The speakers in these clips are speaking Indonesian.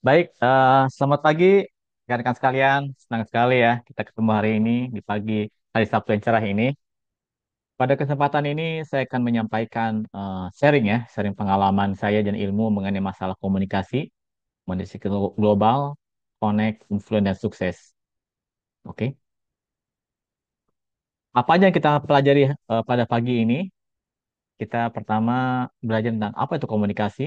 Baik, selamat pagi rekan-rekan sekalian. Senang sekali ya kita ketemu hari ini di pagi hari Sabtu yang cerah ini. Pada kesempatan ini saya akan menyampaikan sharing ya, sharing pengalaman saya dan ilmu mengenai masalah komunikasi, kondisi global, connect, influence, dan sukses. Oke, apa aja yang kita pelajari pada pagi ini? Kita pertama belajar tentang apa itu komunikasi,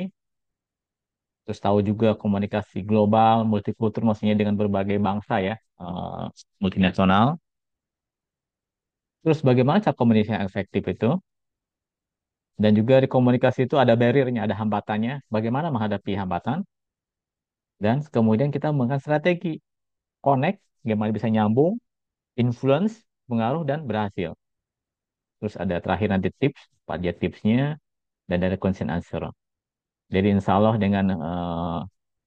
terus tahu juga komunikasi global, multikultur, maksudnya dengan berbagai bangsa ya, multinasional. Terus bagaimana cara komunikasi yang efektif itu? Dan juga di komunikasi itu ada barriernya, ada hambatannya. Bagaimana menghadapi hambatan? Dan kemudian kita menggunakan strategi connect, bagaimana bisa nyambung, influence, pengaruh, dan berhasil. Terus ada terakhir nanti tips, 4 tipsnya, dan ada question answer. Jadi insya Allah dengan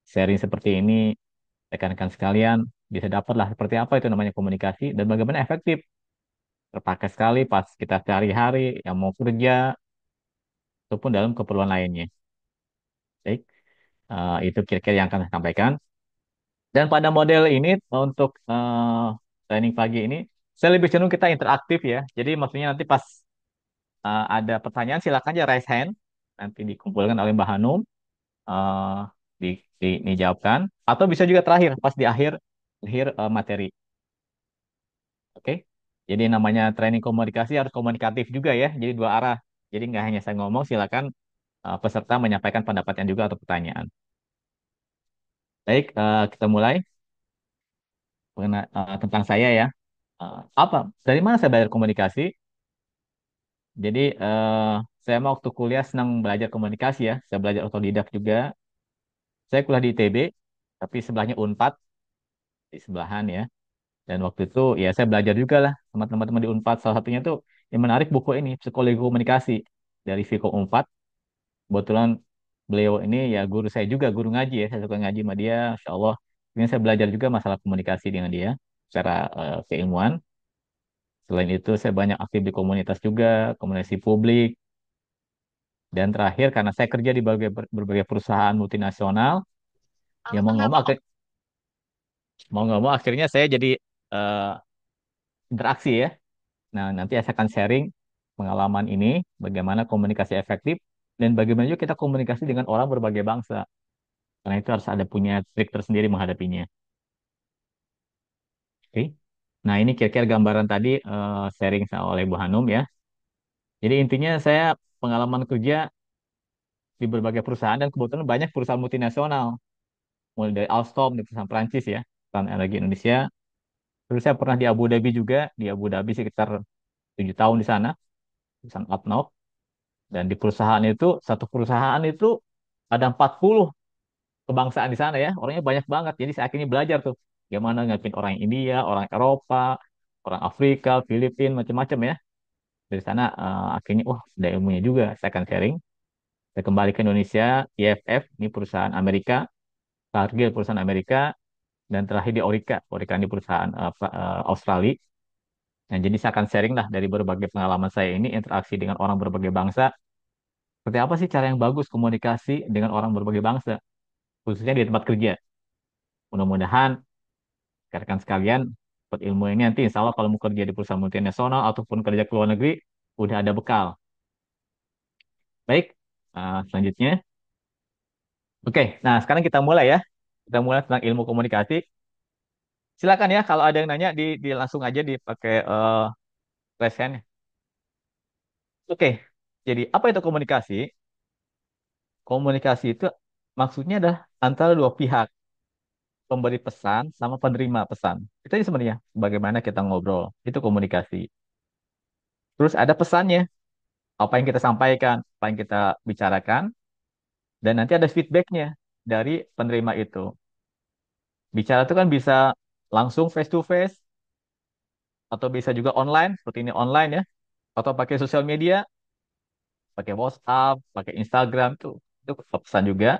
sharing seperti ini, rekan-rekan sekalian bisa dapatlah seperti apa itu namanya komunikasi dan bagaimana efektif terpakai sekali pas kita sehari-hari yang mau kerja ataupun dalam keperluan lainnya. Baik. Itu kira-kira yang akan saya sampaikan. Dan pada model ini untuk training pagi ini, saya lebih cenderung kita interaktif ya. Jadi maksudnya nanti pas ada pertanyaan silakan aja raise hand, nanti dikumpulkan oleh Mbak Hanum, eh, di, dijawabkan. Atau bisa juga terakhir pas di akhir materi. Oke? Jadi namanya training komunikasi harus komunikatif juga ya. Jadi dua arah. Jadi nggak hanya saya ngomong, silakan peserta menyampaikan pendapatnya juga atau pertanyaan. Baik, kita mulai tentang saya ya. Apa? Dari mana saya belajar komunikasi? Jadi saya mau waktu kuliah senang belajar komunikasi ya. Saya belajar otodidak juga. Saya kuliah di ITB, tapi sebelahnya Unpad di sebelahan ya. Dan waktu itu ya saya belajar juga lah sama teman-teman di Unpad. Salah satunya tuh yang menarik buku ini Psikologi Komunikasi dari Viko Unpad. Kebetulan beliau ini ya guru saya juga, guru ngaji ya. Saya suka ngaji sama dia, Insya Allah. Ini saya belajar juga masalah komunikasi dengan dia secara keilmuan. Selain itu, saya banyak aktif di komunitas juga, komunikasi publik. Dan terakhir, karena saya kerja di berbagai perusahaan multinasional, ya mau nggak mau akhirnya saya jadi eh, interaksi ya. Nah, nanti saya akan sharing pengalaman ini, bagaimana komunikasi efektif, dan bagaimana juga kita komunikasi dengan orang berbagai bangsa. Karena itu harus ada punya trik tersendiri menghadapinya. Oke. Nah, ini kira-kira gambaran tadi sharing sama oleh Bu Hanum ya. Jadi intinya saya pengalaman kerja di berbagai perusahaan dan kebetulan banyak perusahaan multinasional mulai dari Alstom di perusahaan Prancis ya, perusahaan energi Indonesia. Terus saya pernah di Abu Dhabi juga, di Abu Dhabi sekitar 7 tahun di sana, perusahaan ADNOC. Dan di perusahaan itu, satu perusahaan itu ada 40 kebangsaan di sana ya, orangnya banyak banget. Jadi saya akhirnya belajar tuh, gimana ngadepin orang India, orang Eropa, orang Afrika, Filipina, macam-macam ya. Dari sana akhirnya, wah, ada ilmunya juga, saya akan sharing. Saya kembali ke Indonesia, IFF, ini perusahaan Amerika, Cargill perusahaan Amerika, dan terakhir di Orica. Orica ini perusahaan Australia. Nah, jadi saya akan sharing lah dari berbagai pengalaman saya ini interaksi dengan orang berbagai bangsa. Seperti apa sih cara yang bagus komunikasi dengan orang berbagai bangsa, khususnya di tempat kerja. Mudah-mudahan rekan sekalian dapat ilmu ini nanti insya Allah kalau mau kerja di perusahaan multinasional ataupun kerja ke luar negeri, udah ada bekal. Baik, selanjutnya. Oke, nah sekarang kita mulai ya. Kita mulai tentang ilmu komunikasi. Silakan ya kalau ada yang nanya di langsung aja dipakai raise hand. Oke, jadi apa itu komunikasi? Komunikasi itu maksudnya adalah antara dua pihak, pemberi pesan sama penerima pesan. Itu aja sebenarnya bagaimana kita ngobrol. Itu komunikasi. Terus ada pesannya, apa yang kita sampaikan, apa yang kita bicarakan, dan nanti ada feedbacknya dari penerima itu. Bicara itu kan bisa langsung face to face, atau bisa juga online, seperti ini online ya, atau pakai sosial media, pakai WhatsApp, pakai Instagram tuh, itu pesan juga.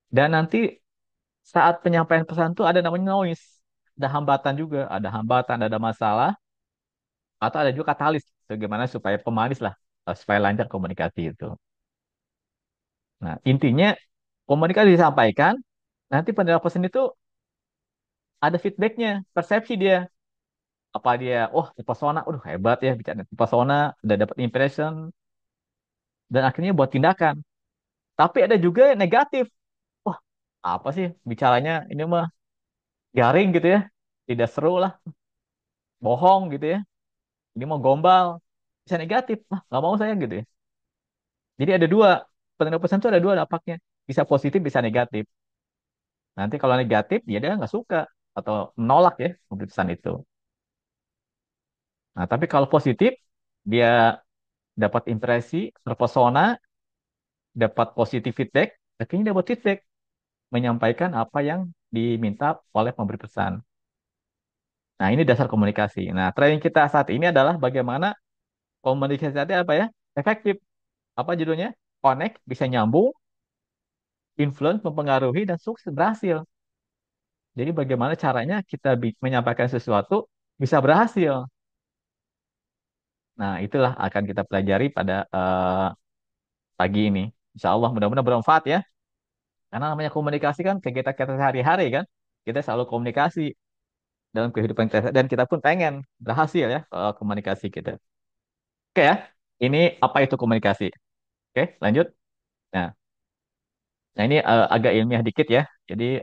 Dan nanti saat penyampaian pesan tuh ada namanya noise, ada hambatan juga, ada hambatan, ada masalah, atau ada juga katalis, bagaimana supaya pemanis lah, supaya lancar komunikasi itu. Nah, intinya Komunikasi disampaikan, nanti penerima pesan itu ada feedbacknya, persepsi dia. Apa dia, oh terpesona, hebat ya bicara terpesona, udah dapat impression, dan akhirnya buat tindakan. Tapi ada juga yang negatif. Wah, apa sih bicaranya ini mah garing gitu ya, tidak seru lah, bohong gitu ya, ini mau gombal, bisa negatif, nggak mau saya gitu ya. Jadi ada dua, penerima pesan itu ada dua dampaknya, bisa positif, bisa negatif. Nanti kalau negatif, dia nggak suka atau menolak ya memberi pesan itu. Nah, tapi kalau positif, dia dapat impresi, terpesona, dapat positif feedback, akhirnya dapat feedback, menyampaikan apa yang diminta oleh pemberi pesan. Nah, ini dasar komunikasi. Nah, training kita saat ini adalah bagaimana komunikasi tadi apa ya? Efektif. Apa judulnya? Connect, bisa nyambung, influence, mempengaruhi, dan sukses berhasil. Jadi bagaimana caranya kita menyampaikan sesuatu bisa berhasil. Nah, itulah akan kita pelajari pada pagi ini. Insya Allah mudah-mudahan bermanfaat ya. Karena namanya komunikasi kan kegiatan kita sehari-hari kan. Kita selalu komunikasi dalam kehidupan kita dan kita pun pengen berhasil ya komunikasi kita. Oke ya, ini apa itu komunikasi? Oke, lanjut. Nah, nah ini agak ilmiah dikit ya. Jadi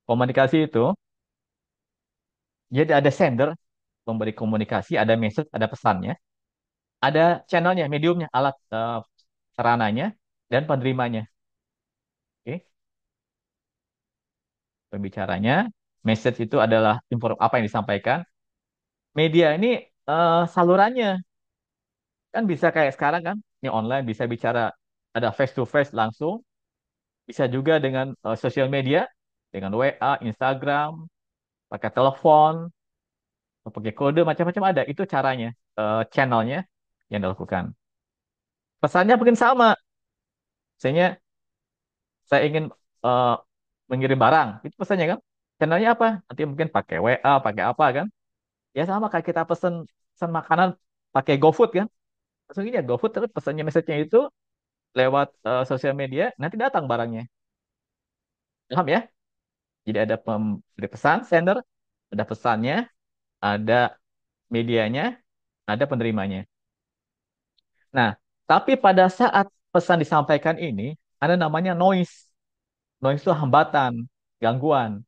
komunikasi itu jadi ada sender, pemberi komunikasi, ada message, ada pesannya, ada channelnya, mediumnya, alat sarananya, dan penerimanya. Oke, pembicaranya, message itu adalah apa yang disampaikan. Media ini salurannya kan bisa kayak sekarang kan, ini online bisa bicara ada face to face langsung, bisa juga dengan sosial media, dengan WA, Instagram, pakai telepon, pakai kode macam-macam ada. Itu caranya, channelnya yang dilakukan. Pesannya mungkin sama. Misalnya saya ingin eh, mengirim barang, itu pesannya kan. Channelnya apa? Nanti mungkin pakai WA, pakai apa kan? Ya sama kayak kita pesen pesan makanan pakai GoFood kan. Langsung ya GoFood terus pesannya message-nya itu lewat sosial media, nanti datang barangnya. Paham ya? Jadi ada pemberi pesan, sender, ada pesannya, ada medianya, ada penerimanya. Nah, tapi pada saat pesan disampaikan ini, ada namanya noise. Noise itu hambatan, gangguan.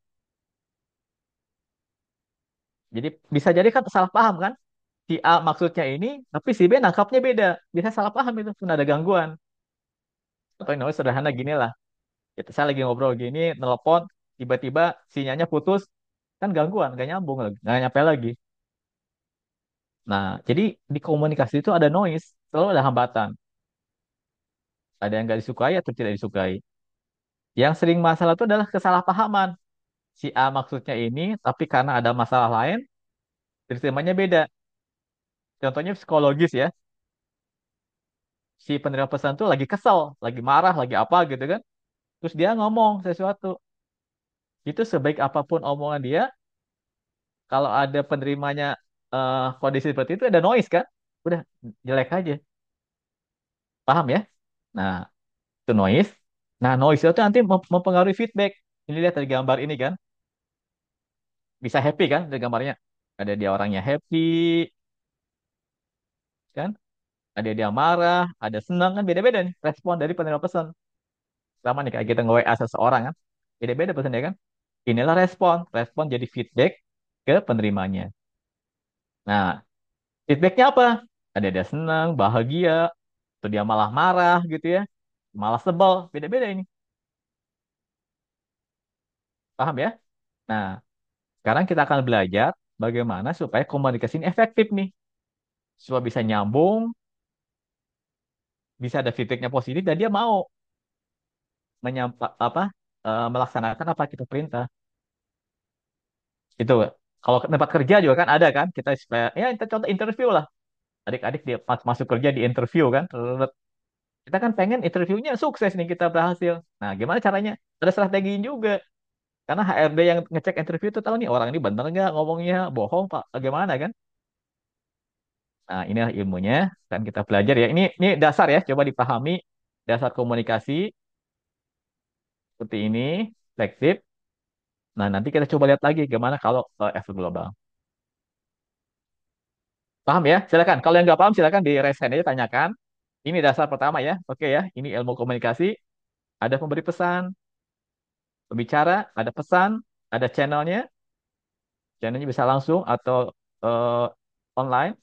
Jadi bisa jadi kan salah paham kan? Si A maksudnya ini, tapi si B nangkapnya beda. Bisa salah paham itu, pun ada gangguan. Atau noise sederhana gini lah. Kita saya lagi ngobrol gini, telepon, tiba-tiba sinyalnya putus, kan gangguan, nggak nyambung lagi, nggak nyampe lagi. Nah, jadi di komunikasi itu ada noise, selalu ada hambatan. Ada yang nggak disukai atau tidak disukai. Yang sering masalah itu adalah kesalahpahaman. Si A maksudnya ini, tapi karena ada masalah lain, terimanya beda. Contohnya psikologis ya, si penerima pesan tuh lagi kesel, lagi marah, lagi apa gitu kan. Terus dia ngomong sesuatu. Itu sebaik apapun omongan dia, kalau ada penerimanya kondisi seperti itu ada noise kan. Udah jelek aja. Paham ya? Nah, itu noise. Nah, noise itu nanti mempengaruhi feedback. Ini lihat dari gambar ini kan. Bisa happy kan dari gambarnya. Ada dia orangnya happy kan. Ada dia marah, ada senang kan beda-beda nih respon dari penerima pesan. Sama nih kayak kita nge-WA seseorang kan. Beda-beda pesannya kan. Inilah respon. Respon jadi feedback ke penerimanya. Nah, feedbacknya apa? Ada dia senang, bahagia, atau dia malah marah gitu ya. Malah sebel. Beda-beda ini. Paham ya? Nah, sekarang kita akan belajar bagaimana supaya komunikasi ini efektif nih. Supaya bisa nyambung, bisa ada feedbacknya positif, dan dia mau melaksanakan apa kita perintah. Itu kalau ke tempat kerja juga kan ada kan kita supaya ya kita contoh interview lah. Adik-adik dia pas masuk kerja di interview kan. Kita kan pengen interviewnya sukses nih kita berhasil. Nah, gimana caranya? Ada strateginya juga. Karena HRD yang ngecek interview itu tahu nih orang ini bener nggak ngomongnya, bohong Pak, bagaimana kan? Nah, inilah ilmunya dan kita belajar ya. Ini dasar ya, coba dipahami dasar komunikasi. seperti ini, flagship. Nah, nanti kita coba lihat lagi gimana kalau efek global. Paham ya? Silakan. Kalau yang nggak paham, silakan di raise hand aja tanyakan. Ini dasar pertama ya. Oke ya, ini ilmu komunikasi. Ada pemberi pesan, pembicara, ada pesan, ada channelnya. Channelnya bisa langsung atau eh, online.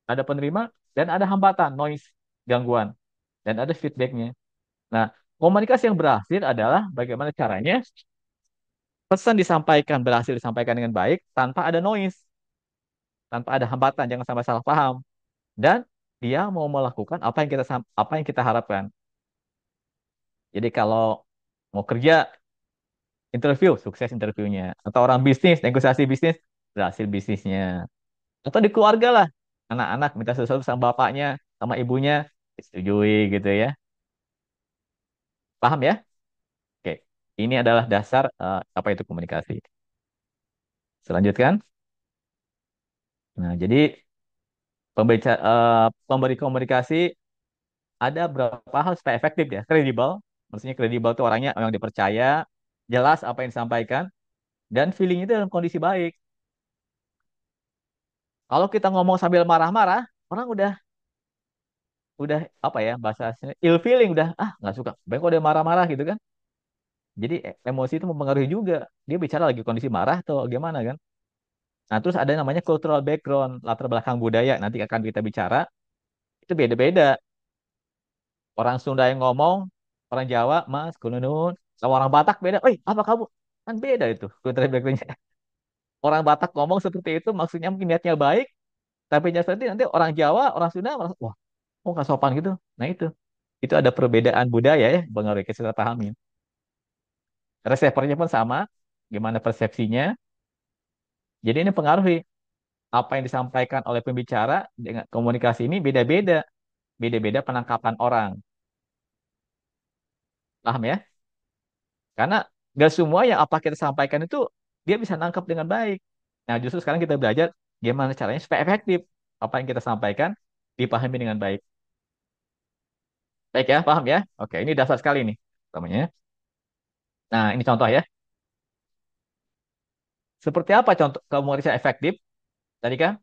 Ada penerima, dan ada hambatan, noise, gangguan. Dan ada feedbacknya. Nah, komunikasi yang berhasil adalah bagaimana caranya pesan disampaikan berhasil disampaikan dengan baik tanpa ada noise, tanpa ada hambatan, jangan sampai salah paham. Dan dia mau melakukan apa yang kita harapkan. Jadi kalau mau kerja, interview, sukses interviewnya. Atau orang bisnis, negosiasi bisnis, berhasil bisnisnya. Atau di keluarga lah, anak-anak minta sesuatu sama bapaknya, sama ibunya, disetujui gitu ya. Paham ya? Oke, ini adalah dasar apa itu komunikasi. Selanjutkan. Nah, jadi pemberi komunikasi ada berapa hal supaya efektif ya, kredibel. Maksudnya kredibel itu orangnya yang dipercaya, jelas apa yang disampaikan, dan feeling itu dalam kondisi baik. Kalau kita ngomong sambil marah-marah, orang udah apa ya bahasanya ill feeling, udah nggak suka. Baik kalau dia marah-marah gitu kan. Jadi emosi itu mempengaruhi juga. Dia bicara lagi kondisi marah atau gimana kan. Nah, terus ada namanya cultural background, latar belakang budaya. Nanti akan kita bicara, itu beda-beda. Orang Sunda yang ngomong, orang Jawa, Mas, kununun, sama orang Batak beda. Apa kamu? Kan beda itu cultural backgroundnya. Orang Batak ngomong seperti itu, maksudnya mungkin niatnya baik, tapi nanti orang Jawa, orang Sunda merasa, wah, kok nggak sopan gitu. Nah itu ada perbedaan budaya ya, Bang Ari, kita pahami. Receivernya pun sama, gimana persepsinya. Jadi ini pengaruhi apa yang disampaikan oleh pembicara dengan komunikasi ini beda-beda, beda-beda penangkapan orang. Paham ya? Karena nggak semua yang apa kita sampaikan itu dia bisa nangkap dengan baik. Nah, justru sekarang kita belajar gimana caranya supaya efektif apa yang kita sampaikan dipahami dengan baik. Baik ya, paham ya? Oke, ini dasar sekali nih. Namanya. Nah, ini contoh ya. Seperti apa contoh komunikasi efektif? Tadi kan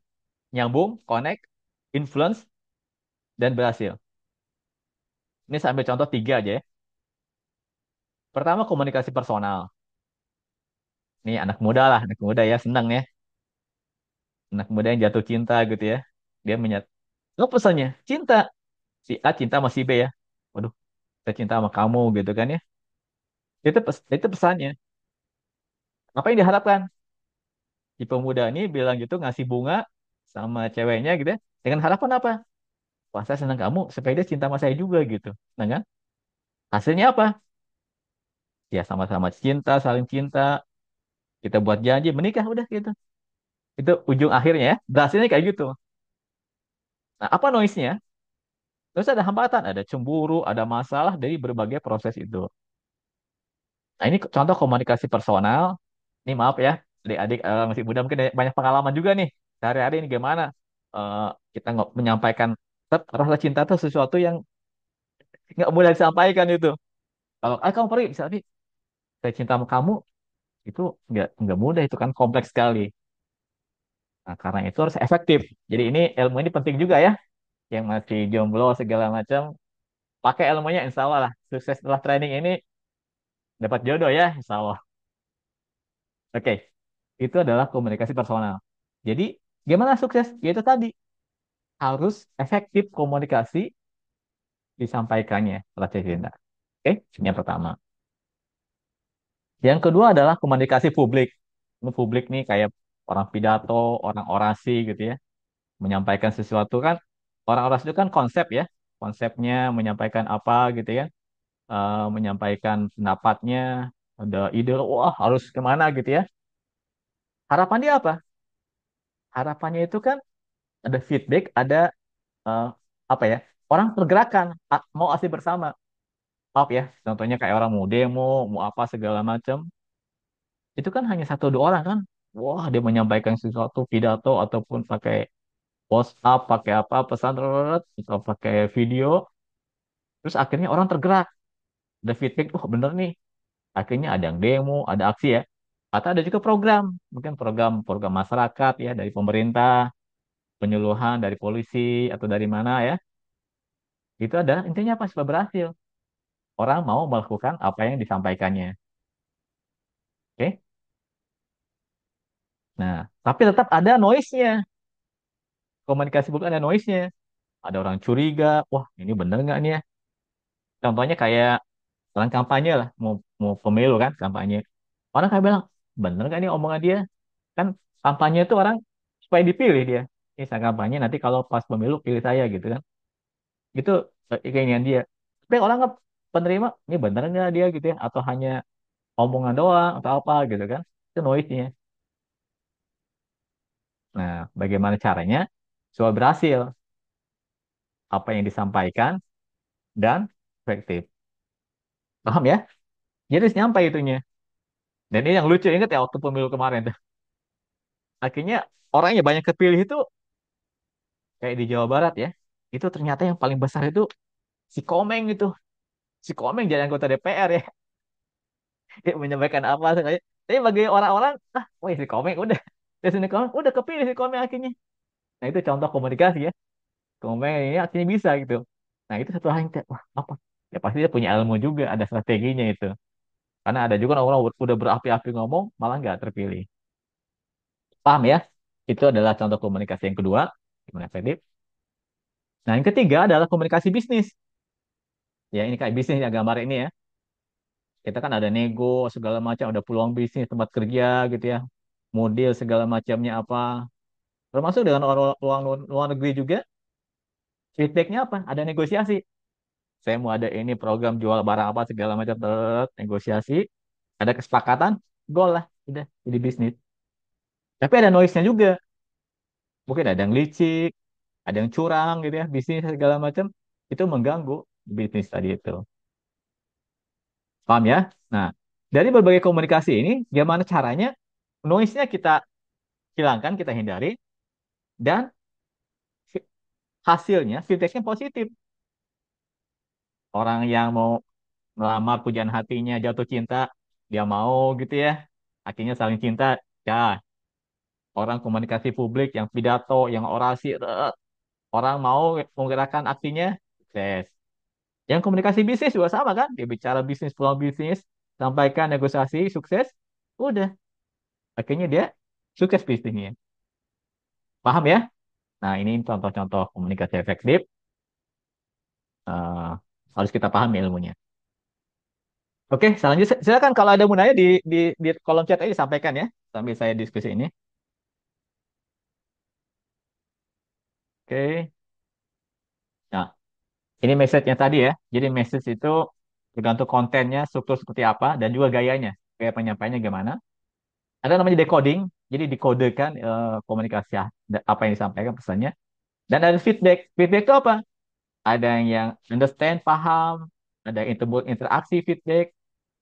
nyambung, connect, influence, dan berhasil. Ini saya ambil contoh tiga aja ya. Pertama, komunikasi personal. Ini anak muda lah, anak muda ya, senang ya. Anak muda yang jatuh cinta gitu ya. Dia menyat. Lo pesannya, cinta. Si A cinta sama si B ya. Waduh, saya cinta sama kamu gitu kan ya. Itu pesannya. Apa yang diharapkan? Si pemuda ini bilang gitu, ngasih bunga sama ceweknya gitu ya. Dengan harapan apa? Wah, saya senang kamu, supaya dia cinta sama saya juga gitu. Nah kan? Hasilnya apa? Ya sama-sama cinta, saling cinta. Kita buat janji, menikah udah gitu. Itu ujung akhirnya ya. Berhasilnya kayak gitu. Nah, apa noise-nya? Terus ada hambatan, ada cemburu, ada masalah dari berbagai proses itu. Nah, ini contoh komunikasi personal. Ini maaf ya, adik-adik masih muda mungkin banyak pengalaman juga nih. Sehari-hari ini gimana eh, kita nggak menyampaikan rasa cinta itu sesuatu yang nggak mudah disampaikan itu. Kalau kamu pergi, misalnya, saya cinta sama kamu, itu nggak mudah, itu kan kompleks sekali. Nah, karena itu harus efektif. Jadi ini ilmu ini penting juga ya, yang masih jomblo segala macam, pakai ilmunya insya Allah lah. Sukses setelah training ini dapat jodoh ya, insya Allah. Oke, itu adalah komunikasi personal. Jadi gimana sukses? Ya itu tadi, harus efektif komunikasi disampaikannya setelah cinta. Oke, ini yang pertama. Yang kedua adalah komunikasi publik. Ini publik nih kayak orang pidato, orang orasi gitu ya. Menyampaikan sesuatu kan, orang orasi itu kan konsep ya. Konsepnya menyampaikan apa gitu ya. Menyampaikan pendapatnya, ada ide, wah harus kemana gitu ya. Harapan dia apa? Harapannya itu kan ada feedback, ada eh, apa ya? Orang pergerakan, mau asli bersama. Maaf ya, contohnya kayak orang mau demo, mau apa segala macam. Itu kan hanya satu dua orang kan. Wah, dia menyampaikan sesuatu pidato ataupun pakai WhatsApp, pakai apa pesan atau pakai video, terus akhirnya orang tergerak, ada feedback, oh bener nih, Akhirnya ada yang demo, ada aksi ya. Atau ada juga program, mungkin program-program masyarakat ya dari pemerintah, penyuluhan dari polisi atau dari mana ya. Itu ada intinya apa supaya berhasil. Orang mau melakukan apa yang disampaikannya. Oke. Nah, tapi tetap ada noise-nya. Komunikasi publik ada noise-nya. Ada orang curiga, wah ini bener nggak nih ya? Contohnya kayak orang kampanye lah, mau pemilu kan kampanye. Orang kayak bilang, bener nggak nih omongan dia? Kan kampanye itu orang supaya dipilih dia. Ini saya kampanye nanti kalau pas pemilu pilih saya gitu kan. Itu keinginan dia. Tapi orang nggak penerima, ini bener nggak dia gitu ya? Atau hanya omongan doang atau apa gitu kan? Itu noise-nya. Nah, bagaimana caranya supaya berhasil apa yang disampaikan dan efektif. Paham ya? Jadi harus nyampe itunya. Dan ini yang lucu, ingat ya waktu pemilu kemarin tuh. Akhirnya orangnya banyak kepilih itu kayak di Jawa Barat ya. Itu ternyata yang paling besar itu si Komeng itu. Si Komeng jadi anggota DPR ya. Dia menyampaikan apa kayak. Tapi bagi orang-orang, wih si Komeng udah. Dari sini Komeng udah kepilih si Komeng akhirnya. Nah itu contoh komunikasi ya. Komeng ini akhirnya bisa gitu. Nah itu satu hal yang kayak, wah apa? Ya pasti dia punya ilmu juga, ada strateginya itu. Karena ada juga orang udah berapi-api ngomong, malah nggak terpilih. Paham ya? Itu adalah contoh komunikasi yang kedua, gimana efektif. Nah, yang ketiga adalah komunikasi bisnis. Ya, ini kayak bisnis ya gambar ini ya. Kita kan ada nego segala macam, ada peluang bisnis, tempat kerja gitu ya. Model segala macamnya apa. Termasuk dengan orang luar, luar negeri juga, feedbacknya apa? Ada negosiasi. Saya mau ada ini program jual barang apa segala macam, negosiasi. Ada kesepakatan, goal lah. Udah, jadi bisnis. Tapi ada noise-nya juga. Mungkin ada yang licik, ada yang curang gitu ya, bisnis segala macam. Itu mengganggu bisnis tadi itu. Paham ya? Nah, dari berbagai komunikasi ini, gimana caranya noise-nya kita hilangkan, kita hindari, dan hasilnya, feedback-nya positif. Orang yang mau melamar pujaan hatinya, jatuh cinta, dia mau gitu ya. Akhirnya saling cinta, ya. Orang komunikasi publik yang pidato, yang orasi, orang mau menggerakkan aksinya, sukses. Yang komunikasi bisnis juga sama kan? Dia bicara bisnis, peluang bisnis, sampaikan negosiasi, sukses, udah. Akhirnya dia sukses bisnisnya. Paham ya? Nah, ini contoh-contoh komunikasi efektif. eh, Harus kita pahami ilmunya. Oke, selanjutnya silakan kalau ada mau nanya di kolom chat aja sampaikan ya sambil saya diskusi ini. Oke. Nah, ini message-nya tadi ya. Jadi message itu tergantung kontennya, struktur seperti apa dan juga gayanya. Gaya penyampaiannya gimana. Ada namanya decoding. Jadi dikodekan komunikasi apa yang disampaikan pesannya. Dan ada feedback. Feedback itu apa? Ada yang understand, paham, ada interaksi feedback,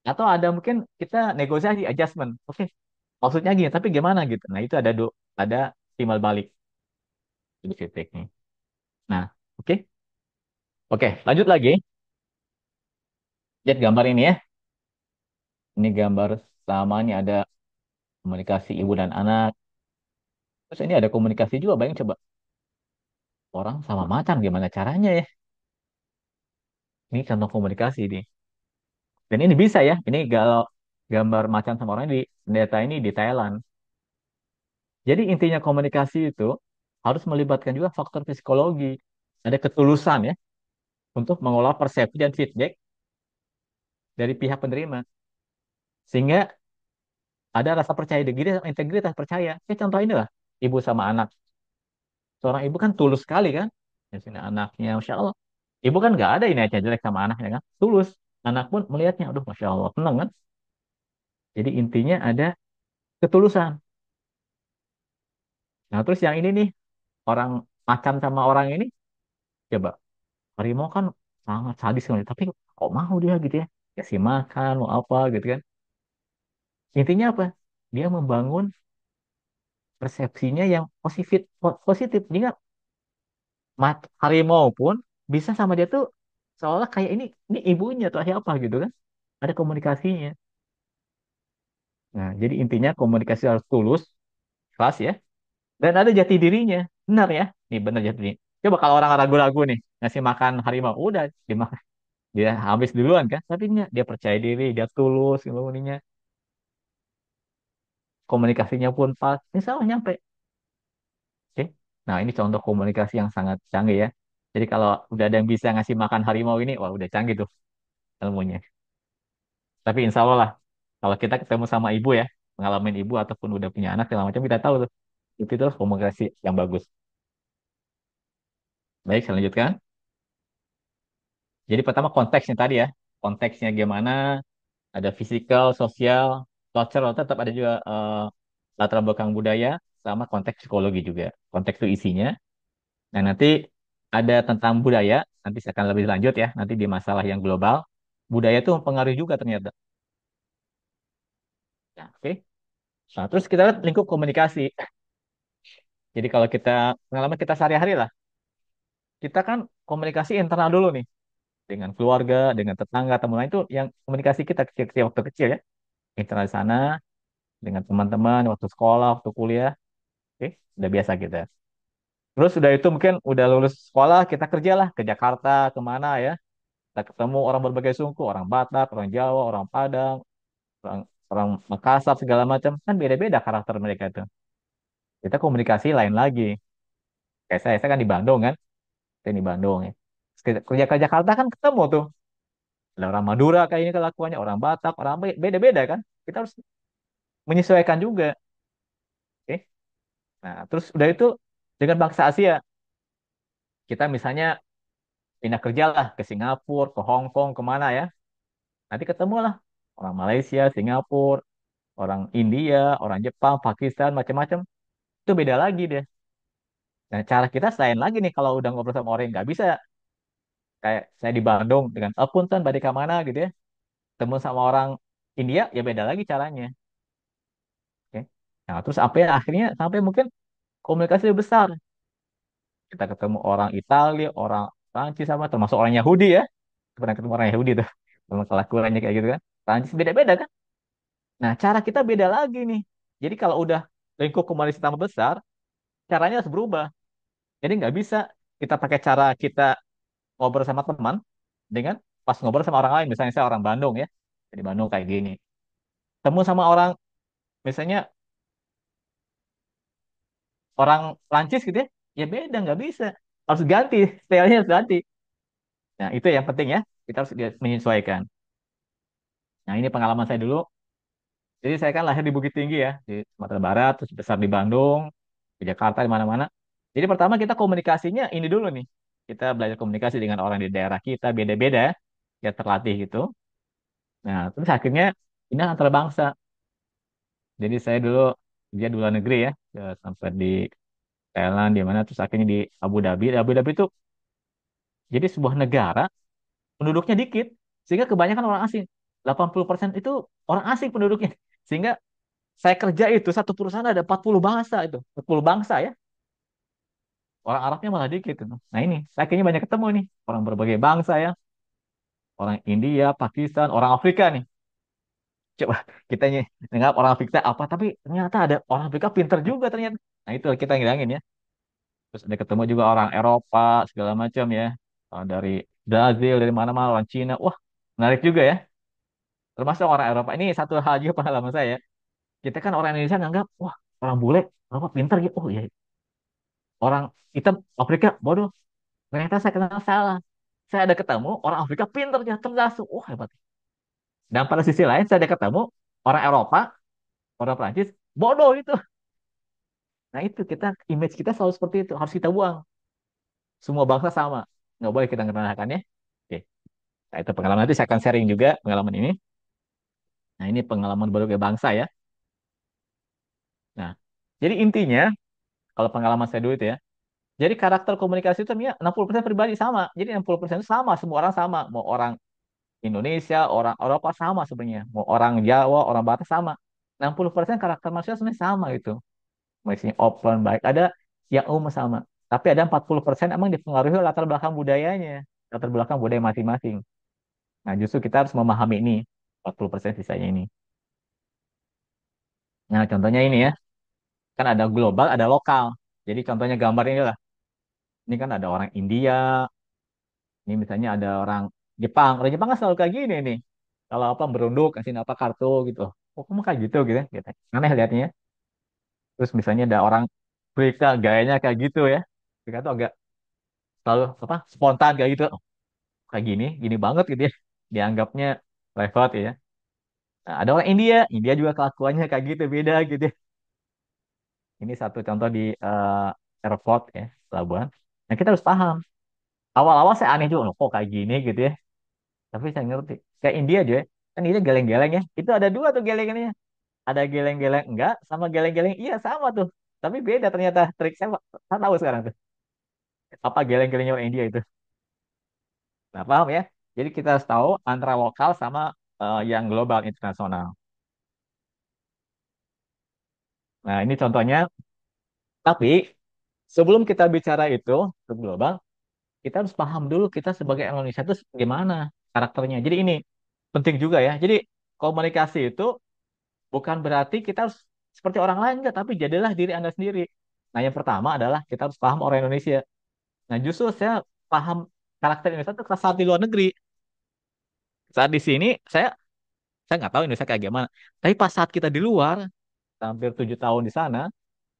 atau ada mungkin kita negosiasi adjustment. Oke, maksudnya gini, tapi gimana gitu. Nah, itu ada timbal balik di feedbacknya. Nah, oke. Oke, lanjut lagi. Lihat gambar ini ya. Ini gambar sama ini ada komunikasi ibu dan anak. Terus ini ada komunikasi juga, bayang coba. Orang sama macan gimana caranya ya? Ini contoh komunikasi nih. Dan ini bisa ya. Ini kalau gambar macan sama orang di data ini di Thailand. Jadi intinya komunikasi itu harus melibatkan juga faktor psikologi. Ada ketulusan ya untuk mengolah persepsi dan feedback dari pihak penerima. Sehingga ada rasa percaya diri dan integritas percaya. Contoh ini lah, ibu sama anak. Seorang ibu kan tulus sekali kan. Ya sini anaknya, Masya Allah. Ibu kan nggak ada ini aja jelek sama anaknya kan. Tulus. Anak pun melihatnya, aduh Masya Allah, tenang kan. Jadi intinya ada ketulusan. Nah terus yang ini nih, orang macan sama orang ini, coba. Harimau kan sangat sadis kan. Tapi kok mau dia gitu ya. Kasih makan, mau apa gitu kan. Intinya apa? Dia membangun persepsinya yang positif, positif. Jika harimau pun bisa sama dia tuh seolah kayak ini ibunya atau siapa gitu kan. Ada komunikasinya. Nah, jadi intinya komunikasi harus tulus, kelas ya, dan ada jati dirinya. Benar ya? Nih benar jati diri. Coba kalau orang ragu-ragu nih, ngasih makan harimau, udah dimakan, dia habis duluan kan? Tapi dia percaya diri, dia tulus, ilmunya, komunikasinya pun pas, insya Allah nyampe. Oke. Nah, ini contoh komunikasi yang sangat canggih ya. Jadi kalau udah ada yang bisa ngasih makan harimau ini, wah udah canggih tuh ilmunya. Tapi insya Allah lah, kalau kita ketemu sama ibu ya, pengalaman ibu ataupun udah punya anak segala macam, kita tahu tuh, itu terus komunikasi yang bagus. Baik, saya lanjutkan. Jadi pertama konteksnya tadi ya, konteksnya gimana, ada physical, sosial, cultural, tetap ada juga latar belakang budaya, sama konteks psikologi juga. Konteks itu isinya. Nah, nanti ada tentang budaya, nanti saya akan lebih lanjut ya, nanti di masalah yang global. Budaya itu mempengaruhi juga ternyata. Ya, oke. Nah, terus kita lihat lingkup komunikasi. Jadi kalau kita pengalaman kita sehari-hari lah, kita kan komunikasi internal dulu nih dengan keluarga, dengan tetangga, teman lain itu yang komunikasi kita kecil-kecil waktu kecil ya, internal di sana dengan teman-teman waktu sekolah, waktu kuliah, oke, udah biasa kita. Terus udah itu mungkin udah lulus sekolah, kita kerjalah ke Jakarta, kemana ya, kita ketemu orang berbagai suku, orang Batak, orang Jawa, orang Padang, orang orang Makassar segala macam, kan beda-beda karakter mereka itu. Kita komunikasi lain lagi. Kayak saya kan di Bandung kan, saya di Bandung ya. Kerja ke Jakarta kan ketemu tuh. Ada orang Madura kayak ini kelakuannya, orang Batak, orang beda-beda kan. Kita harus menyesuaikan juga. Oke. Nah, terus udah itu dengan bangsa Asia, kita misalnya pindah kerja lah ke Singapura, ke Hong Kong, kemana ya. Nanti ketemu lah orang Malaysia, Singapura, orang India, orang Jepang, Pakistan, macam-macam. Itu beda lagi deh. Nah, cara kita selain lagi nih kalau udah ngobrol sama orang yang nggak bisa, kayak saya di Bandung dengan punten badai ke mana gitu ya. Temu sama orang India, ya beda lagi caranya. Oke. Nah, terus sampai akhirnya sampai mungkin komunikasi lebih besar. Kita ketemu orang Italia, orang Prancis sama termasuk orang Yahudi ya. Pernah ketemu orang Yahudi tuh. Sama kelakuannya kayak gitu kan. Prancis beda-beda kan. Nah, cara kita beda lagi nih. Jadi kalau udah lingkup komunikasi tambah besar, caranya harus berubah. Jadi nggak bisa kita pakai cara kita ngobrol sama teman dengan pas ngobrol sama orang lain. Misalnya saya orang Bandung ya. Di Bandung kayak gini. Temu sama orang, misalnya orang Prancis gitu ya. Ya beda, nggak bisa. Harus ganti, stylenya harus ganti. Nah, itu yang penting ya. Kita harus menyesuaikan. Nah, ini pengalaman saya dulu. Jadi saya kan lahir di Bukit Tinggi ya, di Sumatera Barat, terus besar di Bandung, di Jakarta, di mana-mana. Jadi pertama kita komunikasinya ini dulu nih. Kita belajar komunikasi dengan orang di daerah kita, beda-beda ya, ya terlatih gitu. Nah, terus akhirnya ini antar bangsa. Jadi saya dulu kerja di luar negeri ya, sampai di Thailand, di mana, terus akhirnya di Abu Dhabi. Di Abu Dhabi itu jadi sebuah negara, penduduknya dikit, sehingga kebanyakan orang asing. 80% itu orang asing penduduknya. Sehingga saya kerja itu satu perusahaan ada 40 bahasa itu, 40 bangsa ya. Orang Arabnya malah dikit itu. Nah ini, saya kayaknya banyak ketemu nih orang berbagai bangsa ya, orang India, Pakistan, orang Afrika nih. Coba kita dengar orang Afrika apa, tapi ternyata ada orang Afrika pinter juga ternyata. Nah itu kita ngilangin ya. Terus ada ketemu juga orang Eropa segala macam ya. Dari Brazil, dari mana-mana, orang Cina. Wah, menarik juga ya. Termasuk orang Eropa. Ini satu hal juga pengalaman saya. Kita kan orang Indonesia nganggap, wah orang bule, Eropa pinter gitu. Oh iya, orang hitam Afrika bodoh. Ternyata saya kenal salah. Saya ada ketemu orang Afrika pinternya, cerdas. Wah hebat. Dan pada sisi lain saya ada ketemu orang Eropa, orang Prancis, bodoh itu. Nah itu kita, image kita selalu seperti itu. Harus kita buang. Semua bangsa sama. Nggak boleh kita ngerendahkan ya. Oke. Nah itu pengalaman, nanti saya akan sharing juga pengalaman ini. Nah ini pengalaman berbagai bangsa ya. Nah, jadi intinya, kalau pengalaman saya dulu itu ya, jadi karakter komunikasi itu ya 60% pribadi sama. Jadi 60% itu sama, semua orang sama. Mau orang Indonesia, orang Eropa sama sebenarnya. Mau orang Jawa, orang Batak sama. 60% karakter manusia sebenarnya sama gitu. Maksudnya open, baik. Ada yang umum sama. Tapi ada 40% emang dipengaruhi oleh latar belakang budayanya. Latar belakang budaya masing-masing. Nah justru kita harus memahami ini. 40% sisanya ini. Nah, contohnya ini ya, kan ada global, ada lokal. Jadi contohnya gambar ini lah. Ini kan ada orang India, ini misalnya ada orang Jepang. Orang Jepang kan selalu kayak gini nih. Kalau apa berunduk, kasih apa kartu gitu. Oh, kamu kayak gitu ya? Gitu. Aneh lihatnya ya. Terus misalnya ada orang Afrika, gayanya kayak gitu ya. Afrika tuh agak selalu apa spontan kayak gitu. Oh, kayak gini, gini banget gitu ya. Dianggapnya private ya. Nah, ada orang India, India juga kelakuannya kayak gitu, beda gitu ya. Ini satu contoh di airport ya, pelabuhan. Nah, kita harus paham. Awal-awal saya aneh juga, loh, kok kayak gini gitu ya. Tapi saya ngerti. Kayak India aja ya. Kan ini geleng-geleng ya. Itu ada dua tuh gelengannya. Ada geleng-geleng enggak, sama geleng-geleng iya sama tuh. Tapi beda ternyata trik saya tahu sekarang tuh. Apa geleng-gelengnya orang India itu. Nah, paham ya? Jadi kita harus tahu antara lokal sama yang global internasional. Nah, ini contohnya. Tapi sebelum kita bicara itu ke global, kita harus paham dulu kita sebagai Indonesia itu gimana karakternya. Jadi ini penting juga ya. Jadi komunikasi itu bukan berarti kita harus seperti orang lain enggak, tapi jadilah diri Anda sendiri. Nah, yang pertama adalah kita harus paham orang Indonesia. Nah, justru saya paham karakter Indonesia itu saat di luar negeri. Saat di sini saya nggak tahu Indonesia kayak gimana. Tapi pas saat kita di luar, hampir 7 tahun di sana,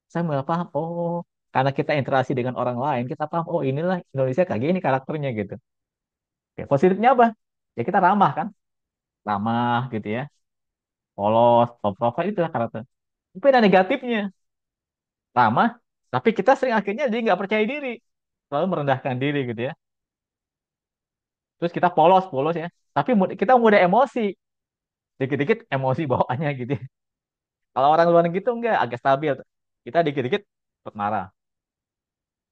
saya mulai paham, oh, karena kita interaksi dengan orang lain, kita paham, oh inilah Indonesia kayak gini karakternya gitu. Oke, positifnya apa? Ya kita ramah kan, ramah gitu ya, polos, top profile itulah karakter. Tapi ada negatifnya, ramah, tapi kita sering akhirnya jadi nggak percaya diri, selalu merendahkan diri gitu ya. Terus kita polos, polos ya, tapi kita mudah emosi, dikit-dikit emosi bawaannya gitu ya. Kalau orang luar negeri itu enggak, agak stabil. Kita dikit-dikit marah.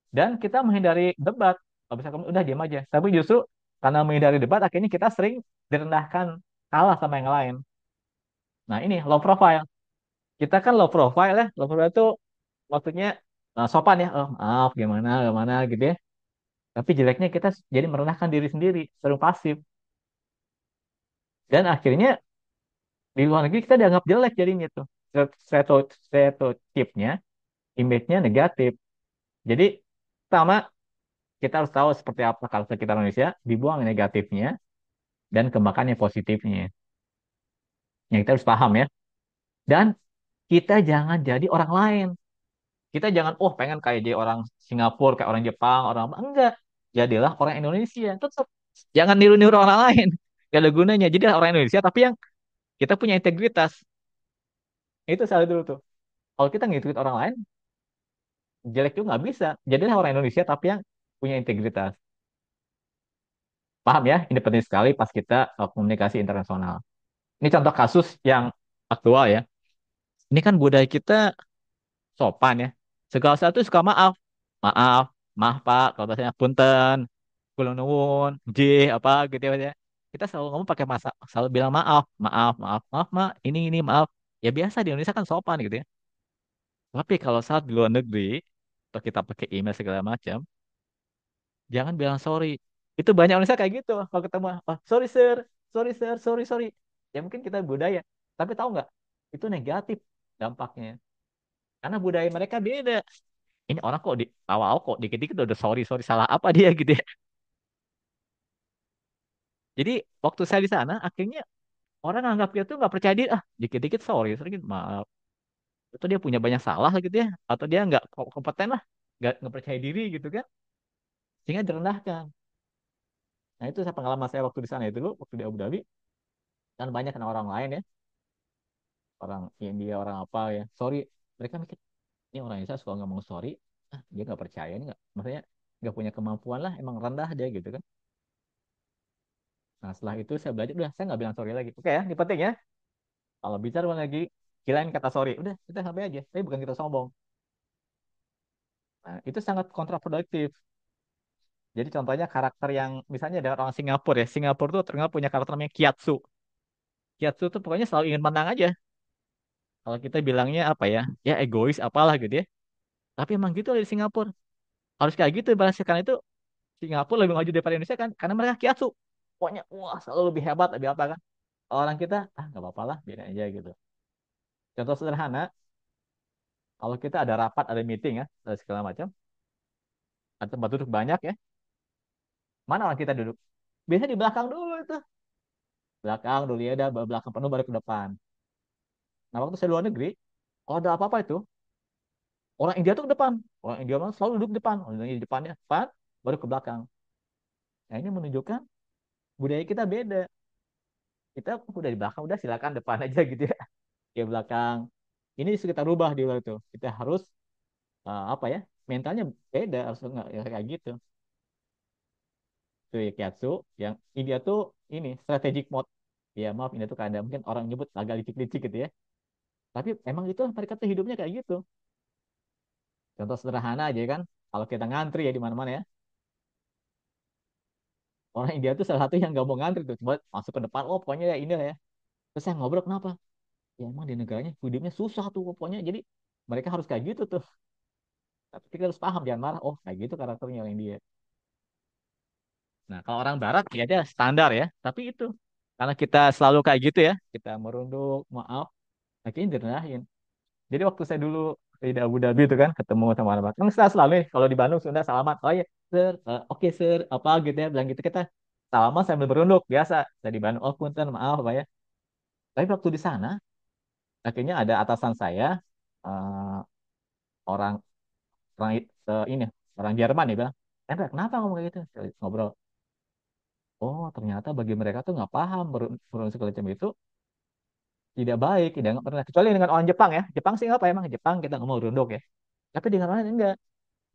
Dan kita menghindari debat. Kalau misalkan udah diam aja. Tapi justru karena menghindari debat, akhirnya kita sering direndahkan, kalah sama yang lain. Nah ini low profile. Kita kan low profile ya. Low profile itu maksudnya sopan ya. Oh maaf, gimana, gimana gitu ya. Tapi jeleknya kita jadi merendahkan diri sendiri, sering pasif. Dan akhirnya di luar negeri kita dianggap jelek jadinya tuh. Stereotipnya, image-nya negatif. Jadi pertama kita harus tahu seperti apa karakter kita Indonesia, dibuang negatifnya dan kembangkan yang positifnya. Yang kita harus paham ya. Dan kita jangan jadi orang lain. Kita jangan, oh pengen kayak jadi orang Singapura, kayak orang Jepang, orang apa. Enggak. Jadilah orang Indonesia. Tetap. Jangan niru-niru orang lain. Gak ada gunanya. Jadi orang Indonesia, tapi yang kita punya integritas. Itu salah dulu tuh. Kalau kita ngikutin orang lain, jelek juga nggak bisa. Jadilah orang Indonesia, tapi yang punya integritas. Paham ya? Ini penting sekali pas kita komunikasi internasional. Ini contoh kasus yang aktual ya. Ini kan budaya kita sopan ya. Segala sesuatu suka maaf. Maaf, maaf Pak, kalau bahasanya punten, kula nuwun, J apa gitu ya. Mas, ya. Kita selalu ngomong pakai masa, selalu bilang maaf, maaf, maaf, maaf, Mak, ini maaf. Ya biasa di Indonesia kan sopan gitu ya. Tapi kalau saat di luar negeri, atau kita pakai email segala macam, jangan bilang sorry. Itu banyak Indonesia kayak gitu. Kalau ketemu, oh, sorry sir, sorry sir, sorry, sorry. Ya mungkin kita budaya. Tapi tahu nggak? Itu negatif dampaknya. Karena budaya mereka beda. Ini orang kok di awal kok dikit-dikit udah sorry sorry salah apa dia gitu ya. Jadi waktu saya di sana akhirnya orang anggap dia tuh nggak percaya diri, ah dikit-dikit sorry sedikit maaf. Itu dia punya banyak salah gitu ya, atau dia nggak kompeten lah, nggak percaya diri gitu kan, sehingga direndahkan. Nah itu saya pengalaman saya waktu di sana itu dulu waktu di Abu Dhabi kan banyak kan orang lain ya, orang India orang apa ya, sorry mereka mikir ini orang Indonesia suka ngomong sorry, ah dia nggak percaya ini nggak, maksudnya nggak punya kemampuan lah, emang rendah dia gitu kan. Nah, setelah itu saya belajar, udah saya nggak bilang sorry lagi. Oke ya, ini penting ya. Kalau bicara lagi, kirain kata sorry. Udah, kita sampai aja. Tapi bukan kita sombong. Nah, itu sangat kontraproduktif. Jadi contohnya karakter yang, misalnya ada orang Singapura ya. Singapura tuh terkenal punya karakter namanya Kiatsu. Kiatsu tuh pokoknya selalu ingin menang aja. Kalau kita bilangnya apa ya? Ya egois apalah gitu ya. Tapi emang gitu di Singapura. Harus kayak gitu. Bahasa karena itu Singapura lebih maju daripada Indonesia kan. Karena mereka Kiatsu. Pokoknya, wah selalu lebih hebat, lebih apa kan. Kalau orang kita, ah nggak apa-apa lah, biarin aja gitu. Contoh sederhana, kalau kita ada rapat, ada meeting ya, dan segala macam, ada tempat duduk banyak ya, mana orang kita duduk? Biasanya di belakang dulu itu. Belakang dulu ya, udah belakang penuh baru ke depan. Nah, waktu saya luar negeri, kalau ada apa-apa itu, orang India tuh ke depan. Orang India mah selalu duduk di depan. Orang India di depannya, depan, baru ke belakang. Nah, ini menunjukkan budaya kita beda. Kita udah di belakang, udah silakan depan aja gitu ya. Ke belakang. Ini harus kita rubah di luar itu. Kita harus apa ya? Mentalnya beda, harus nggak ya, kayak gitu. Itu ya Kyatsu, yang India tuh ini strategic mode. Ya maaf, ini tuh kadang mungkin orang nyebut agak licik-licik gitu ya. Tapi emang itu mereka tuh hidupnya kayak gitu. Contoh sederhana aja kan, kalau kita ngantri ya di mana-mana ya, orang India tuh salah satu yang gak mau ngantri tuh, coba masuk ke depan, oh pokoknya ya ini lah ya. Terus saya ngobrol kenapa? Ya emang di negaranya hidupnya susah tuh pokoknya, jadi mereka harus kayak gitu tuh. Tapi kita harus paham, jangan marah, oh kayak gitu karakternya orang India. Nah kalau orang Barat ya dia standar ya, tapi itu karena kita selalu kayak gitu ya, kita merunduk, maaf, akhirnya direndahin. Jadi waktu saya dulu di Abu Dhabi itu kan ketemu sama orang Batak. Kan kita selalu nih kalau di Bandung Sunda salaman. Oh ya, sir, oke sir, apa gitu ya bilang gitu kita salaman sambil berunduk biasa. Saya di Bandung, oh punten, maaf apa ya. Tapi waktu di sana akhirnya ada atasan saya eh, orang orang ini orang Jerman dia bilang, Hendra, kenapa ngomong kayak gitu? Saya ngobrol. Oh ternyata bagi mereka tuh nggak paham berunduk segala macam itu tidak baik, tidak nggak pernah. Kecuali dengan orang Jepang ya. Jepang sih apa emang Jepang kita ngomong berunduk ya. Tapi dengan orang lain enggak.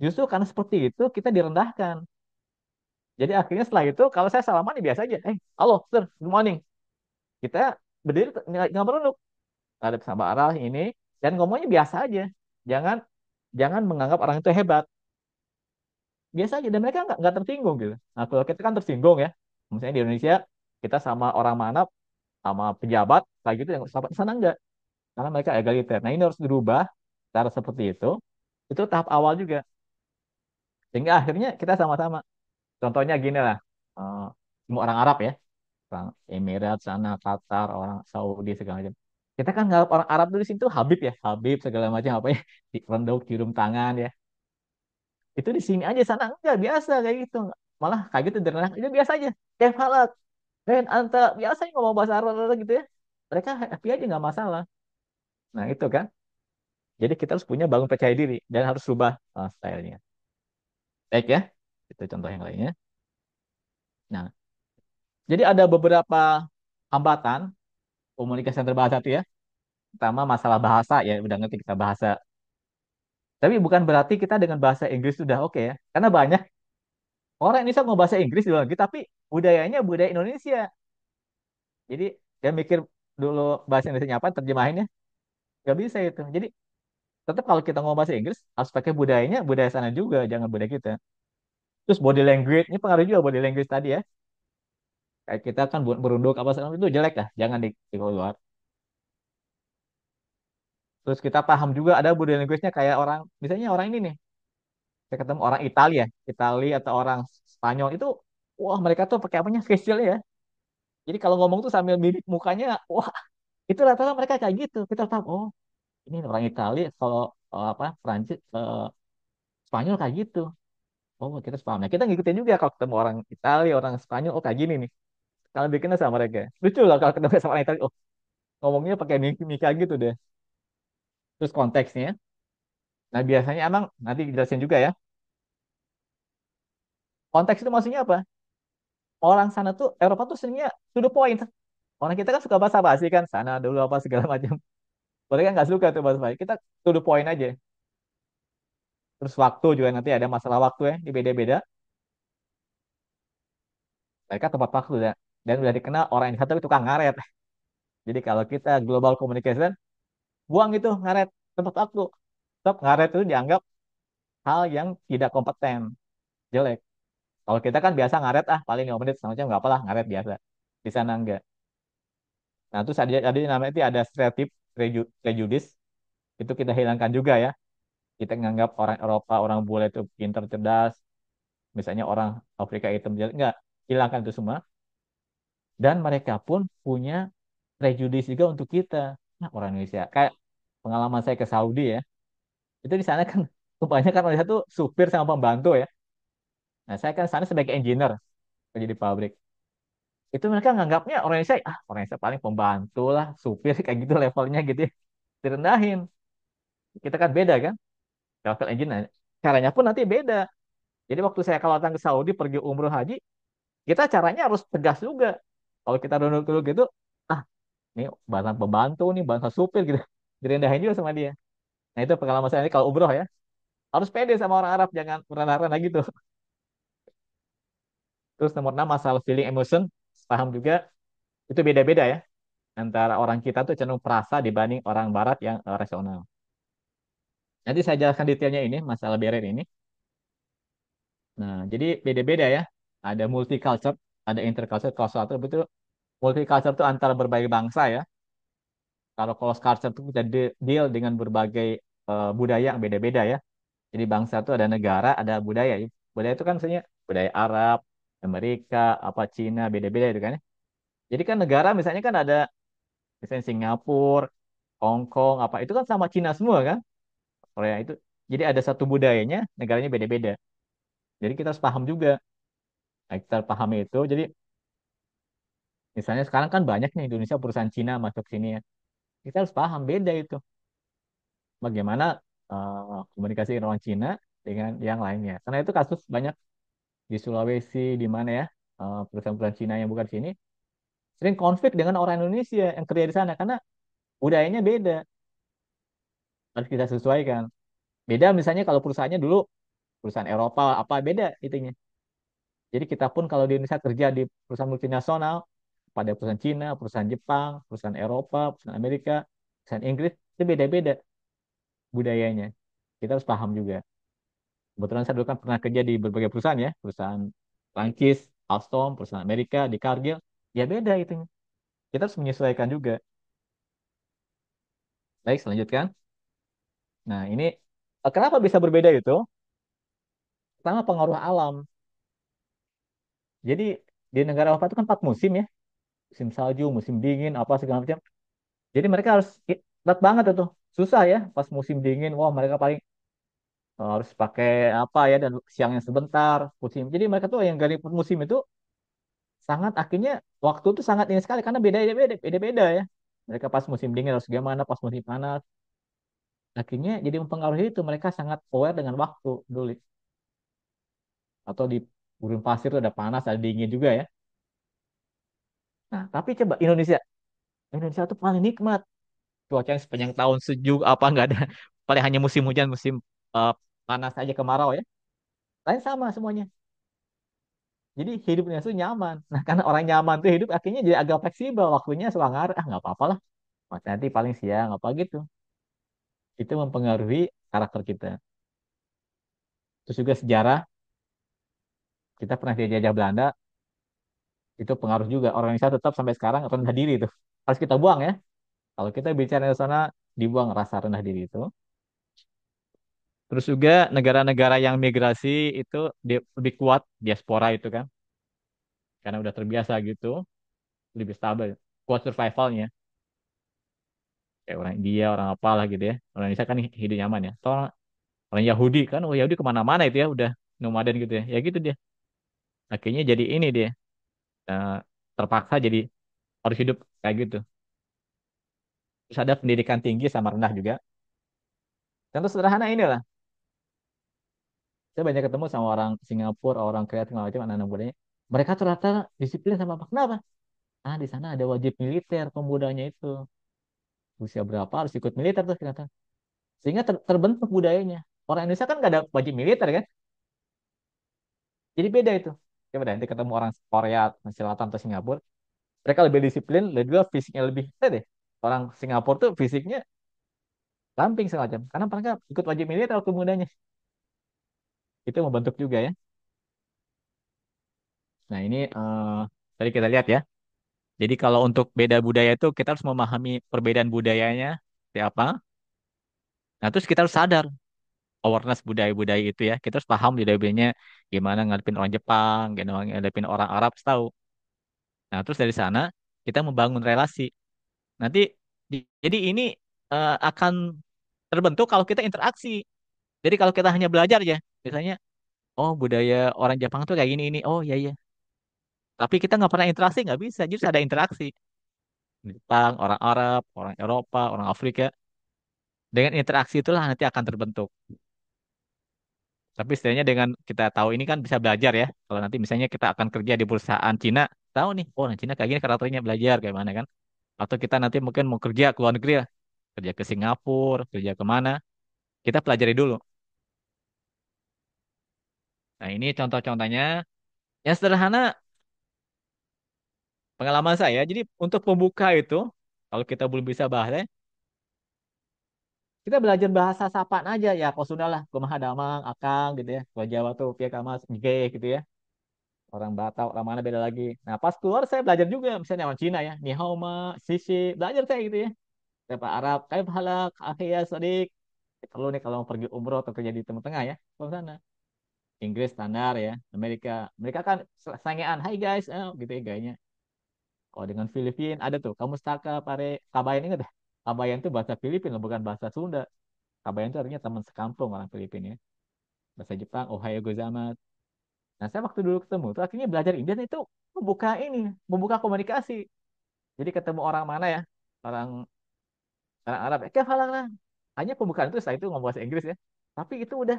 Justru karena seperti itu kita direndahkan. Jadi akhirnya setelah itu kalau saya salaman ya biasa aja. Halo, sir, good morning. Kita berdiri nggak berunduk. Ada sama arah ini dan ngomongnya biasa aja. Jangan jangan menganggap orang itu hebat. Biasa aja dan mereka nggak tersinggung gitu. Nah kalau kita kan tersinggung ya. Misalnya di Indonesia kita sama orang mana sama pejabat kayak gitu yang sama di sana enggak. Karena mereka egaliter. Nah ini harus dirubah cara seperti itu. Itu tahap awal juga. Sehingga akhirnya kita sama-sama. Contohnya gini lah. eh, Semua orang Arab ya. Orang Emirat sana, Qatar, orang Saudi segala macam. Kita kan ngarep orang Arab dulu di situ Habib ya, Habib segala macam apa ya, di renduk, cium tangan ya. Itu di sini aja sana enggak biasa kayak gitu. Malah kayak gitu dengan itu biasa aja. Kayak halak, dan anta biasa ngomong bahasa Arab gitu ya. Mereka happy aja nggak masalah. Nah itu kan. Jadi kita harus punya bangun percaya diri dan harus rubah stylenya. Baik ya. Itu contoh yang lainnya. Nah, jadi ada beberapa hambatan komunikasi antar bahasa itu ya. Pertama masalah bahasa ya udah ngerti kita bahasa. Tapi bukan berarti kita dengan bahasa Inggris sudah oke ya. Karena banyak orang Indonesia mau bahasa Inggris di luar negeri tapi budayanya budaya Indonesia. Jadi dia mikir dulu bahasa Indonesia apa terjemahinnya nggak bisa itu. Jadi tetap kalau kita ngomong bahasa Inggris harus pakai budayanya budaya sana juga jangan budaya kita. Terus body language ini pengaruh juga body language tadi ya. Kayak kita kan berunduk apa segala itu jelek lah jangan di keluar. Terus kita paham juga ada body language-nya kayak orang misalnya orang ini nih saya ketemu orang Italia, Italia atau orang Spanyol itu, wah mereka tuh pakai apanya facial ya. Jadi kalau ngomong tuh sambil mimik mukanya, wah itu rata-rata mereka kayak gitu. Kita tahu, oh ini orang Italia, kalau apa Prancis, Spanyol kayak gitu. Oh kita paham. Nah kita ngikutin juga kalau ketemu orang Italia, orang Spanyol, oh kayak gini nih. Kalau bikinnya sama mereka. Lucu lah kalau ketemu sama orang Italia, oh ngomongnya pakai mimik kayak gitu deh. Terus konteksnya, nah biasanya emang nanti dijelasin juga ya. Konteks itu maksudnya apa? Orang sana tuh Eropa tuh seringnya to the point. Orang kita kan suka basa-basi kan sana dulu apa segala macam. Mereka nggak suka tuh basa-basi. Kita to the point aja. Terus waktu juga nanti ada masalah waktu ya di beda-beda. Mereka tepat waktu ya. Dan udah dikenal orang yang satu itu tukang ngaret. Jadi kalau kita global communication, buang itu ngaret tempat waktu. Tetap ngaret itu dianggap hal yang tidak kompeten, jelek. Kalau kita kan biasa ngaret paling 5 menit sama macam nggak apalah ngaret biasa. Di sana enggak. Nah terus ada namanya itu ada stereotip prejudis itu kita hilangkan juga ya. Kita nganggap orang Eropa, orang bule itu pintar, cerdas, misalnya orang Afrika itu enggak, hilangkan itu semua. Dan mereka pun punya prejudis juga untuk kita. Nah, orang Indonesia. Kayak pengalaman saya ke Saudi ya, itu di sana kan kebanyakan orang itu supir sama pembantu ya. Nah, saya kan sana sebagai engineer kerja di pabrik. Itu mereka nganggapnya orang Indonesia, ah orang Indonesia paling pembantu lah, supir kayak gitu levelnya gitu ya. Direndahin. Kita kan beda kan, travel engineer. Caranya pun nanti beda. Jadi waktu saya kalau datang ke Saudi pergi umroh haji, kita caranya harus tegas juga. Kalau kita duduk-duduk gitu, ah ini bahasa pembantu nih, bahasa supir gitu. Direndahin juga sama dia. Nah itu pengalaman saya ini kalau umroh ya. Harus pede sama orang Arab, jangan rendah-rendah gitu. Terus nomor 6 masalah feeling emotion, paham juga, itu beda-beda ya. Antara orang kita tuh cenderung perasa dibanding orang Barat yang rasional. Nanti saya jelaskan detailnya ini, masalah beren ini. Nah, jadi beda-beda ya. Ada multicultural, ada intercultural. Kalau suatu betul multicultural itu antara berbagai bangsa ya. Kalau cross culture itu kita deal dengan berbagai budaya yang beda-beda ya. Jadi bangsa itu ada negara, ada budaya. Budaya itu kan misalnya budaya Arab, Amerika, apa Cina, beda-beda itu kan ya. Jadi kan negara misalnya kan ada misalnya Singapura, Hong Kong, apa itu kan sama Cina semua kan? Korea itu. Jadi ada satu budayanya, negaranya beda-beda. Jadi kita harus paham juga. Nah, kita pahami itu. Jadi misalnya sekarang kan banyak nih Indonesia perusahaan Cina masuk sini ya. Kita harus paham beda itu. Bagaimana komunikasi orang Cina dengan yang lainnya. Karena itu kasus banyak di Sulawesi, di mana ya perusahaan-perusahaan Cina yang bukan sini sering konflik dengan orang Indonesia yang kerja di sana karena budayanya beda. Harus kita sesuaikan. Beda misalnya kalau perusahaannya dulu perusahaan Eropa apa beda itunya. Jadi kita pun kalau di Indonesia kerja di perusahaan multinasional, pada perusahaan Cina, perusahaan Jepang, perusahaan Eropa, perusahaan Amerika, perusahaan Inggris, itu beda-beda budayanya. Kita harus paham juga. Kebetulan saya dulu kan pernah kerja di berbagai perusahaan ya, perusahaan Prancis, Alstom, perusahaan Amerika, di Cargill, ya beda itu. Kita harus menyesuaikan juga. Baik, selanjutkan. Nah, ini kenapa bisa berbeda itu? Pertama pengaruh alam. Jadi di negara Eropa itu kan 4 musim ya, musim salju, musim dingin, apa segala macam. Jadi mereka harus berat banget itu. Susah ya pas musim dingin. Wah, mereka paling harus pakai apa ya dan siangnya sebentar musim. Jadi mereka tuh yang dari musim itu sangat akhirnya waktu itu sangat ini sekali karena beda-beda ya. Mereka pas musim dingin harus gimana, pas musim panas. Akhirnya jadi mempengaruhi itu mereka sangat aware dengan waktu dulu. Atau di gurun pasir tuh ada panas, ada dingin juga ya. Nah, tapi coba Indonesia. Indonesia tuh paling nikmat. Cuaca yang sepanjang tahun sejuk apa nggak ada. Paling hanya musim hujan, musim eh, panas aja kemarau ya. Lain sama semuanya. Jadi hidupnya tuh nyaman. Nah, karena orang nyaman tuh hidup akhirnya jadi agak fleksibel. Waktunya selangar, ah nggak apa-apa lah. Nanti paling siang apa gitu. Itu mempengaruhi karakter kita. Terus juga sejarah, kita pernah dijajah Belanda, itu pengaruh juga. Orang Indonesia tetap sampai sekarang rendah diri itu. Harus kita buang ya. Kalau kita bicara di sana, dibuang rasa rendah diri itu. Terus juga negara-negara yang migrasi itu lebih kuat diaspora itu kan. Karena udah terbiasa gitu, lebih stabil. Kuat survivalnya. Kayak orang India, orang apalah gitu ya. Orang Indonesia kan hidup nyaman ya. Atau orang Yahudi kan, oh Yahudi kemana-mana itu ya, udah nomaden gitu ya. Ya gitu dia. Akhirnya jadi ini dia. eh, Terpaksa jadi harus hidup kayak gitu. Terus ada pendidikan tinggi sama rendah juga. Contoh sederhana inilah. Saya banyak ketemu sama orang Singapura, orang Korea, segala macam, anak-anak mudanya. Mereka tuh rata disiplin sama apa? Kenapa? Ah, di sana ada wajib militer pemudanya itu. Usia berapa harus ikut militer tuh ternyata. Sehingga terbentuk budayanya. Orang Indonesia kan nggak ada wajib militer kan? Jadi beda itu. Coba deh nanti ketemu orang Korea Selatan atau Singapura, mereka lebih disiplin, lebih juga fisiknya lebih deh. Orang Singapura tuh fisiknya ramping segala macam. Karena mereka ikut wajib militer waktu mudanya. Itu membentuk juga ya. Nah ini tadi kita lihat ya. Jadi kalau untuk beda budaya itu kita harus memahami perbedaan budayanya seperti apa. Nah terus kita harus sadar awareness budaya-budaya itu ya. Kita harus paham budaya-budayanya gimana ngadepin orang Jepang, gimana ngadepin orang Arab, tahu. Nah terus dari sana kita membangun relasi. Nanti jadi ini akan terbentuk kalau kita interaksi. Jadi kalau kita hanya belajar aja, misalnya, oh budaya orang Jepang tuh kayak gini ini, oh iya iya. Tapi kita nggak pernah interaksi, nggak bisa. Justru ada interaksi. Jepang, orang Arab, orang Eropa, orang Afrika. Dengan interaksi itulah nanti akan terbentuk. Tapi setidaknya dengan kita tahu ini kan bisa belajar ya. Kalau nanti misalnya kita akan kerja di perusahaan Cina, tahu nih, oh orang Cina kayak gini karakternya, belajar kayak mana kan. Atau kita nanti mungkin mau kerja ke luar negeri ya, kerja ke Singapura, kerja kemana, kita pelajari dulu. Nah ini contoh-contohnya yang sederhana pengalaman saya. Jadi untuk pembuka itu, kalau kita belum bisa bahasa, kita belajar bahasa sapaan aja ya. Kalau sudah lah, kumaha damang, akang gitu ya. Kalau Jawa tuh pia kamas, ge gitu ya. Orang Batak, orang mana beda lagi. Nah pas keluar saya belajar juga, misalnya orang Cina ya. Ni hao ma, sisi, belajar saya gitu ya. Saya Pak Arab, kayak halak, akhia, sadik. Perlu nih kalau mau pergi umroh atau kerja di Timur Tengah ya. Kalau sana. Inggris standar ya. Amerika. Mereka kan sangean, hai guys, gitu ya gayanya. Kalau dengan Filipina ada tuh, kamu staka pare kabayan ingat dah. Kabayan itu bahasa Filipina bukan bahasa Sunda. Kabayan itu artinya teman sekampung orang Filipina ya. Bahasa Jepang, Ohayo gozaimasu. Nah, saya waktu dulu ketemu tuh akhirnya belajar Indian itu membuka ini, membuka komunikasi. Jadi ketemu orang mana ya? Orang orang Arab, halang lah. Hanya pembukaan itu setelah itu ngomong bahasa Inggris ya. Tapi itu udah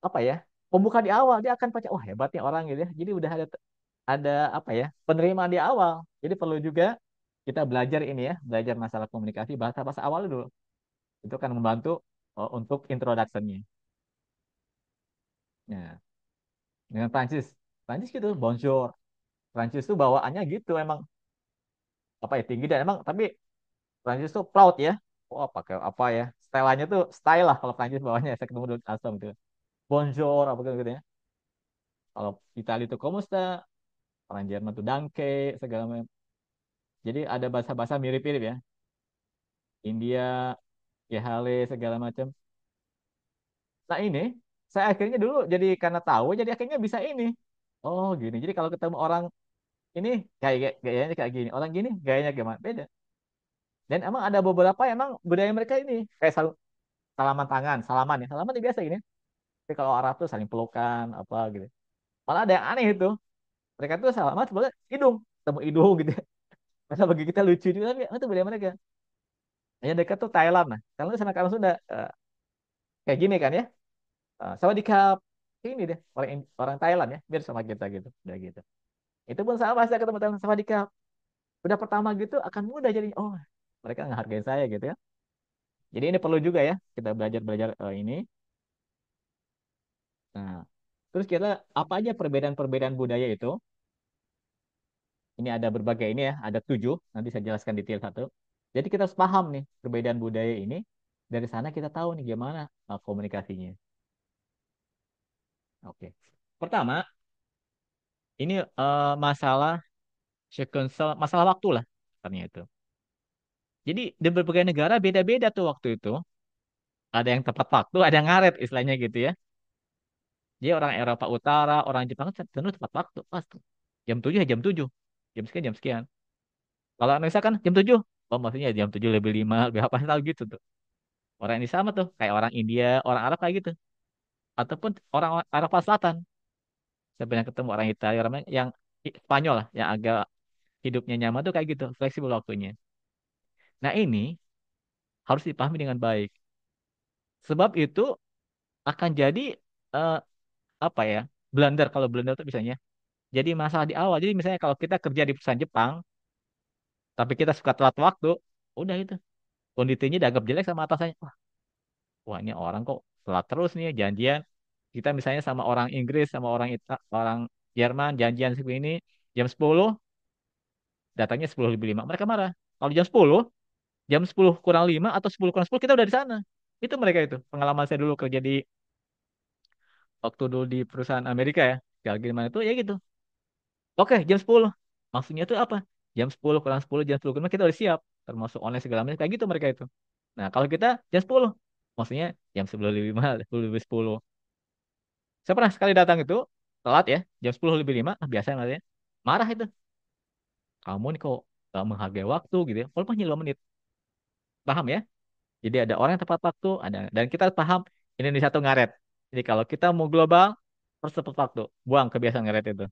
apa ya? Pembuka di awal dia akan baca, wah hebatnya orang gitu ya. Jadi udah ada apa ya? Penerimaan di awal. Jadi perlu juga kita belajar ini ya, belajar masalah komunikasi bahasa-bahasa awal dulu. Itu kan membantu untuk introduction-nya. Nah, dengan Prancis, Prancis gitu, bonjour. Prancis tuh bawaannya gitu emang apa ya tinggi dan emang tapi Prancis tuh proud ya. Oh, pakai apa ya? Stylenya tuh style lah kalau Prancis bawahnya. Saya ketemu dulu custom gitu. Bonjour apa gitu ya. Kalau Italia itu como sta, orang Jerman tuh danke segala macam. Jadi ada bahasa-bahasa mirip-mirip ya. India, Yehale segala macam. Nah ini saya akhirnya dulu jadi karena tahu jadi akhirnya bisa ini. Oh gini. Jadi kalau ketemu orang ini gayanya kayak gini, orang gini gayanya gimana? Beda. Dan emang ada beberapa emang budaya mereka ini kayak salaman tangan, salaman ya, salaman itu biasa gini. Tapi kalau Arab tuh saling pelukan apa gitu. Malah ada yang aneh itu. Mereka tuh salaman sebelah hidung, temu hidung gitu. Masa bagi kita lucu juga tapi itu budaya mereka. Yang dekat tuh Thailand nah. Thailand tuh sama kamu sudah kayak gini kan ya. Sawadikap. Ini deh orang Thailand ya, biar sama kita gitu, udah gitu. Itu pun sama saya ketemu Thailand Sawadikap. Udah pertama gitu akan mudah jadinya. Oh, mereka ngehargain saya gitu ya. Jadi ini perlu juga ya kita belajar-belajar ini. Nah, terus kita apa aja perbedaan-perbedaan budaya itu? Ini ada berbagai ini ya, ada 7. Nanti saya jelaskan detail satu. Jadi kita harus paham nih perbedaan budaya ini. Dari sana kita tahu nih gimana komunikasinya. Oke. Pertama, ini masalah masalah waktu lah ternyata itu. Jadi di berbagai negara beda-beda tuh waktu itu. Ada yang tepat waktu, ada yang ngaret istilahnya gitu ya. Dia orang Eropa Utara, orang Jepang kan cenderung tepat waktu. Pas tuh. Jam 7 ya jam 7. Jam sekian. Kalau Indonesia kan jam 7. Oh, maksudnya jam 7 lebih 5, lebih apa tahu gitu tuh. Orang ini sama tuh, kayak orang India, orang Arab kayak gitu. Ataupun orang Eropa Selatan. Saya pernah ketemu orang Italia, orang yang Spanyol lah, yang agak hidupnya nyaman tuh kayak gitu, fleksibel waktunya. Nah ini harus dipahami dengan baik. Sebab itu akan jadi eh, apa ya, blunder kalau blunder itu misalnya. Jadi masalah di awal. Jadi misalnya kalau kita kerja di perusahaan Jepang, tapi kita suka telat waktu, udah itu. Kondisinya dianggap jelek sama atasannya. Wah ini orang kok telat terus nih janjian. Kita misalnya sama orang Inggris, sama orang Jerman, janjian seperti ini, jam 10 datangnya 10 lebih 5. Mereka marah. Kalau jam 10 kurang 5 atau 10 kurang 10 kita udah di sana. Itu mereka itu. Pengalaman saya dulu kerja waktu dulu di perusahaan Amerika ya. Kayak gimana itu ya gitu. Oke, jam 10. Maksudnya itu apa? Jam 10 kurang 10, jam 10 kurang 5 kita udah siap. Termasuk online segala macam. Kayak gitu mereka itu. Nah, kalau kita jam 10. Maksudnya jam 10 lebih 5, 10 lebih 10. Saya pernah sekali datang itu, telat ya, jam 10 lebih 5, biasa ya. Marah itu. Kamu nih kok gak menghargai waktu gitu ya. Walaupun hanya 2 menit. Paham ya? Jadi ada orang yang tepat waktu, ada dan kita paham Indonesia tuh ngaret. Jadi kalau kita mau global harus tepat waktu. Buang kebiasaan ngaret itu.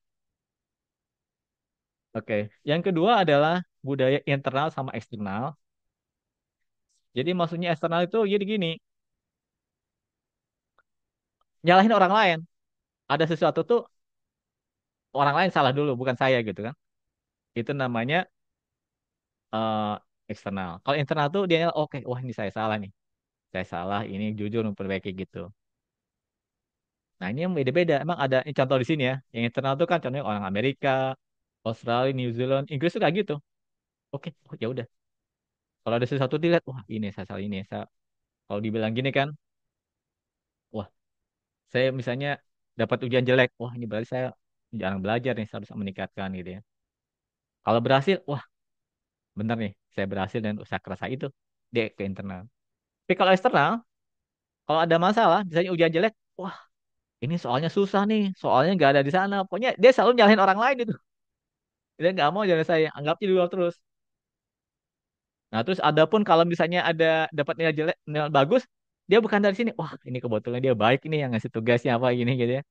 Oke. Yang kedua adalah budaya internal sama eksternal. Jadi maksudnya eksternal itu jadi gini, nyalahin orang lain. Ada sesuatu tuh orang lain salah dulu, bukan saya gitu kan. Itu namanya eh, eksternal. Kalau internal tuh dia oke, wah ini saya salah nih. Saya salah, ini jujur memperbaiki gitu. Nah, ini yang beda-beda. Emang ada ini contoh di sini ya. Yang internal tuh kan contohnya orang Amerika, Australia, New Zealand, Inggris tuh kayak gitu. Oke, oh, ya udah. Kalau ada sesuatu dilihat, wah ini saya salah ini. Saya, kalau dibilang gini kan, wah saya misalnya dapat ujian jelek, wah ini berarti saya jarang belajar nih, saya harus meningkatkan gitu ya. Kalau berhasil, wah bener nih, saya berhasil dan usaha keras saya itu dia ke internal. Tapi kalau eksternal, kalau ada masalah, misalnya ujian jelek, wah ini soalnya susah nih, soalnya nggak ada di sana. Pokoknya dia selalu nyalahin orang lain itu. Dia nggak mau jalan saya, anggapnya di luar terus. Nah, terus ada pun kalau misalnya ada dapat nilai jelek, nilai bagus, dia bukan dari sini. Wah, ini kebetulan dia baik ini yang ngasih tugasnya apa gini gitu ya.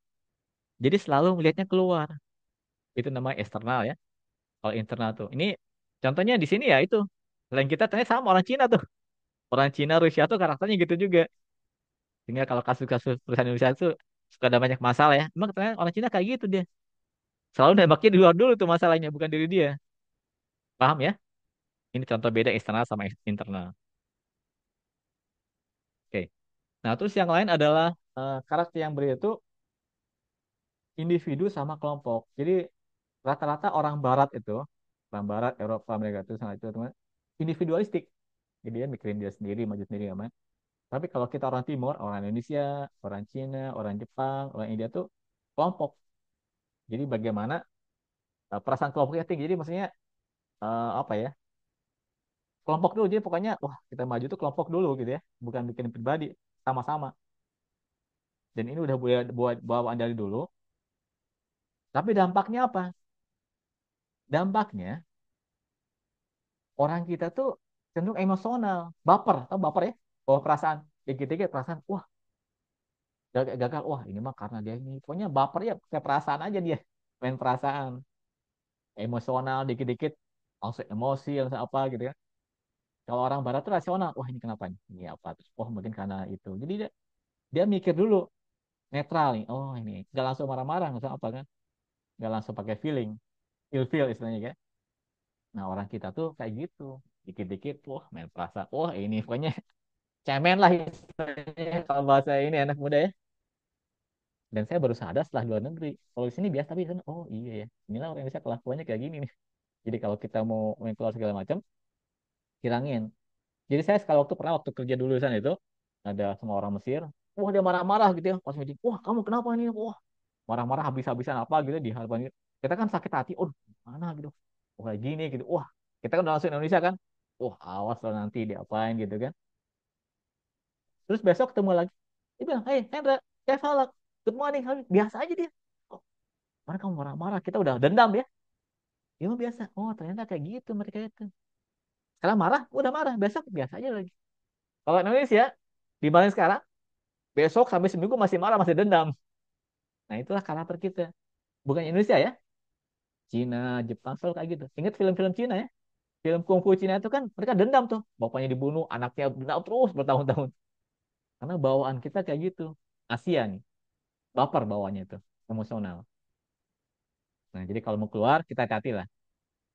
Jadi selalu melihatnya keluar. Itu namanya eksternal ya. Kalau internal tuh. Ini contohnya di sini ya itu. Selain kita ternyata sama orang Cina tuh. Orang Cina, Rusia tuh karakternya gitu juga. Sehingga kalau kasus-kasus perusahaan Indonesia tuh suka ada banyak masalah ya. Emang ternyata orang Cina kayak gitu dia. Selalu nembaknya di luar dulu tuh masalahnya, bukan diri dia. Paham ya? Ini contoh beda eksternal sama internal. Oke. Nah, terus yang lain adalah karakter yang berbeda itu individu sama kelompok. Jadi rata-rata orang Barat itu, orang Barat, Eropa, mereka itu sangat itu teman, individualistik. Jadi dia mikirin dia sendiri, maju sendiri aman. Tapi kalau kita orang Timur, orang Indonesia, orang Cina, orang Jepang, orang India tuh kelompok. Jadi bagaimana perasaan kelompoknya tinggi. Jadi maksudnya apa ya? Kelompok dulu. Jadi pokoknya wah kita maju tuh kelompok dulu gitu ya, bukan bikin pribadi sama-sama. Dan ini udah buat bawaan dari dulu. Tapi dampaknya apa? Dampaknya orang kita tuh cenderung emosional, baper, tau baper ya? Bawa perasaan, dikit-dikit perasaan, wah gagal, wah ini mah karena dia ini. Pokoknya baper ya, kayak perasaan aja dia, main perasaan, emosional, dikit-dikit langsung emosi, langsung apa gitu ya. Kalau orang barat tuh rasional, wah ini kenapa nih? Ini apa? Terus, oh mungkin karena itu. Jadi dia mikir dulu, netral nih, oh ini, nggak langsung marah-marah, nggak langsung apa kan? Nggak langsung pakai feeling, feel istilahnya kan. Nah orang kita tuh kayak gitu, dikit-dikit, wah main perasaan, wah ini pokoknya cemen lah istilahnya kalau bahasa ini anak muda ya. Dan saya baru sadar setelah di luar negeri. Kalau di sini biasa tapi di sana, oh iya ya. Inilah orang Indonesia kelakuannya kayak gini nih. Jadi kalau kita mau main keluar segala macam, hilangin. Jadi saya sekali waktu pernah waktu kerja dulu di sana itu ada sama orang Mesir. Wah dia marah-marah gitu ya pas meeting. Wah kamu kenapa ini? Wah marah-marah habis-habisan apa gitu di hadapan kita. Kita kan sakit hati. Oh mana gitu. Wah kayak gini gitu. Wah kita kan udah langsung Indonesia kan. Wah awas lo nanti diapain gitu kan. Terus besok ketemu lagi. Dia bilang, hey Hendra, saya salah. Good morning. Biasa aja dia. Oh, mana kamu marah-marah? Kita udah dendam ya. Ya mah biasa. Oh ternyata kayak gitu mereka itu. Sekarang marah, udah marah. Besok biasa aja lagi. Kalau Indonesia, dibanding sekarang, besok sampai seminggu masih marah, masih dendam. Nah itulah karakter kita. Bukan Indonesia ya. Cina, Jepang selalu kayak gitu. Ingat film-film Cina ya. Film kungfu Cina itu kan mereka dendam tuh. Bapaknya dibunuh, anaknya dendam terus bertahun-tahun. Karena bawaan kita kayak gitu. Asia nih. Baper bawaannya itu. Emosional. Nah jadi kalau mau keluar, kita hati-hati lah.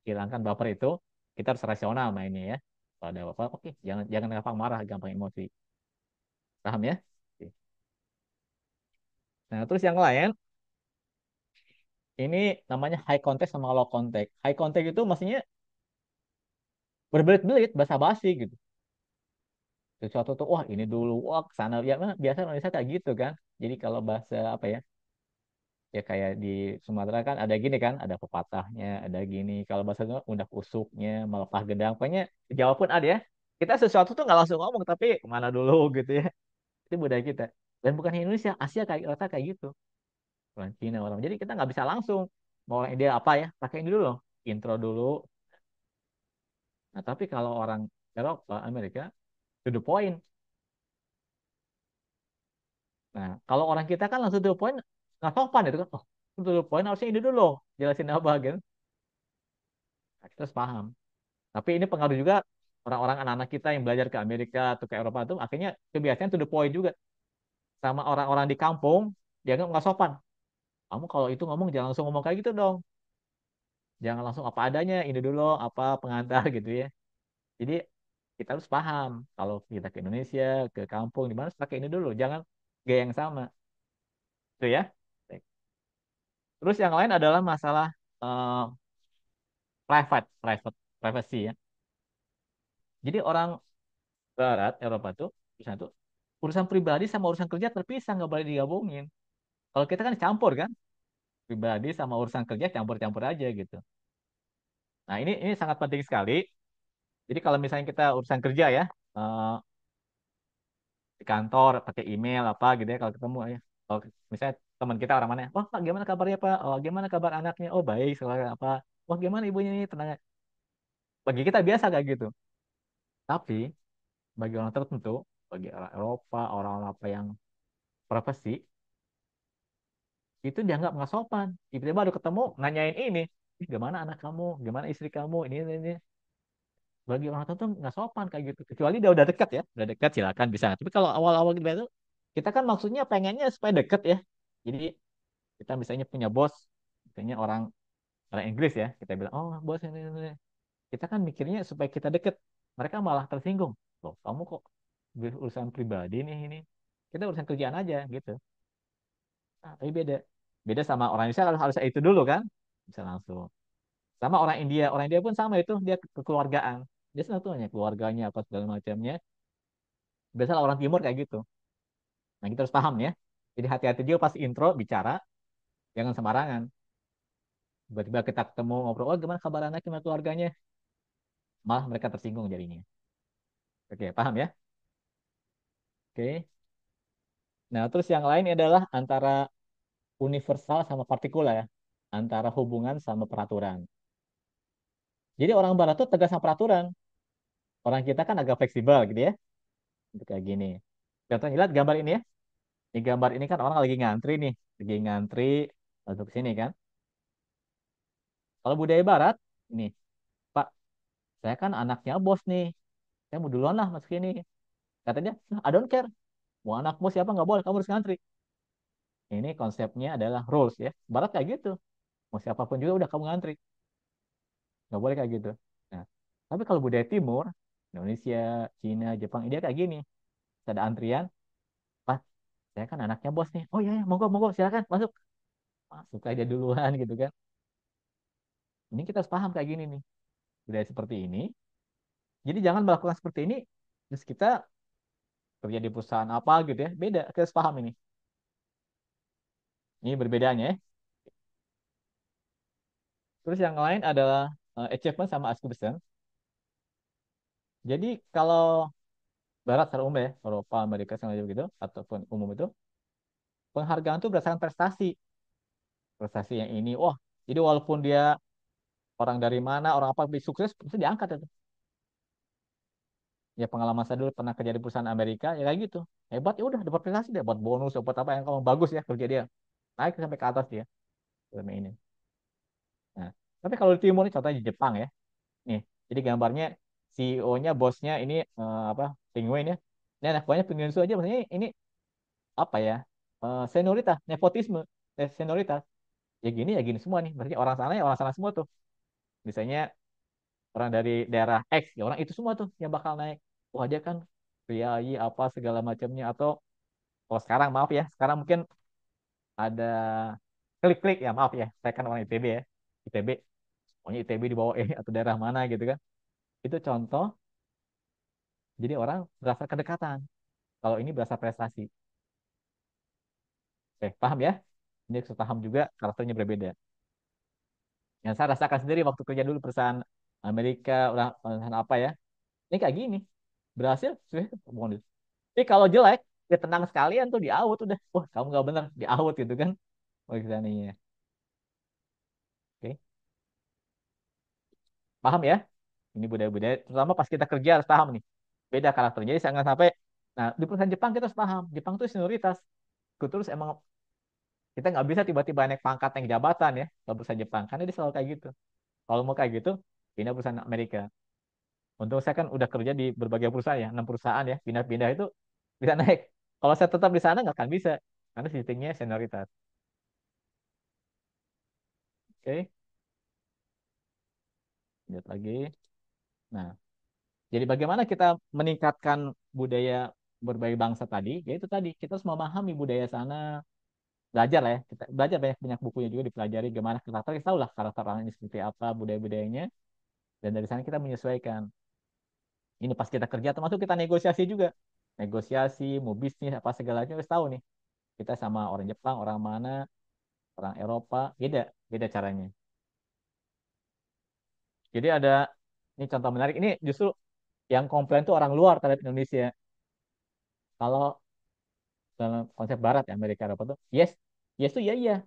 Hilangkan baper itu. Kita harus rasional mainnya ya. Kalau ada apa, oke. Jangan jangan gampang marah, gampang emosi. Paham ya? Oke. Nah terus yang lain, ini namanya high context sama low context. High context itu maksudnya berbelit-belit, basa-basi gitu. Sesuatu tuh, wah ini dulu, wah kesana. Ya mana biasa Indonesia kayak gitu kan. Jadi kalau bahasa apa ya, ya kayak di Sumatera kan ada gini kan, ada pepatahnya, ada gini. Kalau bahasa Jawa, undak usuknya, melepah gedang. Pokoknya di Jawa pun ada ya. Kita sesuatu tuh nggak langsung ngomong, tapi kemana dulu gitu ya. Itu budaya kita. Dan bukan Indonesia, Asia kayak rata kayak gitu. Orang Cina, orang. Jadi kita nggak bisa langsung mau orang India apa ya, pakai ini dulu loh. Intro dulu. Nah, tapi kalau orang Eropa, Amerika, To the point. Nah, kalau orang kita kan langsung to the point, nggak sopan itu kan. Oh, to the point harusnya ini dulu. Jelasin apa gitu. Nah, kita harus paham. Tapi ini pengaruh juga orang-orang anak-anak kita yang belajar ke Amerika atau ke Eropa itu akhirnya kebiasaan to the point juga. Sama orang-orang di kampung, dia nggak sopan. Kamu kalau itu ngomong jangan langsung ngomong kayak gitu dong. Jangan langsung apa adanya, ini dulu apa pengantar gitu ya. Jadi kita harus paham kalau kita ke Indonesia, ke kampung di mana harus pakai ini dulu, jangan gaya yang sama. Itu ya. Terus yang lain adalah masalah eh, privacy ya. Jadi orang Barat, Eropa tuh, misalnya tuh urusan pribadi sama urusan kerja terpisah, nggak boleh digabungin. Kalau kita kan campur kan, pribadi sama urusan kerja campur-campur aja gitu. Nah ini sangat penting sekali. Jadi kalau misalnya kita urusan kerja ya, eh, di kantor pakai email apa gitu ya kalau ketemu ya. Kalau misalnya teman kita orang mana, wah Pak gimana kabarnya Pak? Oh gimana kabar anaknya? Oh baik, soalnya apa? Wah gimana ibunya ini tenang. Bagi kita biasa kayak gitu. Tapi bagi orang tertentu, bagi orang Eropa, orang-orang apa yang profesi, itu dianggap nggak sopan. Tiba-tiba baru ketemu, nanyain ini, "Ih, gimana anak kamu, gimana istri kamu, ini. Bagi orang tertentu nggak sopan kayak gitu. Kecuali dia udah dekat ya, udah dekat silakan bisa. Tapi kalau awal-awal kita itu, kita kan maksudnya pengennya supaya deket ya. Jadi kita misalnya punya bos, misalnya orang orang Inggris ya, kita bilang, oh bos ini. Kita kan mikirnya supaya kita deket. Mereka malah tersinggung. Loh, kamu kok urusan pribadi nih ini. Kita urusan kerjaan aja gitu. Nah, tapi beda. Beda sama orang Indonesia harus harus itu dulu kan. Bisa langsung. Sama orang India pun sama itu dia kekeluargaan. Dia senang tuh nanya keluarganya apa segala macamnya. Biasanya orang timur kayak gitu. Nah, kita harus paham ya. Jadi hati-hati juga pas intro bicara, jangan sembarangan. Tiba-tiba kita ketemu ngobrol, oh gimana kabar anak gimana keluarganya? Malah mereka tersinggung jadinya. Oke, paham ya? Oke. Nah, terus yang lain adalah antara universal sama partikular ya. Antara hubungan sama peraturan. Jadi orang barat tuh tegas sama peraturan. Orang kita kan agak fleksibel gitu ya. Untuk kayak gini. Contohnya lihat gambar ini ya. Ini gambar ini kan orang lagi ngantri nih. Lagi ngantri masuk sini kan. Kalau budaya barat, ini, Pak, saya kan anaknya bos nih. Saya mau duluan lah masuk sini. Kata dia, "Nah, I don't care. Mau anak bos siapa nggak boleh, kamu harus ngantri." Ini konsepnya adalah rules ya. Barat kayak gitu. Mau siapapun juga udah kamu ngantri. Nggak boleh kayak gitu. Nah, tapi kalau budaya timur, Indonesia, Cina, Jepang, dia kayak gini. Ada antrian, Pak, saya kan anaknya bos nih. Oh iya, iya, monggo, monggo, silakan masuk. Masuk aja duluan gitu kan. Ini kita harus paham kayak gini nih. Budaya seperti ini. Jadi jangan melakukan seperti ini. Terus kita kerja di perusahaan apa gitu ya. Beda, kita harus paham ini. Ini berbedanya ya. Terus yang lain adalah achievement sama achievement. Jadi kalau Barat secara umum ya, Eropa, Amerika, segala macam gitu, ataupun umum itu, penghargaan itu berdasarkan prestasi. Prestasi yang ini, wah, jadi walaupun dia orang dari mana, orang apa, lebih sukses, itu diangkat itu. Ya pengalaman saya dulu pernah kerja di perusahaan Amerika, ya kayak gitu. Hebat, ya udah dapat prestasi deh, dapat bonus, dapat apa yang kamu bagus ya kerja dia. Naik sampai ke atas dia. Film ini. Nah, tapi kalau di timur, ini contohnya di Jepang ya. Nih, jadi gambarnya CEO-nya, bosnya ini apa, penguin ya. Ini anak buahnya penguin itu aja, maksudnya ini apa ya, senioritas, nepotisme, senioritas. Ya gini semua nih. Berarti orang sana ya orang sana semua tuh. Misalnya orang dari daerah X, ya orang itu semua tuh yang bakal naik. Wah dia kan priayi apa segala macamnya. Atau kalau sekarang maaf ya, sekarang mungkin ada klik-klik ya maaf ya. Saya kan orang ITB ya. ITB, pokoknya ITB di bawah atau daerah mana gitu kan. Itu contoh. Jadi orang berasa kedekatan. Kalau ini berasa prestasi. Oke, paham ya? Ini harus paham juga karakternya berbeda. Yang saya rasakan sendiri waktu kerja dulu perusahaan Amerika, perusahaan apa ya. Ini kayak gini. Berhasil, bonus. Tapi kalau jelek, ya tenang sekalian tuh di out udah. Wah, kamu nggak bener, di out gitu kan. Oh, ininya. Oke, paham ya? Ini budaya-budaya. Terutama pas kita kerja harus paham nih. beda karakter. Jadi jangan sampai, nah di perusahaan Jepang kita harus paham, Jepang tuh senioritas. Terus emang kita nggak bisa tiba-tiba naik pangkat, naik jabatan ya kalau perusahaan Jepang, karena dia selalu kayak gitu. Kalau mau kayak gitu, pindah perusahaan Amerika. Untuk saya kan udah kerja di berbagai perusahaan ya, 6 perusahaan ya, pindah-pindah itu bisa naik. Kalau saya tetap di sana nggak akan bisa, karena sistemnya senioritas. Oke, lihat lagi. Nah, jadi bagaimana kita meningkatkan budaya berbagai bangsa tadi? Yaitu tadi kita harus memahami budaya sana, belajar lah ya. Kita belajar banyak banyak bukunya juga dipelajari gimana karakter, kita tahu lah karakter orang ini seperti apa, budaya-budayanya, dan dari sana kita menyesuaikan. Ini pas kita kerja termasuk kita negosiasi juga. Negosiasi, mau bisnis apa segalanya harus tahu nih. Kita sama orang Jepang, orang mana, orang Eropa, beda, beda caranya. Jadi ada ini contoh menarik. Ini justru yang komplain tuh orang luar terhadap Indonesia. Kalau dalam konsep Barat ya, Amerika Eropa tuh, yes, yes tuh ya iya.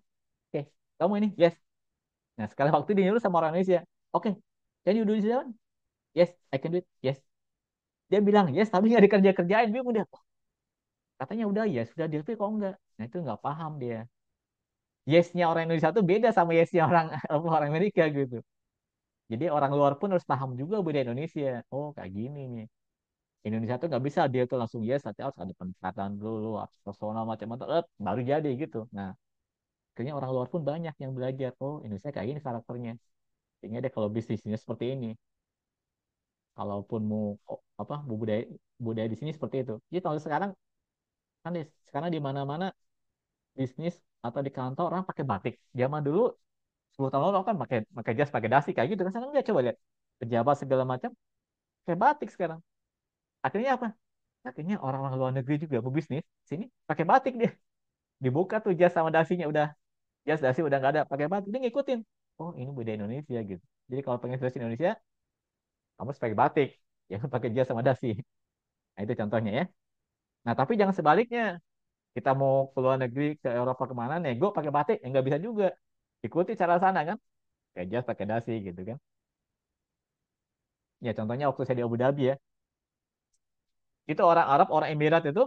Oke, kamu ini yes. Nah sekali waktu dia nyuruh sama orang Indonesia, oke, can you do this one? Yes, I can do it. Yes. Dia bilang yes, tapi nggak dikerja-kerjain. Bingung dia. "Oh, katanya udah yes, sudah deal, tapi kok enggak?" Nah itu nggak paham dia. Yesnya orang Indonesia tuh beda sama yesnya orang orang Amerika gitu. Jadi orang luar pun harus paham juga budaya Indonesia. Oh kayak gini nih. Indonesia tuh nggak bisa dia tuh langsung yes, nanti harus ada pendekatan dulu, harus personal macam-macam, baru jadi gitu. Nah, akhirnya orang luar pun banyak yang belajar. Oh, Indonesia kayak gini karakternya. Sehingga deh kalau bisnisnya seperti ini, kalaupun mau apa mau budaya budaya di sini seperti itu. Jadi tahun sekarang kan sekarang di mana-mana bisnis atau di kantor orang pakai batik. Zaman dulu 10 tahun lalu kan pakai pakai jas, pakai dasi kayak gitu kan. Sekarang nggak, coba lihat pejabat segala macam pakai batik sekarang. Akhirnya apa? Akhirnya orang-orang luar negeri juga mau bisnis sini pakai batik dia. Dibuka tuh jas sama dasinya udah, jas dasi udah nggak ada, pakai batik dia ngikutin. Oh ini budaya Indonesia gitu. Jadi kalau pengen sukses Indonesia, kamu harus pakai batik, jangan pakai jas sama dasi. Nah itu contohnya ya. Nah tapi jangan sebaliknya. Kita mau ke luar negeri, ke Eropa kemana, nego pakai batik, ya nggak bisa juga. Ikuti cara sana kan, kayak jas pakai dasi gitu kan. Ya contohnya waktu saya di Abu Dhabi ya, itu orang Arab, orang Emirat itu,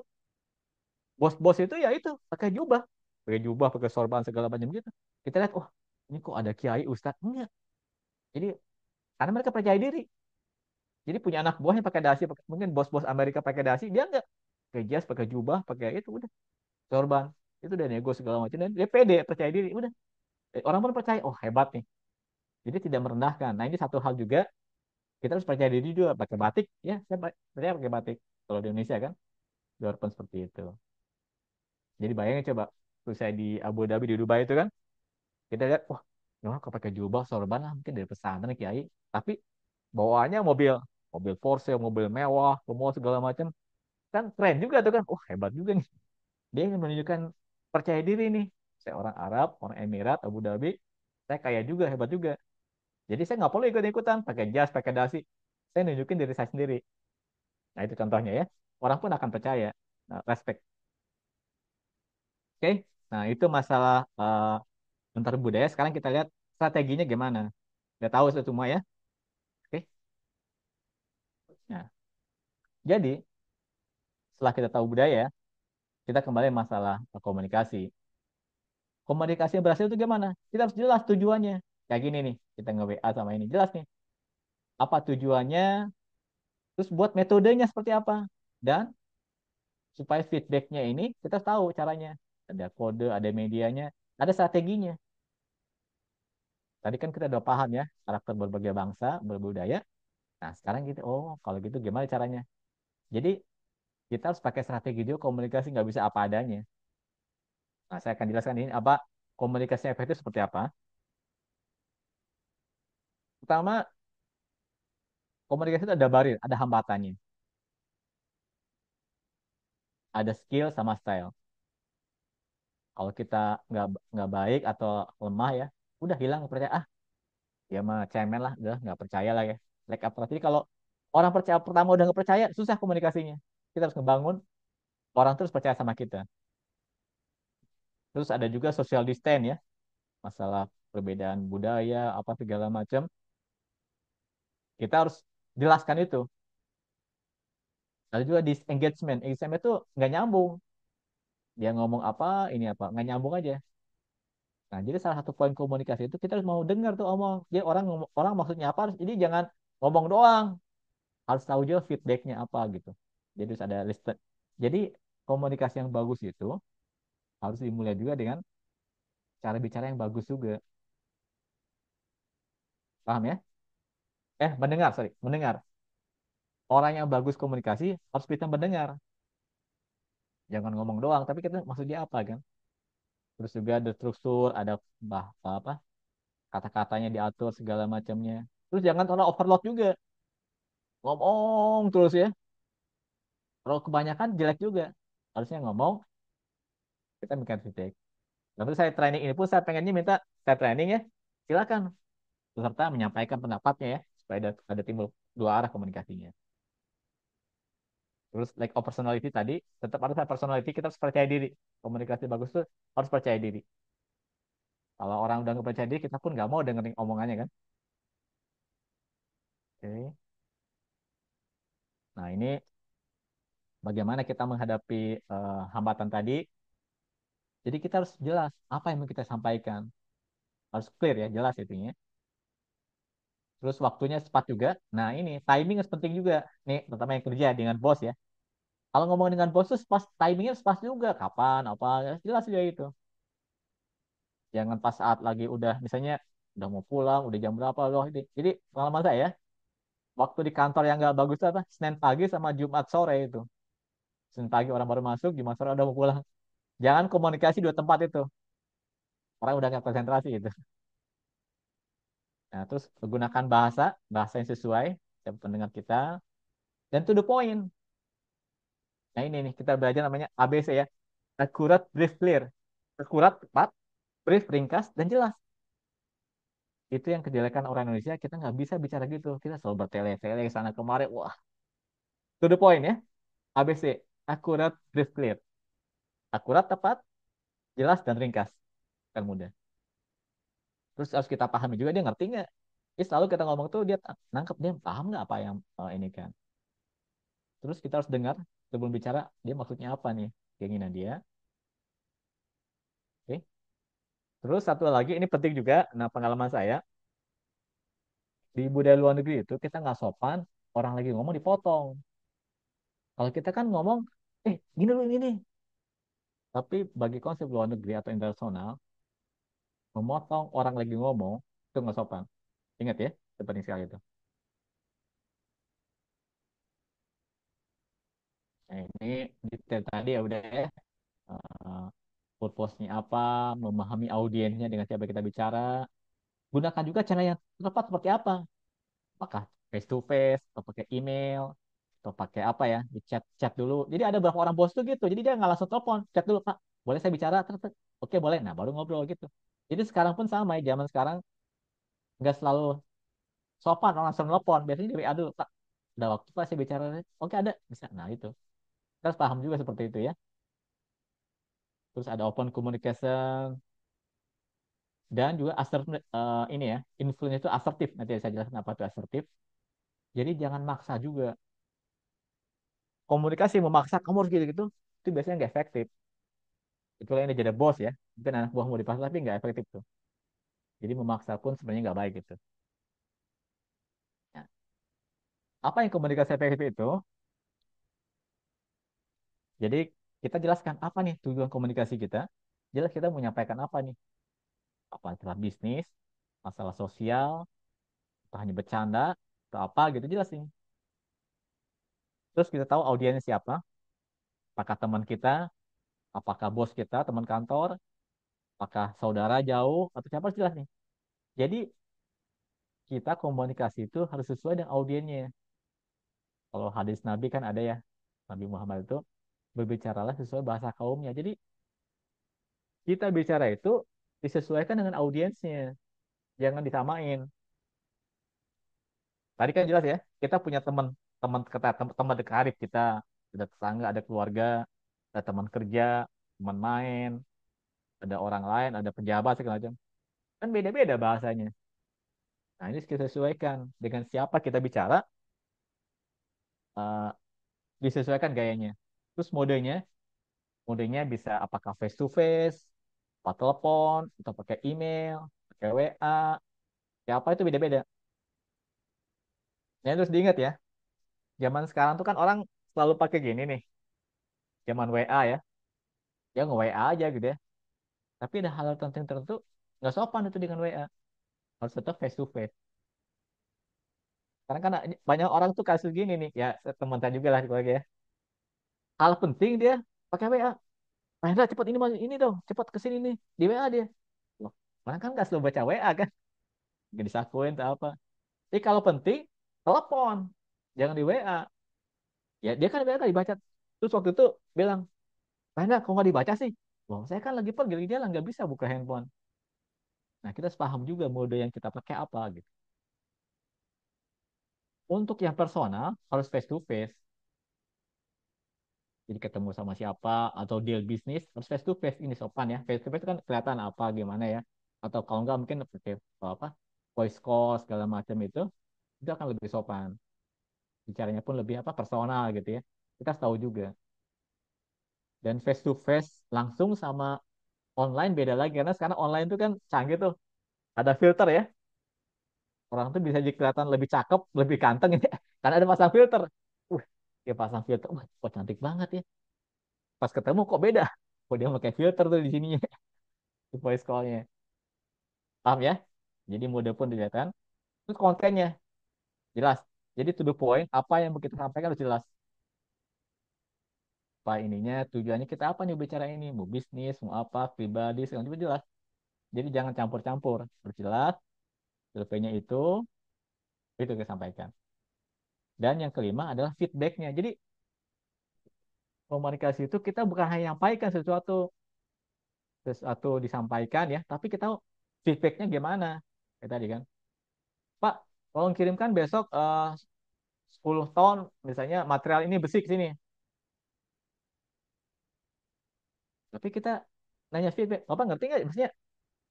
bos-bos itu ya itu pakai jubah, pakai sorban segala macam gitu. Kita lihat, oh ini kok ada kiai, ustadz, enggak. Jadi karena mereka percaya diri. Jadi punya anak buahnya pakai dasi, mungkin bos-bos Amerika pakai dasi, dia enggak. Pakai jas, pakai jubah, pakai itu udah sorban. Itu udah nego segala macam dan dia pede, percaya diri, udah. Orang pun percaya, oh hebat nih. Jadi tidak merendahkan. Nah ini satu hal juga, kita harus percaya diri juga pakai batik, ya saya percaya pakai batik. Kalau di Indonesia kan, di luar pun seperti itu. Jadi bayangin coba, terus saya di Abu Dhabi di Dubai itu kan, kita lihat, wah, ya orang kok pakai jubah, sorban lah, mungkin dari pesantren kiai. Tapi bawaannya mobil, mobil Porsche, mobil mewah, semua segala macam, kan keren juga tuh kan. Wah hebat juga nih. Dia ingin menunjukkan percaya diri nih. Saya orang Arab, orang Emirat, Abu Dhabi, saya kaya juga, hebat juga. Jadi saya nggak perlu ikut-ikutan, pakai jas, pakai dasi. Saya nunjukin diri saya sendiri. Nah itu contohnya ya. Orang pun akan percaya. Nah, respect. Oke. Nah itu masalah antar budaya. Sekarang kita lihat strateginya gimana. Udah tahu itu semua ya. Oke. Nah, jadi setelah kita tahu budaya, kita kembali masalah komunikasi. Komunikasi yang berhasil itu gimana? Kita harus jelas tujuannya. Kayak gini nih, kita nge-WA sama ini. Jelas nih, apa tujuannya, terus buat metodenya seperti apa. Dan supaya feedbacknya ini, kita tahu caranya. Ada kode, ada medianya, ada strateginya. Tadi kan kita udah paham ya, karakter berbagai bangsa, berbudaya. Nah, sekarang gitu, oh kalau gitu gimana caranya? Jadi, kita harus pakai strategi juga komunikasi, nggak bisa apa adanya. Nah, saya akan jelaskan ini, apa komunikasi efektif seperti apa. Pertama, komunikasi itu ada barrier, ada hambatannya. Ada skill sama style. Kalau kita nggak baik atau lemah ya, udah hilang kepercayaan. Ah, ya mah cemen lah, udah nggak percaya lah ya. Like apa? Jadi kalau orang percaya pertama udah nggak percaya, susah komunikasinya. Kita harus ngebangun orang terus percaya sama kita. Terus ada juga social distance ya, masalah perbedaan budaya apa segala macam. Kita harus jelaskan itu. Ada juga disengagement. Engagement itu nggak nyambung. Dia ngomong apa, ini apa, nggak nyambung aja. Nah, jadi salah satu poin komunikasi itu kita harus mau dengar tuh omong. Jadi orang orang maksudnya apa, jadi jangan ngomong doang. Harus tahu juga feedbacknya apa gitu. Jadi harus ada list. Jadi komunikasi yang bagus itu harus dimulai juga dengan cara bicara yang bagus juga. Paham ya? Mendengar, sorry, mendengar. Orang yang bagus komunikasi harus bisa mendengar. Jangan ngomong doang, tapi kita maksudnya apa kan? Terus juga ada struktur, ada apa kata-katanya diatur segala macamnya. Terus jangan terlalu overload juga. Ngomong terus ya. Kalau kebanyakan jelek juga. Harusnya ngomong, kita minta feedback. Lalu saya training ini pun saya pengennya minta saya training ya. Silakan peserta menyampaikan pendapatnya ya supaya ada timbul dua arah komunikasinya. Terus like of personality tadi tetap harus ada personality, kita harus percaya diri. Komunikasi bagus tuh harus percaya diri. Kalau orang udah nggak percaya diri, kita pun nggak mau dengerin omongannya kan. Oke. Nah ini bagaimana kita menghadapi hambatan tadi. Jadi kita harus jelas apa yang mau kita sampaikan. Harus clear ya, jelas itunya. Terus waktunya cepat juga. Nah ini timing harus penting juga. Nih terutama yang kerja dengan bos ya. Kalau ngomong dengan bos tuh pas timingnya harus pas juga. Kapan, apa, ya, jelas juga itu. Jangan pas saat lagi udah misalnya udah mau pulang, udah jam berapa loh ini. Jadi pengalaman saya, waktu di kantor yang nggak bagus itu apa? Senin pagi sama Jumat sore itu. Senin pagi orang baru masuk, Jumat sore udah mau pulang. Jangan komunikasi dua tempat itu. Orang udah nggak konsentrasi itu. Nah, terus gunakan bahasa yang sesuai dengan pendengar kita, dan to the point. Nah, ini nih kita belajar namanya ABC ya. Akurat, brief, clear. Akurat, tepat, brief, ringkas, dan jelas. Itu yang kejelekan orang Indonesia, kita nggak bisa bicara gitu. Kita selalu bertele-tele sana kemari. Wah, to the point ya. ABC. Akurat, brief, clear. Akurat, tepat, jelas, dan ringkas. Kan mudah. Terus harus kita pahami juga dia ngerti nggak. Jadi selalu kita ngomong tuh dia nangkep, dia paham nggak apa yang ini kan. Terus kita harus dengar sebelum bicara dia maksudnya apa nih keinginan dia. Oke. Terus satu lagi ini penting juga. Nah pengalaman saya di budaya luar negeri itu kita nggak sopan orang lagi ngomong dipotong. Kalau kita kan ngomong, gini loh ini nih. Tapi bagi konsep luar negeri atau internasional, memotong orang lagi ngomong itu nggak sopan. Ingat ya, itu penting sekali itu. Nah, ini detail tadi ya udah ya. Eh, purpose-nya apa, memahami audiensnya dengan siapa kita bicara. Gunakan juga cara yang tepat seperti apa. Apakah face to face, atau pakai email, atau pakai apa ya, di chat chat dulu. Jadi ada beberapa orang bos tuh gitu. Jadi dia nggak langsung telepon, chat dulu Pak. Boleh saya bicara? Oke boleh. Nah baru ngobrol gitu. Jadi sekarang pun sama ya, zaman sekarang nggak selalu sopan orang langsung telepon. Biasanya di WA dulu Pak. Ada waktu Pak saya bicara. Oke ada, bisa. Nah itu. Kita harus paham juga seperti itu ya. Terus ada open communication, dan juga ini ya, influence itu asertif. Nanti saya jelaskan apa itu asertif. Jadi jangan maksa juga. Komunikasi memaksa kamu harus gitu-gitu, itu biasanya nggak efektif. Itulah yang jadi bos ya. Mungkin anak buah mau dipaksa tapi nggak efektif tuh. Jadi memaksa pun sebenarnya nggak baik gitu. Nah, apa yang komunikasi efektif itu? Jadi kita jelaskan apa nih tujuan komunikasi kita. Jelas kita mau menyampaikan apa nih? Apa masalah bisnis, masalah sosial, atau hanya bercanda, atau apa gitu jelas nih. Terus kita tahu audiensnya siapa, apakah teman kita, apakah bos kita, teman kantor, apakah saudara jauh, atau siapa harus jelas nih. Jadi kita komunikasi itu harus sesuai dengan audiennya. Kalau hadis Nabi kan ada ya, Nabi Muhammad itu berbicaralah sesuai bahasa kaumnya. Jadi kita bicara itu disesuaikan dengan audiensnya, jangan disamain. Tadi kan jelas ya, kita punya teman teman kita teman dekat karib kita, ada tetangga, ada keluarga, ada teman kerja, teman main, ada orang lain, ada pejabat segala macam. Kan beda-beda bahasanya. Nah, ini kita sesuaikan dengan siapa kita bicara, eh, disesuaikan gayanya. Terus modenya bisa apakah face to face, apa telepon, atau pakai email, pakai WA, ya apa itu beda-beda. Ya terus diingat ya, zaman sekarang tuh kan orang selalu pakai gini nih, zaman WA ya, ya nge-WA aja gitu ya. Tapi ada hal tertentu nggak sopan itu dengan WA, harus tetap face to face. Karena kan banyak orang tuh kasus gini nih, ya teman saya juga lah keluarga ya. Hal penting dia pakai WA. Mahendra cepat ini dong, cepat kesini nih di WA dia. Loh, orang kan nggak selalu baca WA kan, nggak disakuin atau apa. Jadi kalau penting telepon, jangan di WA. Ya dia kan WA kan dibaca. Terus waktu itu bilang, Mahendra kok nggak dibaca sih? Wah, saya kan lagi pergi di jalan nggak bisa buka handphone. Nah kita harus paham juga mode yang kita pakai apa gitu. Untuk yang personal harus face to face. Jadi ketemu sama siapa atau deal bisnis harus face to face, ini sopan ya. Face to face kan kelihatan apa gimana ya. Atau kalau nggak mungkin pakai apa voice call segala macam itu akan lebih sopan. Bicaranya pun lebih apa personal gitu ya. Kita harus tahu juga. Dan face to face langsung sama online beda lagi karena sekarang online tuh kan canggih tuh. Ada filter ya. Orang tuh bisa jadi kelihatan lebih cakep, lebih ganteng ya. Karena ada pasang filter. Dia pasang filter. Wah, kok cantik banget ya. Pas ketemu kok beda. Kok dia pakai filter tuh di sininya, di voice call-nya. Paham ya? Jadi mode pun dilihat kan. Terus kontennya jelas. Jadi to the point, apa yang mau kita sampaikan harus jelas. Apa ininya, tujuannya kita apa nih bicara ini? Mau bisnis, mau apa, pribadi, segala macam jelas. Jadi jangan campur-campur. Harus jelas, surveinya itu kita sampaikan. Dan yang kelima adalah feedbacknya. Jadi komunikasi itu kita bukan hanya menyampaikan sesuatu disampaikan ya, tapi kita tahu feedbacknya gimana. Kayak tadi kan, Pak, tolong kirimkan besok 10 ton misalnya material ini besi ke sini. Tapi kita nanya feedback, Bapak ngerti nggak? Maksudnya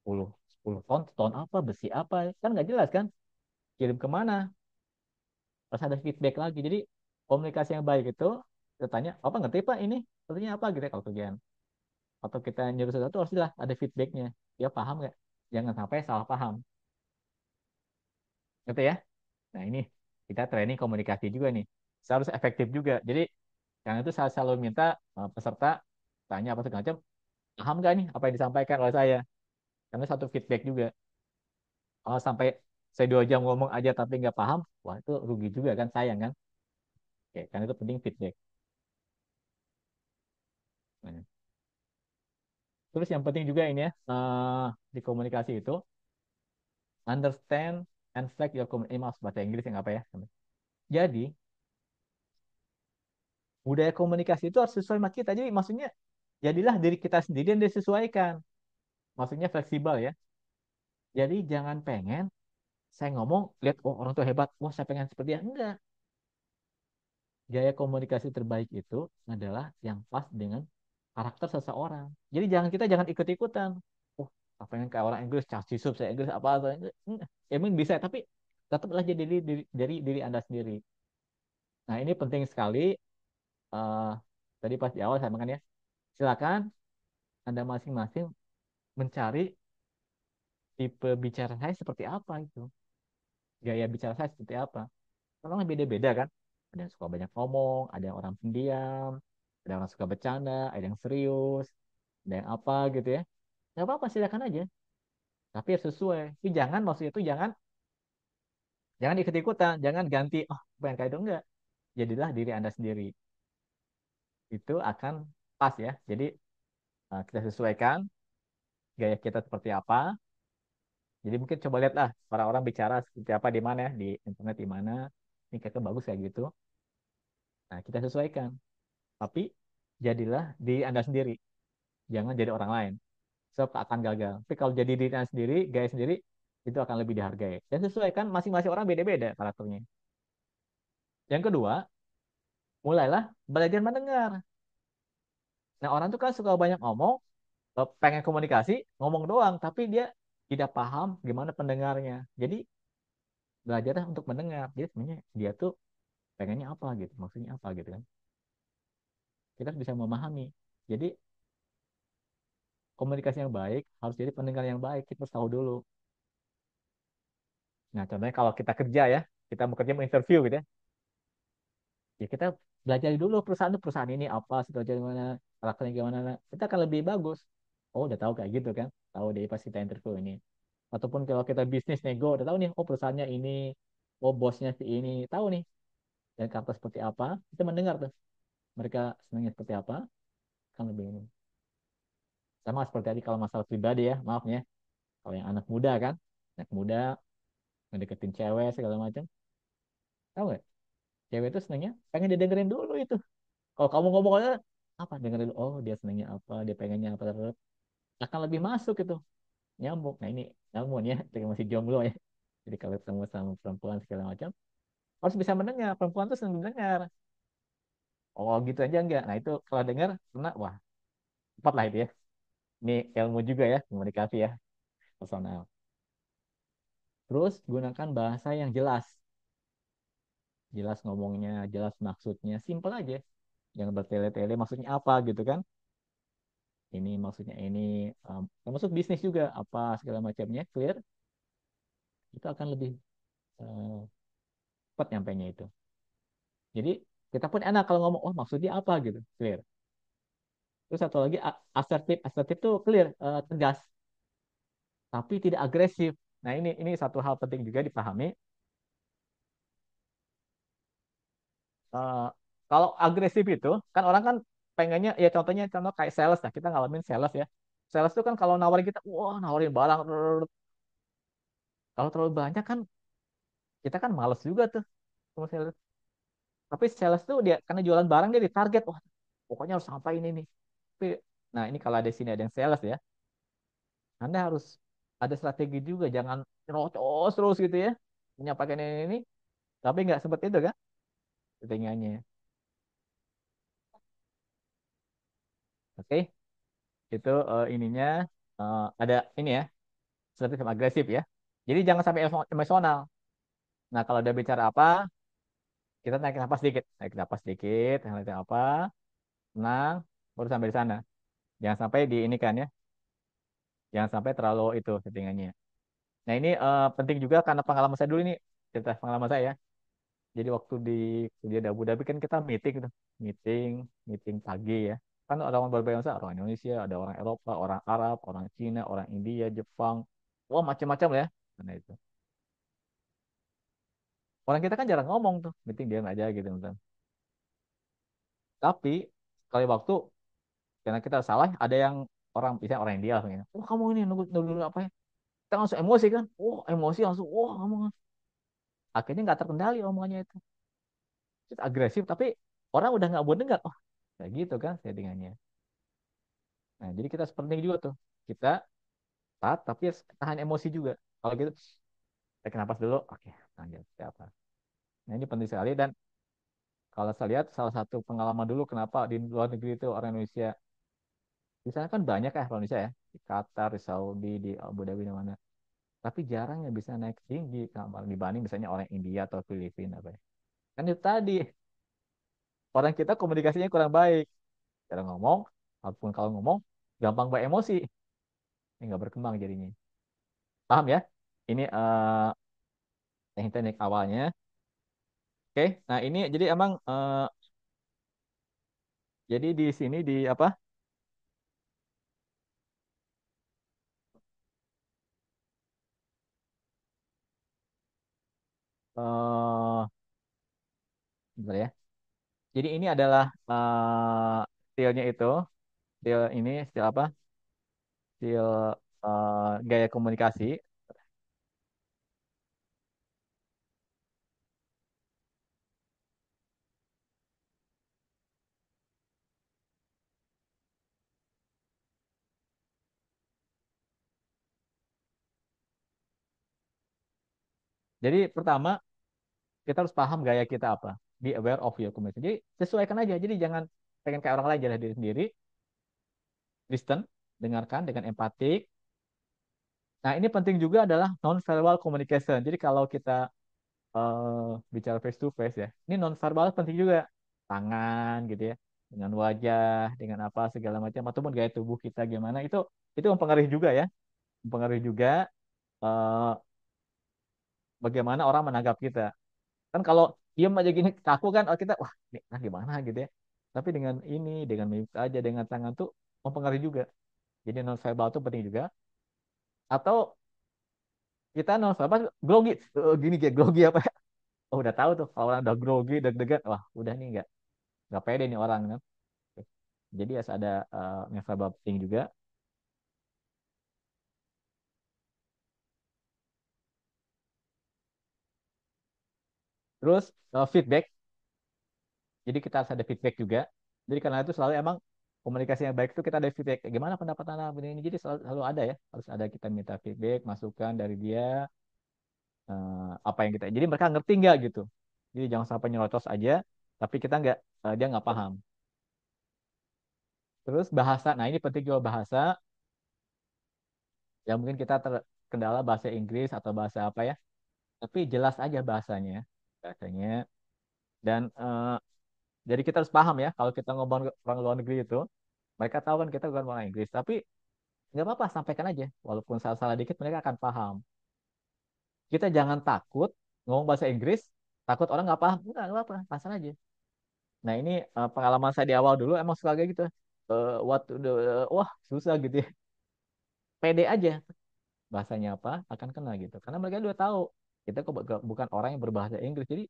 10, 10 ton, ton apa, besi apa? Kan nggak jelas kan? Kirim kemana? Terus ada feedback lagi. Jadi komunikasi yang baik itu, kita tanya, Bapak ngerti Pak ini? Artinya apa gitu ya kalau kerjaan? Atau kita nyuruh sesuatu harus jelas, ada feedbacknya. Dia paham nggak? Jangan sampai salah paham. Gitu ya? Nah ini kita training komunikasi juga nih. Harus efektif juga. Jadi karena itu saya selalu minta peserta tanya apa segala macam, paham nggak nih apa yang disampaikan oleh saya? Karena satu feedback juga. Kalau sampai saya 2 jam ngomong aja tapi nggak paham, wah itu rugi juga kan, sayang kan? Oke, karena itu penting feedback. Nah, terus yang penting juga ini ya, di komunikasi itu, understand and flag your communication. Maaf, bahasa Inggris yang apa ya? Jadi, budaya komunikasi itu harus sesuai sama kita. Jadi, maksudnya, jadilah diri kita sendiri yang disesuaikan. Maksudnya fleksibel ya. Jadi, jangan pengen saya ngomong, lihat, oh orang tuh hebat, wah saya pengen seperti dia. Enggak. Gaya komunikasi terbaik itu adalah yang pas dengan karakter seseorang. Jadi jangan ikut-ikutan. Oh, apa yang kayak orang Inggris, casi sub, saya Inggris apa atau Inggris. Emang bisa, tapi tetaplah jadi diri Anda sendiri. Nah, ini penting sekali. eh Tadi pas di awal saya makan ya. Silakan Anda masing-masing mencari tipe bicara saya seperti apa itu. Gaya bicara saya seperti apa. Orang beda-beda kan. Ada yang suka banyak ngomong, ada yang orang pendiam, ada yang orang suka bercanda, ada yang serius, ada yang apa gitu ya. Nggak apa-apa, silakan aja. Tapi harus sesuai. Tapi jangan, maksudnya itu jangan ikut-ikutan, jangan ganti, oh pengen kayak itu enggak. Jadilah diri Anda sendiri. Itu akan pas ya. Jadi kita sesuaikan gaya kita seperti apa. Jadi mungkin coba lihatlah orang-orang bicara seperti apa di mana ya, di internet di mana. Ini kayaknya bagus kayak gitu. Nah, kita sesuaikan. Tapi jadilah diri Anda sendiri. Jangan jadi orang lain. Sebab akan gagal. Tapi kalau jadi diri Anda sendiri, gaya sendiri, itu akan lebih dihargai. Dan sesuaikan masing-masing orang beda-beda karakternya. Yang kedua, mulailah belajar mendengar. Nah, orang tuh kan suka banyak ngomong, pengen komunikasi, ngomong doang, tapi dia tidak paham gimana pendengarnya. Jadi, belajarlah untuk mendengar. Jadi sebenarnya dia tuh pengennya apa gitu, maksudnya apa gitu kan. kita bisa memahami. Jadi komunikasi yang baik harus jadi pendengar yang baik. Kita harus tahu dulu. Nah, contohnya kalau kita kerja ya, kita mau kerja mau interview gitu ya, ya kita belajar dulu perusahaan ini apa, situasi gimana, karakternya gimana, kita akan lebih bagus. Oh, udah tahu kayak gitu kan, tahu deh pas kita interview ini. Ataupun kalau kita bisnis nego, udah tahu nih, oh perusahaannya ini, oh bosnya si ini, tahu nih, dan karakter seperti apa, kita mendengar tuh, mereka senangnya seperti apa, kan lebih ini. Sama seperti tadi kalau masalah pribadi ya, maafnya, kalau yang anak muda ngedeketin cewek segala macam, tahu nggak? Cewek itu senangnya pengen didengerin dulu itu. Kalau kamu ngomong aja apa dengerin dulu, oh dia senangnya apa, dia pengennya apa, akan lebih masuk itu, nyambung. Nah ini namun ya, kita masih jomblo ya. Jadi kalau ketemu sama perempuan segala macam, harus bisa mendengar. Perempuan tuh senang mendengar. Oh gitu aja enggak. Nah itu kalau dengar, kena, wah tepat lah itu ya. Ini ilmu juga ya, komunikasi ya, personal. Terus gunakan bahasa yang jelas. Jelas ngomongnya, jelas maksudnya, simple aja. Jangan bertele-tele maksudnya apa gitu kan. Ini maksudnya ini, termasuk bisnis juga, apa segala macamnya, clear. Itu akan lebih eh, cepat nyampainya itu. Jadi kita pun enak kalau ngomong, oh maksudnya apa gitu, clear. Terus satu lagi asertif, asertif tuh clear, tegas, tapi tidak agresif. Nah ini satu hal penting juga dipahami. Eh, Kalau agresif itu kan orang kan pengennya ya, contohnya contoh kayak sales lah, kita ngalamin sales ya. Sales tuh kan kalau nawarin kita, wah nawarin barang, kalau terlalu banyak kan kita kan males juga tuh sama sales. Tapi sales tuh dia karena jualan barang dia ditarget, wah pokoknya harus sampai ini nih. Tapi, nah ini kalau ada sini ada yang sales ya, Anda harus ada strategi juga, jangan nyerocos terus gitu ya, menyampaikan ini, tapi nggak seperti itu kan ketinggiannya. Oke, itu ininya, ada ini ya, seperti sama agresif ya. Jadi jangan sampai emosional. Nah kalau udah bicara apa, kita naik napas sedikit, naik apa, tenang, baru sampai di sana. Jangan sampai di ini kan ya, jangan sampai terlalu itu settingannya. Nah ini penting juga karena pengalaman saya dulu ini, cerita pengalaman saya ya. Jadi waktu di kuliah di Abu Dhabi kan kita meeting gitu, meeting, meeting pagi ya. Kan ada orang berbagai bangsa, orang Indonesia, ada orang Eropa, orang Arab, orang Cina, orang India, Jepang, wah macam-macam lah ya. Karena itu. Orang kita kan jarang ngomong tuh, meeting diam aja gitu. Misalnya. Tapi sekali waktu karena kita salah, ada yang orang bisa orang India langsung ini, oh kamu ini nunggu, nunggu apa ya? Kita langsung emosi kan, oh emosi langsung, wah kamu akhirnya nggak terkendali omongannya itu. Terus agresif, tapi orang udah nggak mau dengar, oh kayak gitu kan settingannya. Nah jadi kita seperti juga tuh, kita taat tapi tahan emosi juga. Kalau gitu, tarik napas dulu, oke, lanjut siapa. Nah ini penting sekali, dan kalau saya lihat salah satu pengalaman dulu kenapa di luar negeri itu orang Indonesia, di sana kan banyak ya orang Indonesia ya, di Qatar, di Saudi, di Abu Dhabi, di mana. Tapi jarang yang bisa naik tinggi kamar dibanding misalnya orang India atau Filipina apa ya. Kan itu tadi, orang kita komunikasinya kurang baik. Cara ngomong, ataupun kalau ngomong, gampang beremosi. Ini nggak berkembang jadinya. Paham ya? Ini teknik-teknik awalnya. Oke, nah ini jadi emang jadi di sini di apa? eh Bentar ya. Jadi ini adalah stylenya itu, style ini, style apa? Style gaya komunikasi. Jadi pertama kita harus paham gaya kita apa. Be aware of your communication. Jadi sesuaikan aja. Jadi jangan pengen kayak orang lain, jadi diri sendiri. Listen, dengarkan dengan empatik. Nah, ini penting juga adalah non-verbal communication. Jadi kalau kita bicara face to face ya, ini non-verbal penting juga. Tangan gitu ya. dengan wajah, dengan apa segala macam, ataupun gaya tubuh kita gimana, itu mempengaruhi juga ya, mempengaruhi juga eh, bagaimana orang menangkap kita. Kan kalau diem aja gini kaku kan, oh kita wah ini nah gimana gitu ya. Tapi dengan ini, dengan mimik aja, dengan tangan tuh mempengaruhi juga. Jadi non verbal tuh penting juga. Atau kita non verbal grogi, gini kayak grogi apa ya? Oh, udah tahu tuh kalau orang udah grogi, deg-degan, wah udah nih nggak pede nih orang kan. Jadi harus ada non verbal penting juga. Terus feedback. Jadi kita harus ada feedback juga. Jadi karena itu selalu emang komunikasi yang baik itu kita ada feedback. Gimana pendapat anak ini? Jadi selalu ada ya. Harus ada kita minta feedback, masukan dari dia apa yang kita. Jadi mereka ngerti nggak gitu. Jadi jangan sampai nyerocos aja, tapi kita nggak dia nggak paham. Terus bahasa. Nah ini penting juga bahasa. Ya mungkin kita terkendala bahasa Inggris atau bahasa apa ya. Tapi jelas aja bahasanya, bahasanya. Dan jadi kita harus paham ya. Kalau kita ngomong ke orang luar negeri itu, mereka tahu kan kita bukan orang Inggris. Tapi nggak apa-apa, sampaikan aja. Walaupun salah-salah dikit, mereka akan paham. Kita jangan takut ngomong bahasa Inggris, takut orang nggak paham. Nggak apa-apa, pasang aja. Nah ini pengalaman saya di awal dulu emang suka kayak gitu. Waktu wah susah gitu ya. Pede aja bahasanya apa akan kena gitu. Karena mereka udah tahu kita kok bukan orang yang berbahasa Inggris. Jadi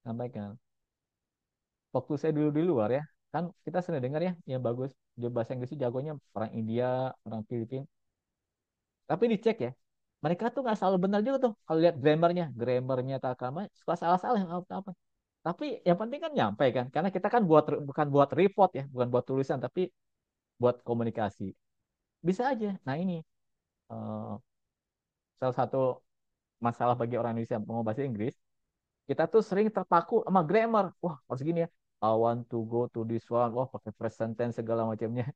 sampaikan. Waktu saya dulu di luar ya, kan kita sering dengar ya yang bagus dia bahasa Inggris itu jagonya orang India, orang Filipina. Tapi dicek ya, mereka tuh nggak selalu benar juga tuh. Kalau lihat grammarnya Takama suka salah-salah apa-apa. Tapi yang penting kan nyampe kan, karena kita kan bukan buat report ya, bukan buat tulisan, tapi buat komunikasi. Bisa aja. Nah ini eh, salah satu masalah bagi orang Indonesia mau bahasa Inggris, kita tuh sering terpaku sama grammar. Wah harus gini ya. I want to go to this one. Wah pakai present tense segala macamnya.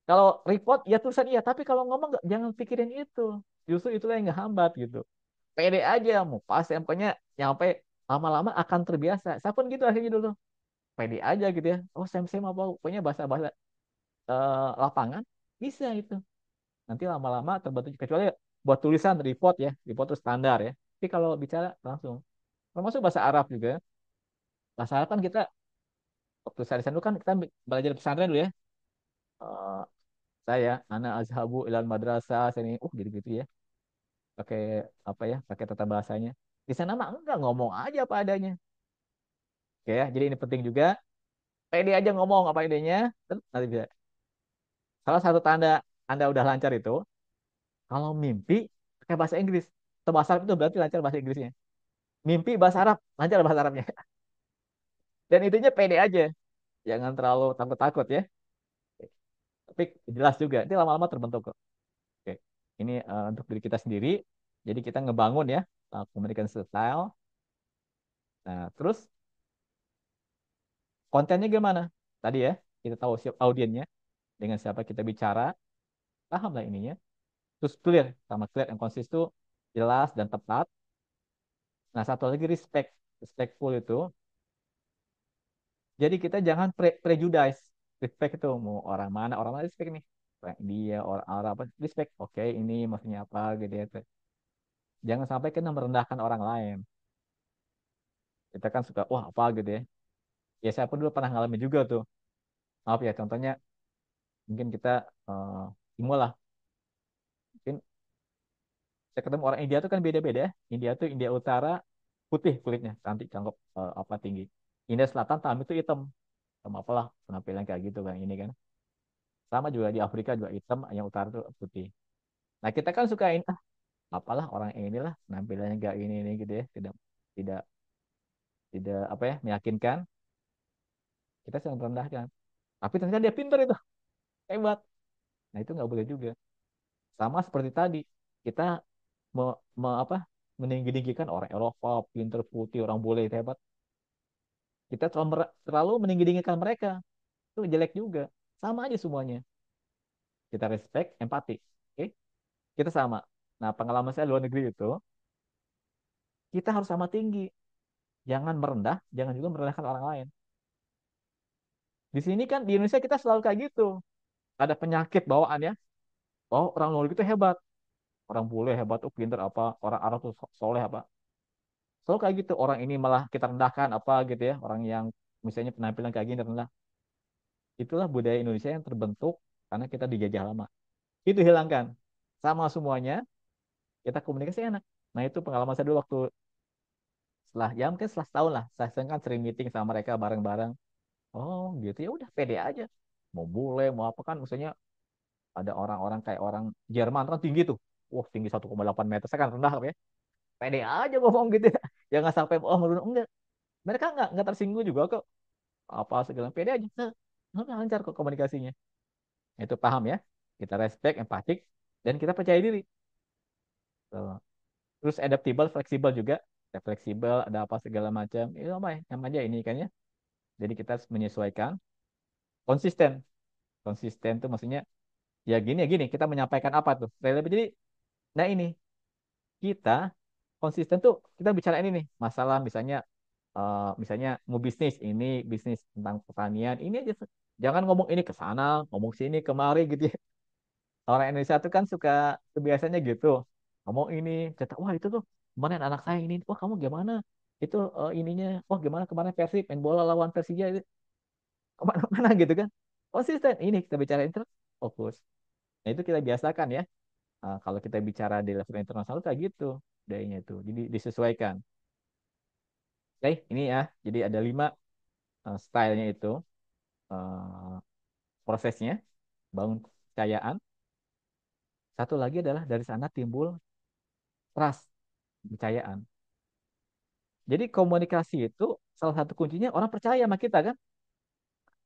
Kalau report ya tulisan iya, tapi kalau ngomong jangan pikirin itu. Justru itulah yang nggak hambat gitu. Pede aja mau pas ya pokoknya nyampe lama-lama akan terbiasa. Saya pun gitu akhirnya dulu. Pede aja gitu ya. Oh, sem apa pokoknya bahasa-bahasa lapangan bisa itu. Nanti lama-lama terbentuk kecuali buat tulisan report ya, report itu standar ya. Tapi kalau bicara langsung. Termasuk bahasa Arab juga. Bahasa Arab kan kita waktu saya di sana dulu kan kita belajar pesantren dulu ya. Eh, saya anak azhabu ilal madrasah saya ini gitu-gitu ya. Pakai apa ya? Pakai tata bahasanya. Di sana mah enggak ngomong aja apa adanya. Oke ya, jadi ini penting juga. Pede aja ngomong apa adanya. Nanti bisa. Salah satu tanda Anda udah lancar itu, kalau mimpi pakai bahasa Inggris. Atau bahasa Arab itu berarti lancar bahasa Inggrisnya. Mimpi bahasa Arab, lancar bahasa Arabnya. Dan intinya pede aja. Jangan terlalu takut-takut ya. Tapi jelas juga, ini lama-lama terbentuk kok. Oke. Ini untuk diri kita sendiri. Jadi kita ngebangun ya communication style. Nah, terus kontennya gimana? Tadi ya, kita tahu siap audiennya, dengan siapa kita bicara, paham lah ininya. Terus clear, sama clear and konsis itu jelas dan tepat. Nah, satu lagi respect. Respectful itu. Jadi kita jangan prejudice. Respect itu mau orang mana respect nih. Orang India, orang Arab, apa, respect. Oke, ini maksudnya apa gitu ya. Jangan sampai kita merendahkan orang lain. Kita kan suka, wah apa gitu ya. Ya saya pun dulu pernah ngalamin juga tuh. Maaf ya, contohnya mungkin kita uh, Timo lah. Mungkin saya ketemu orang India tuh kan beda-beda ya. India tuh India Utara putih kulitnya, cantik, cakep, apa tinggi. India Selatan tamu itu hitam, sama apalah penampilan kayak gitu kan ini kan. Sama juga di Afrika juga hitam, yang utara tuh putih. Nah kita kan sukain apalah orang inilah penampilannya gak ini gitu ya, tidak tidak tidak apa ya meyakinkan. Kita sedang merendahkan. Tapi ternyata dia pintar itu, hebat. Nah itu nggak boleh juga. Sama seperti tadi, kita apa meninggi-tinggikan orang Eropa, pinter putih, orang bule hebat. Kita terlalu meninggi-tinggikan mereka. Itu jelek juga. Sama aja semuanya. Kita respect, empati. Oke? Kita sama. Nah, pengalaman saya di luar negeri itu, kita harus sama tinggi. Jangan merendah, jangan juga merendahkan orang lain. Di sini kan di Indonesia kita selalu kayak gitu. Ada penyakit bawaan ya. Oh, orang luar itu hebat. Orang bule hebat, oh pinter apa. Orang Arab tuh soleh apa. Selalu kayak gitu. Orang ini malah kita rendahkan apa gitu ya. Orang yang misalnya penampilan kayak gini rendah. Itulah budaya Indonesia yang terbentuk karena kita dijajah lama. Itu hilangkan. Sama semuanya, kita komunikasi enak. Nah itu pengalaman saya dulu waktu setelah ya mungkin setelah setahun lah. Saya kan sering meeting sama mereka bareng-bareng. Oh gitu ya udah pede aja. Mau bule, mau apa kan. Misalnya ada orang-orang kayak orang Jerman kan tinggi tuh. Wah tinggi 1,8 meter. Saya kan rendah ya. Pede aja ngomong gitu ya. Jangan sampai oh merunduk. Enggak. Mereka enggak tersinggung juga kok. Apa segala pede aja. Nah, lancar kok komunikasinya. Itu paham ya. Kita respect, empatik, dan kita percaya diri. Tuh. Terus adaptable, fleksibel juga. Ya, fleksibel, ada apa segala macam. Itu apa ya? Namanya ini kan ya. Jadi kita harus menyesuaikan. Konsisten. Konsisten tuh maksudnya ya gini. Kita menyampaikan apa tuh. Jadi, nah ini. Kita konsisten tuh kita bicara ini nih. Masalah misalnya mau bisnis. Ini bisnis tentang pertanian. Ini aja. Jangan ngomong ini ke sana, ngomong sini, kemari gitu ya. Orang Indonesia tuh kan suka kebiasaannya gitu. Ngomong ini, cerita, wah itu tuh kemarin anak saya ini, wah kamu gimana? Itu ininya, wah gimana kemarin Persib main bola lawan Persija itu kemana-mana gitu kan? Konsisten, ini kita bicarain terus, fokus. Nah itu kita biasakan ya. Kalau kita bicara di level internasional kayak gitu, dayanya itu. Jadi disesuaikan. Oke, ini ya. Jadi ada 5 stylenya itu, eh, prosesnya, bangun kepercayaan. Satu lagi adalah dari sana timbul trust, kepercayaan. Jadi komunikasi itu salah satu kuncinya orang percaya sama kita kan.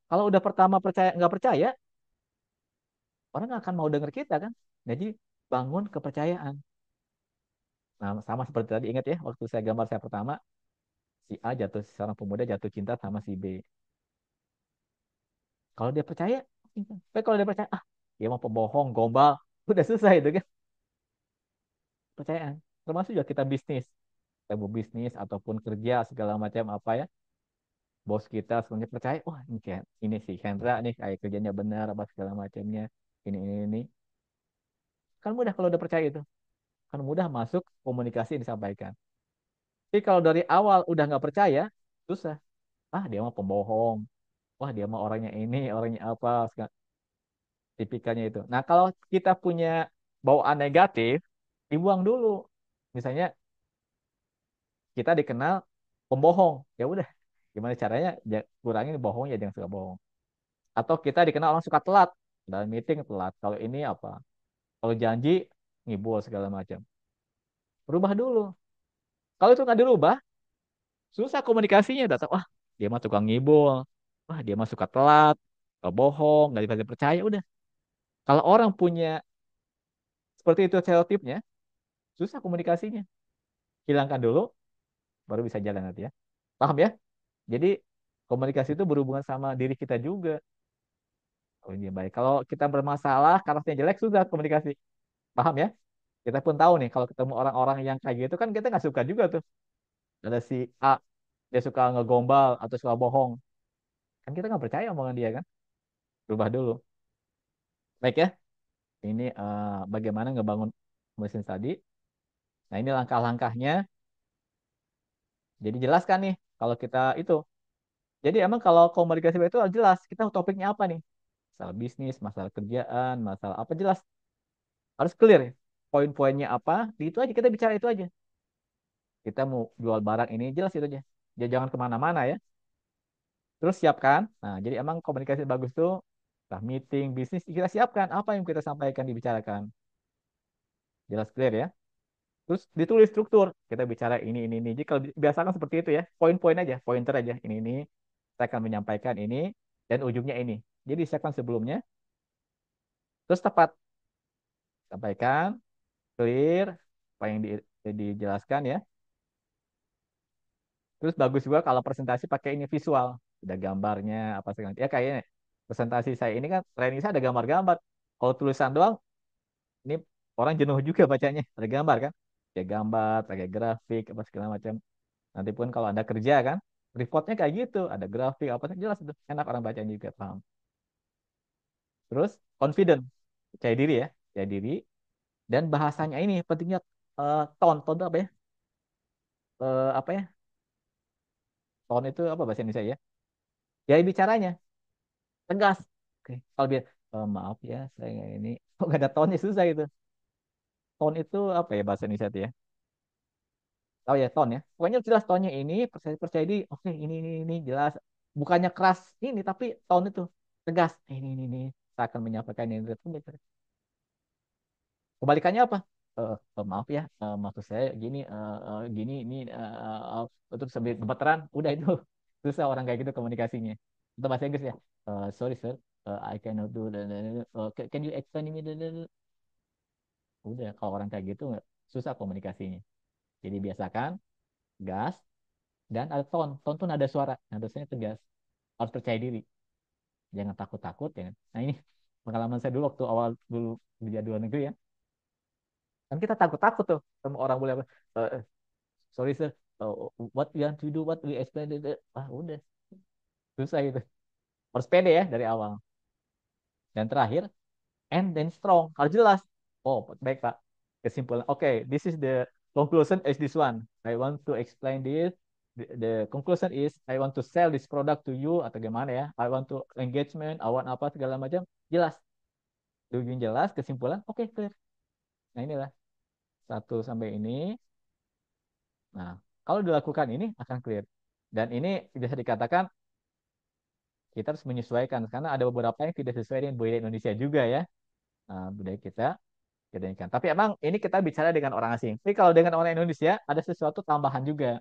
Kalau udah pertama percaya nggak percaya, orang nggak akan mau dengar kita kan. Jadi bangun kepercayaan. Nah, sama seperti tadi ingat ya, waktu saya gambar saya pertama, si A jatuh, seorang pemuda jatuh cinta sama si B. Kalau dia percaya, tapi kalau dia percaya, dia mau pembohong, gombal, udah susah itu kan. Percayaan. Termasuk juga kita bisnis. Kita mau bisnis ataupun kerja segala macam apa ya. Bos kita sebenarnya percaya, wah ini si Hendra nih kayak kerjanya benar apa segala macamnya. Ini. Kan mudah kalau udah percaya itu. Kan mudah masuk komunikasi yang disampaikan. Tapi kalau dari awal udah nggak percaya, susah. Dia mah pembohong. Wah dia mah orangnya ini, orangnya apa, tipikalnya itu. Nah kalau kita punya bawaan negatif, dibuang dulu. Misalnya kita dikenal pembohong, ya udah. Gimana caranya? Kurangin bohongnya, jangan suka bohong. Atau kita dikenal orang suka telat. Dalam meeting telat. Kalau ini apa? Kalau janji, ngibul segala macam. Berubah dulu. Kalau itu nggak dirubah, susah komunikasinya. Datang, wah dia mah tukang ngibul. Wah dia mah suka telat. Suka bohong, nggak bisa dipercaya. Udah. Kalau orang punya seperti itu stereotipnya, susah komunikasinya. Hilangkan dulu, baru bisa jalan nanti ya. Paham ya? Jadi komunikasi itu berhubungan sama diri kita juga. Oh, ini baik. Kalau kita bermasalah, karakternya jelek, susah komunikasi. Paham ya? Kita pun tahu nih, kalau ketemu orang-orang yang kayak gitu kan kita nggak suka juga tuh. Ada si A, dia suka ngegombal atau suka bohong. Kan kita nggak percaya omongan dia kan. Berubah dulu. Baik ya, ini bagaimana ngebangun mesin tadi. Nah ini langkah-langkahnya. Jadi jelaskan nih, kalau kita itu. Jadi emang kalau komunikasi itu jelas, kita topiknya apa nih? Masalah bisnis, masalah kerjaan, masalah apa jelas. Harus clear ya. Poin-poinnya apa, di itu aja kita bicara itu aja. Kita mau jual barang ini, jelas itu aja. Ya, jangan kemana-mana ya. Terus siapkan. Nah, jadi emang komunikasi bagus tuh, lah meeting, bisnis, kita siapkan apa yang kita sampaikan, dibicarakan. Jelas clear ya. Terus ditulis struktur. Kita bicara ini. Jadi kalau biasakan seperti itu ya. Poin-poin aja, pointer aja. Ini. Saya akan menyampaikan ini. Dan ujungnya ini. Jadi siapkan sebelumnya. Terus tepat. Sampaikan, clear, apa yang dijelaskan ya. Terus bagus juga kalau presentasi pakai ini visual. Ada gambarnya, apa segala. Ya kayaknya presentasi saya ini kan training saya ada gambar-gambar. Kalau tulisan doang, ini orang jenuh juga bacanya. Ada gambar kan? Ya gambar, pakai grafik, apa segala macam. Nanti pun kalau Anda kerja kan, reportnya kayak gitu, ada grafik apa jelas itu, enak orang bacanya juga paham. Terus confident, percaya diri ya, percaya diri. Dan bahasanya ini pentingnya, tone itu apa ya? Apa ya? Tone itu apa bahasa Indonesia ya? Gaya bicaranya tegas. Oke, kalau dia maaf ya, saya ini kok gak ada tone susah itu. Tone itu apa ya bahasa Indonesia itu ya? Tahu ya tone ya. Pokoknya jelas tone-nya ini percaya percaya diri. Oke, ini jelas. Bukannya keras ini tapi tone itu tegas. Ini saya akan menyampaikan ini. Kebalikannya apa? Maaf ya, maksud saya gini, gini ini itu sambil gemeteran, udah itu susah orang kayak gitu komunikasinya. Itu bahasa Inggris ya. Sorry sir, I cannot do that. Can you explain me? Udah kalau orang kayak gitu susah komunikasinya. Jadi biasakan gas dan ada tone. Tone tuh nada suara, nada suaranya tegas. Harus percaya diri, jangan takut-takut ya. Nah ini pengalaman saya dulu waktu awal dulu kerja di luar negeri ya. Kan kita takut-takut tuh sama orang boleh apa. Sorry sir, what we want to do, what we explain, udah susah gitu. Harus pede ya dari awal. Dan terakhir, and then strong, harus jelas. Oh baik pak, kesimpulan okay, this is the conclusion is this one, I want to explain this. The conclusion is I want to sell this product to you atau gimana ya, I want to engagement, I want apa segala macam, jelas, tujuan jelas, kesimpulan oke, okay, clear. Nah inilah satu sampai ini. Nah kalau dilakukan ini akan clear. Dan ini bisa dikatakan kita harus menyesuaikan karena ada beberapa yang tidak sesuai dengan budaya Indonesia juga ya. Nah, budaya kita inginkan. Tapi emang ini kita bicara dengan orang asing. Tapi kalau dengan orang Indonesia ada sesuatu tambahan juga.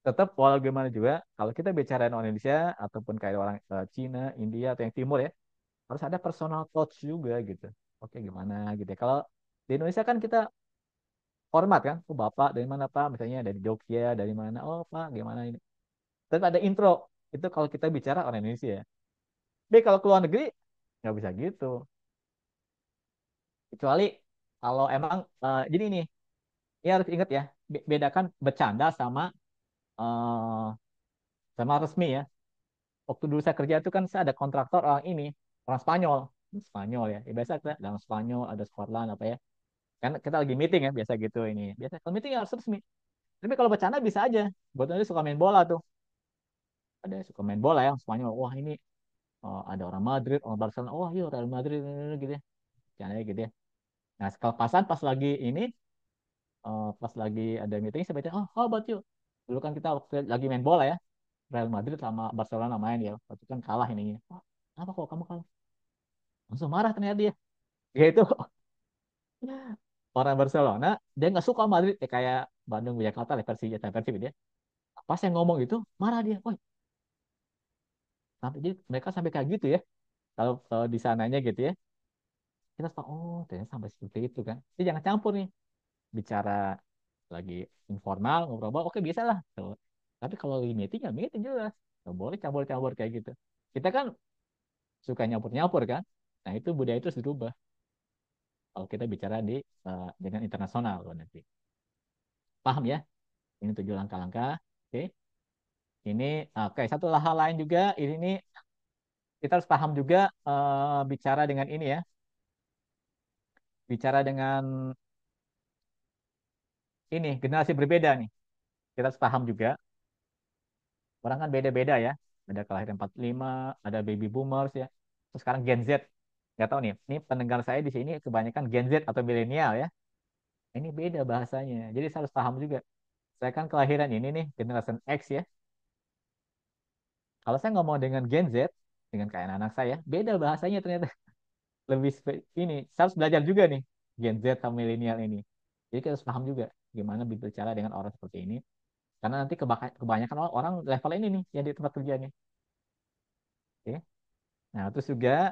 Tetap walau gimana juga kalau kita bicara dengan orang Indonesia ataupun kayak orang Cina, India atau yang timur ya, harus ada personal touch juga gitu. Oke, gimana gitu ya. Kalau di Indonesia kan kita hormat kan, oh Bapak dari mana Pak? Misalnya dari Jogja, dari mana? Oh Pak, gimana ini? Terus ada intro. Itu kalau kita bicara orang Indonesia. Tapi kalau ke luar negeri nggak bisa gitu. Kecuali kalau emang jadi ini, ya harus ingat ya, bedakan bercanda eh, sama resmi ya. Waktu dulu saya kerja itu kan saya ada kontraktor orang ini, orang Spanyol. Spanyol ya. Ya biasa kita dalam Spanyol ada Scotland apa ya. Kan kita lagi meeting ya, biasa gitu ini. Biasa kalau meeting ya harus resmi. Tapi kalau bercanda bisa aja. Buat dia suka main bola tuh. Ada suka main bola ya, Spanyol. Wah, ini ada orang Madrid, orang Barcelona. Oh, iya Real Madrid gitu ya. Bercanda gitu ya. Nah, pasan pas lagi ini, pas lagi ada meeting saya baca, oh how about you, dulu kan kita waktu lagi main bola ya, Real Madrid sama Barcelona main ya, waktu itu kan kalah ininya, oh, apa kok kamu kalah, langsung marah ternyata dia. Dia itu orang Barcelona, dia nggak suka Madrid ya, kayak Bandung Jakarta lah, Persija dan Persib dia. Pas yang ngomong itu marah dia, woi, sampai jadi mereka sampai kayak gitu ya, kalau di sananya gitu ya. Kita tahu, oh ternyata sampai seperti itu kan, jadi jangan campur nih, bicara lagi informal ngobrol, oke bisa lah tuh. Tapi kalau lagi meeting ya meeting jelas, nggak boleh campur-campur kayak gitu. Kita kan suka nyampur-nyampur kan, nah itu budaya itu harus dirubah kalau kita bicara dengan internasional loh nanti. Paham ya, ini 7 langkah-langkah. Oke, ini oke, satu hal lain juga ini kita harus paham juga, bicara dengan ini ya, bicara dengan ini generasi berbeda nih, kita harus paham juga. Orang kan beda-beda ya. Ada kelahiran 45, ada baby boomers ya. Terus sekarang Gen Z. Nggak tahu nih, ini pendengar saya di sini kebanyakan Gen Z atau milenial ya. Ini beda bahasanya. Jadi saya harus paham juga. Saya kan kelahiran ini nih, generation X ya. Kalau saya ngomong dengan Gen Z, dengan kayak anak saya, beda bahasanya ternyata. Lebih ini, saya harus belajar juga nih, Gen Z sama milenial ini. Jadi kita harus paham juga gimana berbicara dengan orang seperti ini. Karena nanti kebanyakan orang level ini nih, yang di tempat kerja nih. Oke. Nah, terus juga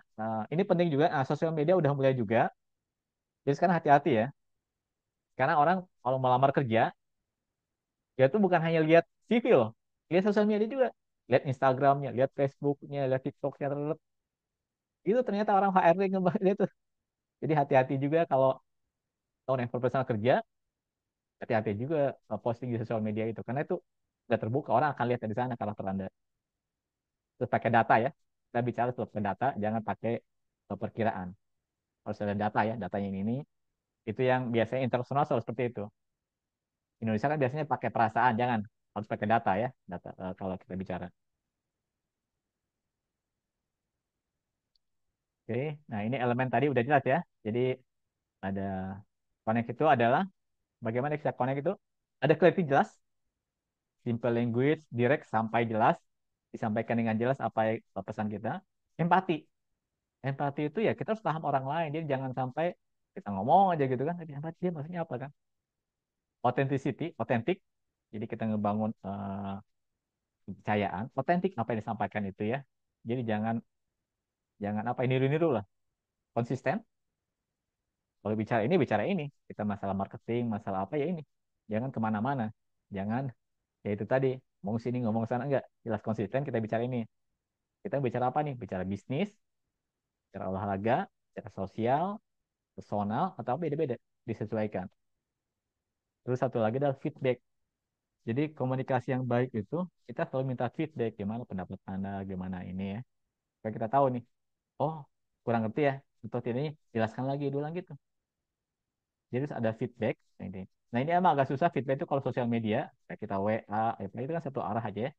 ini penting juga, sosial media udah mulai juga. Jadi sekarang hati-hati ya. Karena orang kalau melamar kerja, dia tuh bukan hanya lihat CV loh. Lihat sosial media juga. Lihat Instagramnya, lihat Facebooknya, lihat TikToknya. Itu ternyata orang HRD ngebahas itu. Jadi hati-hati juga kalau orang yang profesional kerja, hati-hati juga posting di sosial media itu. Karena itu Udah terbuka, orang akan lihat dari sana karakter Anda. Terus pakai data ya. Kita bicara terus pakai data, jangan pakai perkiraan. Harus ada data ya, datanya ini. Itu yang biasanya internasional selalu seperti itu. Indonesia kan biasanya pakai perasaan, jangan. Harus pakai data ya, data kalau kita bicara. Oke, nah ini elemen tadi udah jelas ya. Jadi ada connect itu adalah bagaimana kita connect itu. Ada clarity jelas, simple language, direct sampai jelas, disampaikan dengan jelas apa pesan kita. Empati, empati itu ya kita harus paham orang lain. Jadi jangan sampai kita ngomong aja gitu kan. Tapi empati dia maksudnya apa kan? Authenticity, otentik. Jadi kita ngebangun kepercayaan, otentik apa yang disampaikan itu ya. Jadi jangan jangan apa ini niru-niru lah, konsisten. Kalau bicara ini. Kita masalah marketing, masalah apa ya ini. Jangan kemana-mana. Jangan ya itu tadi ngomong sini ngomong sana enggak. Jelas konsisten kita bicara ini. Kita bicara apa nih? Bicara bisnis, bicara olahraga, bicara sosial, personal atau beda-beda disesuaikan. Terus satu lagi adalah feedback. Jadi komunikasi yang baik itu kita selalu minta feedback gimana pendapat Anda, gimana ini ya. Supaya kita tahu nih, oh kurang ngerti ya, seperti ini jelaskan lagi, ulang gitu. Jadi harus ada feedback. Nah ini emang agak susah feedback itu kalau sosial media, kayak kita WA, apa itu kan satu arah aja ya.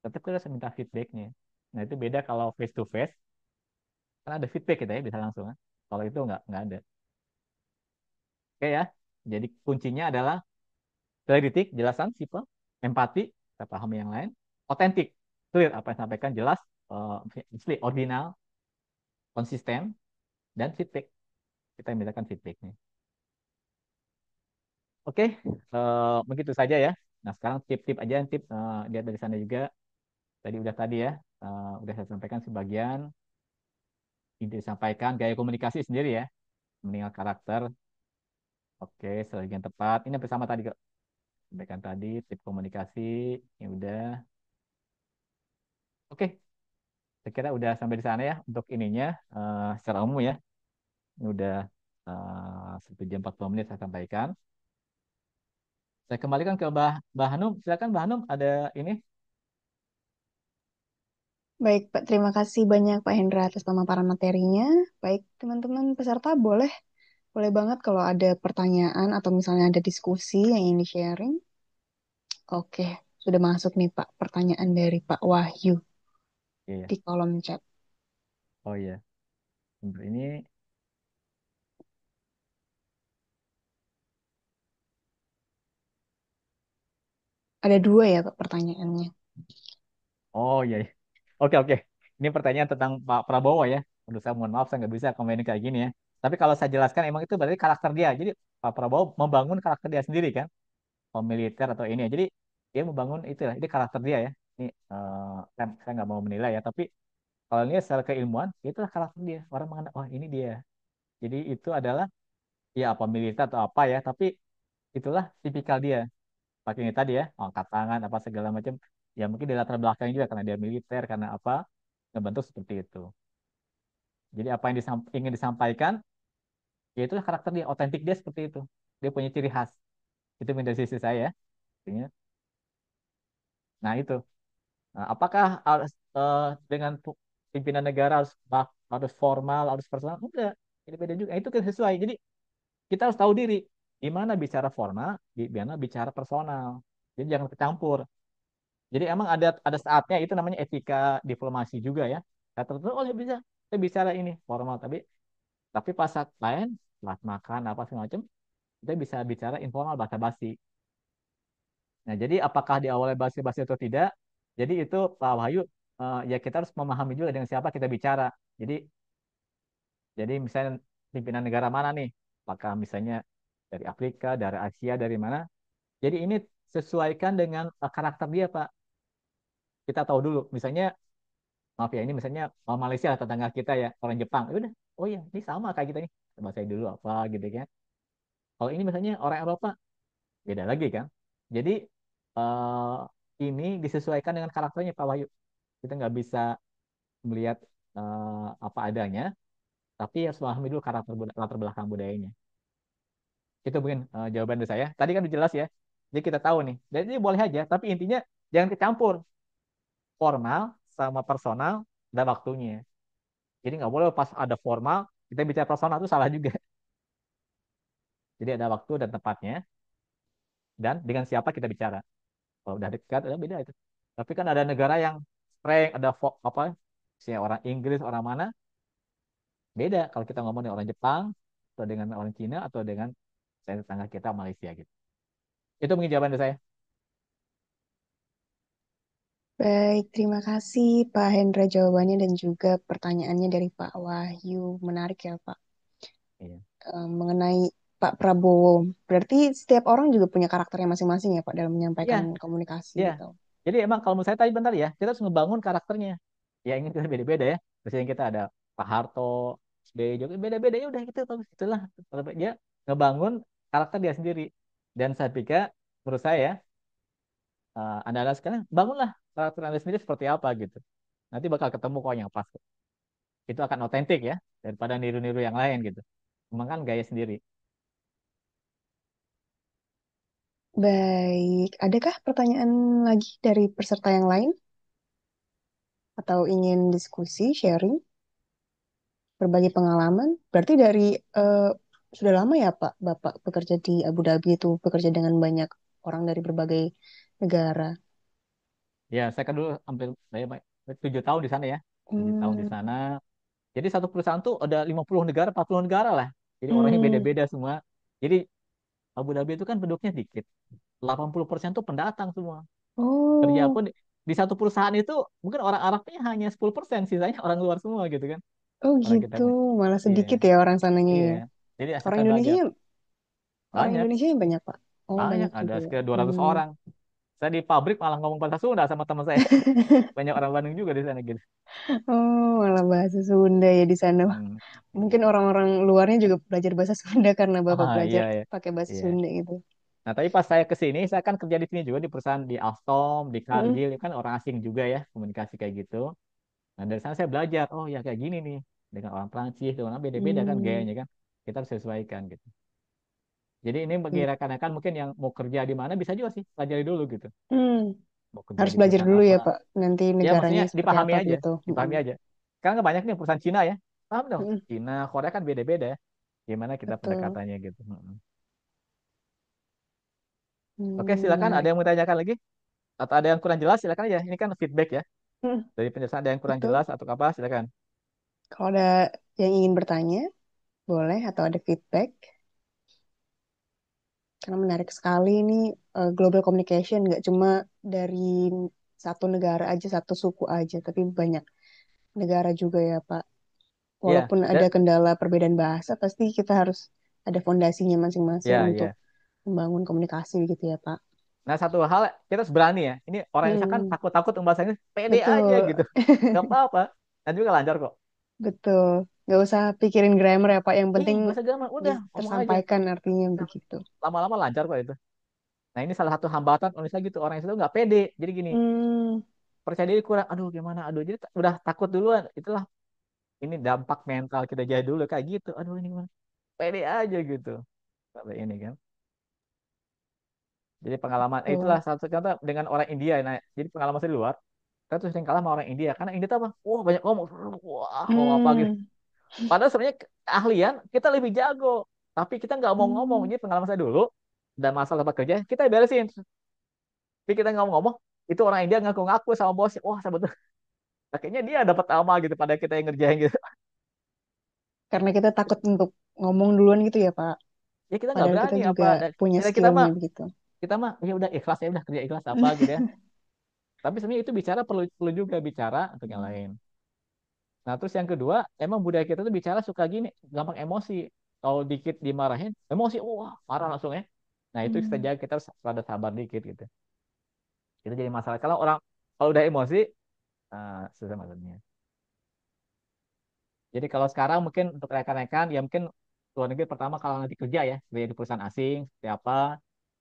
Tetap kita harus minta feedbacknya. Nah itu beda kalau face to face, kan ada feedback kita ya bisa langsung kan. Kalau itu nggak ada. Oke ya. Jadi kuncinya adalah clarity, jelasan, simple, empati, kita pahami yang lain, otentik, clear apa yang disampaikan jelas, asli, original, konsisten, dan feedback. Kita mintakan feedbacknya. Oke, begitu saja ya. Nah sekarang tip-tip aja, tip lihat dari sana juga. Tadi ya, udah saya sampaikan sebagian. Inti disampaikan gaya komunikasi sendiri ya, meninggal karakter. Oke, strategi yang tepat. Ini bersama tadi kok. Sampaikan tadi tip komunikasi. Ya udah. Oke, saya kira udah sampai di sana ya untuk ininya secara umum ya. Ini udah 1 jam 40 menit saya sampaikan. Saya kembalikan ke Mbak Hanum. Silakan Mbak Hanum ada ini. Baik, Pak. Terima kasih banyak Pak Hendra atas pemaparan materinya. Baik, teman-teman peserta boleh banget kalau ada pertanyaan atau misalnya ada diskusi yang ingin di-sharing. Oke, sudah masuk nih Pak pertanyaan dari Pak Wahyu Iya, iya. di kolom chat. Oh iya. Bentar, ini. Ada dua ya Pak pertanyaannya. Oh iya, iya. Oke, oke. Ini pertanyaan tentang Pak Prabowo ya. Menurut saya mohon maaf saya nggak bisa komen kayak gini ya. Tapi kalau saya jelaskan emang itu berarti karakter dia. Jadi Pak Prabowo membangun karakter dia sendiri kan. Kalau militer atau ini ya. Jadi dia membangun itu lah. Ini karakter dia ya. Ini saya nggak mau menilai ya. Tapi kalau ini secara keilmuan, itulah karakter dia. Orang mengenal, oh ini dia. Jadi itu adalah ya apa militer atau apa ya. Tapi itulah tipikal dia. Pakai ini tadi ya, angkat tangan apa segala macam. Ya mungkin di latar belakang juga karena dia militer, karena apa, ngebentuk seperti itu. Jadi apa yang ingin disampaikan, ya itulah karakter dia, otentik dia seperti itu. Dia punya ciri khas. Itu dari sisi saya. Artinya. Nah itu. Nah, apakah harus dengan pimpinan negara harus formal, harus personal? Enggak. Ini beda juga. Itu kan sesuai. Jadi kita harus tahu diri. Di mana bicara formal, di mana bicara personal. Jadi jangan kecampur. Jadi emang ada saatnya itu namanya etika diplomasi juga ya. Saya tertentu oh ya bisa saya bicara ini formal tapi pas saat lain saat makan apa segala macam kita bisa bicara informal basa-basi. Nah jadi apakah di awalnya basa-basi atau tidak? Jadi itu Pak Wahyu ya kita harus memahami juga dengan siapa kita bicara. Jadi jadi misalnya pimpinan negara mana nih? Apakah misalnya dari Afrika, dari Asia, dari mana? Jadi ini sesuaikan dengan karakter dia Pak. Kita tahu dulu misalnya maaf ya ini misalnya Malaysia tetangga kita ya orang Jepang ya udah oh iya ini sama kayak kita nih bahasa dulu apa gitu kan kalau ini misalnya orang Eropa beda lagi kan jadi eh, ini disesuaikan dengan karakternya Pak Wahyu kita nggak bisa melihat apa adanya tapi harus memahami dulu karakter latar belakang budayanya itu mungkin jawaban dari saya tadi kan udah jelas ya Jadi kita tahu nih. Jadi boleh aja, tapi intinya jangan kecampur formal sama personal dan waktunya. Jadi nggak boleh pas ada formal kita bicara personal itu salah juga. Jadi ada waktu dan tempatnya dan dengan siapa kita bicara. Kalau udah dekat udah beda itu. Tapi kan ada negara yang strength, ada apa si orang Inggris, orang mana beda kalau kita ngomong dengan orang Jepang atau dengan orang Cina atau dengan tetangga kita Malaysia gitu. Itu mungkin jawaban dari saya. Baik, terima kasih Pak Hendra jawabannya dan juga pertanyaannya dari Pak Wahyu. Menarik ya Pak. Iya. Mengenai Pak Prabowo. Berarti setiap orang juga punya karakternya masing-masing ya Pak dalam Iya, menyampaikan komunikasi iya. gitu. Jadi emang kalau menurut saya tadi bentar ya, kita harus ngebangun karakternya. Ya ingin kita beda-beda ya. Misalnya kita ada Pak Harto, SBY juga beda-beda ya udah gitu itulah. Kalau dia ngebangun karakter dia sendiri. Dan saya pikir menurut saya anda sekarang bangunlah karakter anda sendiri seperti apa gitu. Nanti bakal ketemu kok yang pas. Itu akan otentik ya daripada niru-niru yang lain gitu. Kembangkan gaya sendiri. Baik, adakah pertanyaan lagi dari peserta yang lain? Atau ingin diskusi, sharing, berbagi pengalaman? Berarti dari eh, sudah lama ya Pak, Bapak bekerja di Abu Dhabi itu, bekerja dengan banyak orang dari berbagai negara. Ya, saya kan dulu hampir saya 7 tahun di sana ya. 7 tahun di Hmm, sana. Jadi satu perusahaan tuh ada 50 negara, 40 negara lah. Jadi orangnya hmm, beda-beda semua. Jadi Abu Dhabi itu kan penduduknya dikit. 80% tuh pendatang semua. Kerja oh, pun di satu perusahaan itu mungkin orang Arabnya hanya 10%, sisanya orang luar semua gitu kan. oh Orang kita gitu, kan. malah Iya, sedikit ya orang sananya iya. ya. Jadi Orang asalkan Indonesia, belajar. orang Banyak, Indonesia yang banyak Pak. Oh banyak. banyak Ada juga ya. sekitar 200 Hmm. orang. Saya di pabrik malah ngomong bahasa Sunda sama teman saya. Banyak orang Bandung juga di sana gitu. Oh, malah bahasa Sunda ya di sana. Hmm, Mungkin iya. orang-orang luarnya juga belajar bahasa Sunda karena Bapak Ah, belajar iya, iya. pakai bahasa Iya. Sunda gitu. Nah, tapi pas saya ke sini, saya kan kerja di sini juga di perusahaan di Alstom, di Mm-mm. Cargill, kan orang asing juga ya, komunikasi kayak gitu. Nah, dari sana saya belajar, oh ya kayak gini nih, dengan orang Prancis, dengan orang beda-beda kan Hmm. gayanya kan. Kita harus sesuaikan gitu. Jadi ini bagi Hmm. rekan-rekan mungkin yang mau kerja di mana bisa juga sih pelajari dulu gitu. Hmm. Mau kerja Harus di belajar perusahaan dulu apa. ya Pak. Nanti Ya negaranya maksudnya seperti dipahami apa aja, gitu. Mm-mm. dipahami aja. Sekarang kan banyak nih perusahaan Cina ya. Paham dong? Mm-mm. Cina, Korea kan beda-beda ya. Gimana kita Betul. pendekatannya gitu. Mm-mm. Oke, silakan. Ada Menarik. yang mau tanyakan lagi? Atau ada yang kurang jelas? Silakan aja. Ini kan feedback ya. Mm, Dari penjelasan ada yang kurang betul. jelas atau apa? Silakan. Kalau ada yang ingin bertanya, boleh atau ada feedback. Karena menarik sekali ini global communication, nggak cuma dari satu negara aja, satu suku aja, tapi banyak negara juga ya Pak. Iya, Walaupun ada dan kendala perbedaan bahasa, pasti kita harus ada fondasinya masing-masing ya, untuk ya. membangun komunikasi gitu ya Pak. Nah, satu hal kita harus berani ya. Ini orang Indonesia kan Hmm, takut-takut bahasa Inggris, pede aja betul, gitu. Gak apa-apa. Dan juga lancar kok. betul. Nggak usah pikirin grammar ya Pak, yang Ih, penting bahasa gampang. Udah, ngomong aja. tersampaikan artinya Nah, begitu. lama-lama lancar kok itu. Nah, ini salah satu hambatan Indonesia gitu. Orang Indonesia tuh nggak pede. Jadi gini, Hmm, percaya diri kurang. Aduh, gimana? Aduh, jadi udah takut duluan. Itulah ini dampak mental kita jadi dulu kayak gitu. Aduh, ini gimana? Pede aja gitu. Sampai ini kan. Jadi pengalaman, itulah betul. satu contoh dengan orang India. Nah, jadi pengalaman saya di luar, kita tuh sering kalah sama orang India. Karena India tuh apa? Wah, banyak ngomong. Wah, ngomong apa gitu. Hmm, Padahal sebenarnya keahlian kita lebih jago. Tapi kita nggak mau ngomong. hmm. Jadi pengalaman saya dulu, dan masalah tempat kerja, kita beresin. Tapi kita nggak mau ngomong, itu orang India ngaku-ngaku sama bosnya. Wah, sebetulnya akhirnya dia dapat nama gitu pada kita yang ngerjain gitu. Karena kita takut untuk ngomong duluan gitu ya Pak. Ya kita nggak Padahal kita berani juga apa. Dan punya kita mah, skillnya begitu. ya udah ikhlas ya udah kerja ikhlas apa gitu ya. Tapi sebenarnya itu bicara perlu perlu juga bicara untuk yang lain. Nah, terus yang kedua, emang budaya kita tuh bicara suka gini, gampang emosi. Kalau dikit dimarahin, emosi, wah, marah langsung ya. Nah, itu kita Hmm. jaga, kita harus rada sabar dikit gitu. Itu jadi masalah. Kalau udah emosi, susah maksudnya. Jadi kalau sekarang mungkin untuk rekan-rekan, ya mungkin luar negeri pertama kalau nanti kerja ya, kerja di perusahaan asing, seperti apa.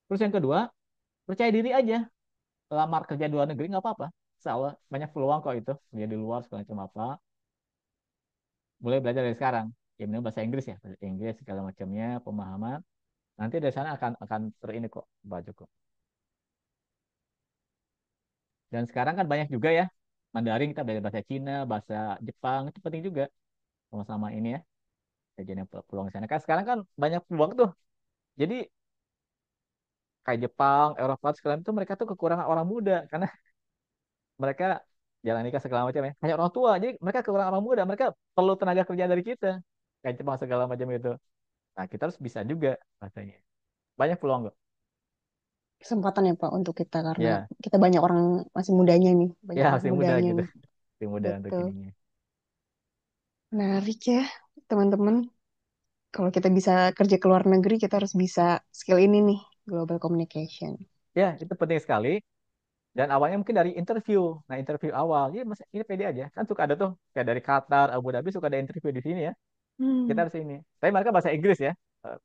Terus yang kedua, percaya diri aja. Lamar kerja di luar negeri nggak apa-apa. Insya Allah, banyak peluang kok itu. Kerja di luar, segala macam apa. Mulai belajar dari sekarang. Ya minimal bahasa Inggris ya, bahasa Inggris segala macamnya, pemahaman. Nanti dari sana akan terini kok, Mbak Joko. Dan sekarang kan banyak juga ya Mandarin, kita belajar bahasa Cina, bahasa Jepang itu penting juga sama-sama ini ya. Jadi peluang di sana kan sekarang kan banyak peluang tuh. Jadi kayak Jepang, Eropa sekarang itu mereka tuh kekurangan orang muda karena mereka jalan nikah segala macam ya. Hanya orang tua. Jadi mereka kekurangan orang muda. Mereka perlu tenaga kerja dari kita. Kayak Jepang segala macam itu. Nah, kita harus bisa juga rasanya. Banyak peluang kok. Kesempatan ya Pak untuk kita karena Ya, kita banyak orang masih mudanya nih, banyak ya anak masih muda mudanya gitu. nih. Masih muda untuk Betul. ininya. Menarik ya, teman-teman. Kalau kita bisa kerja ke luar negeri, kita harus bisa skill ini nih, global communication. Ya, itu penting sekali. Dan awalnya mungkin dari interview. Nah, interview awal. Ya, mas, ini pede aja. Kan suka ada tuh. Kayak dari Qatar, Abu Dhabi suka ada interview di sini ya. Kita Hmm. harus ini. Tapi mereka bahasa Inggris ya.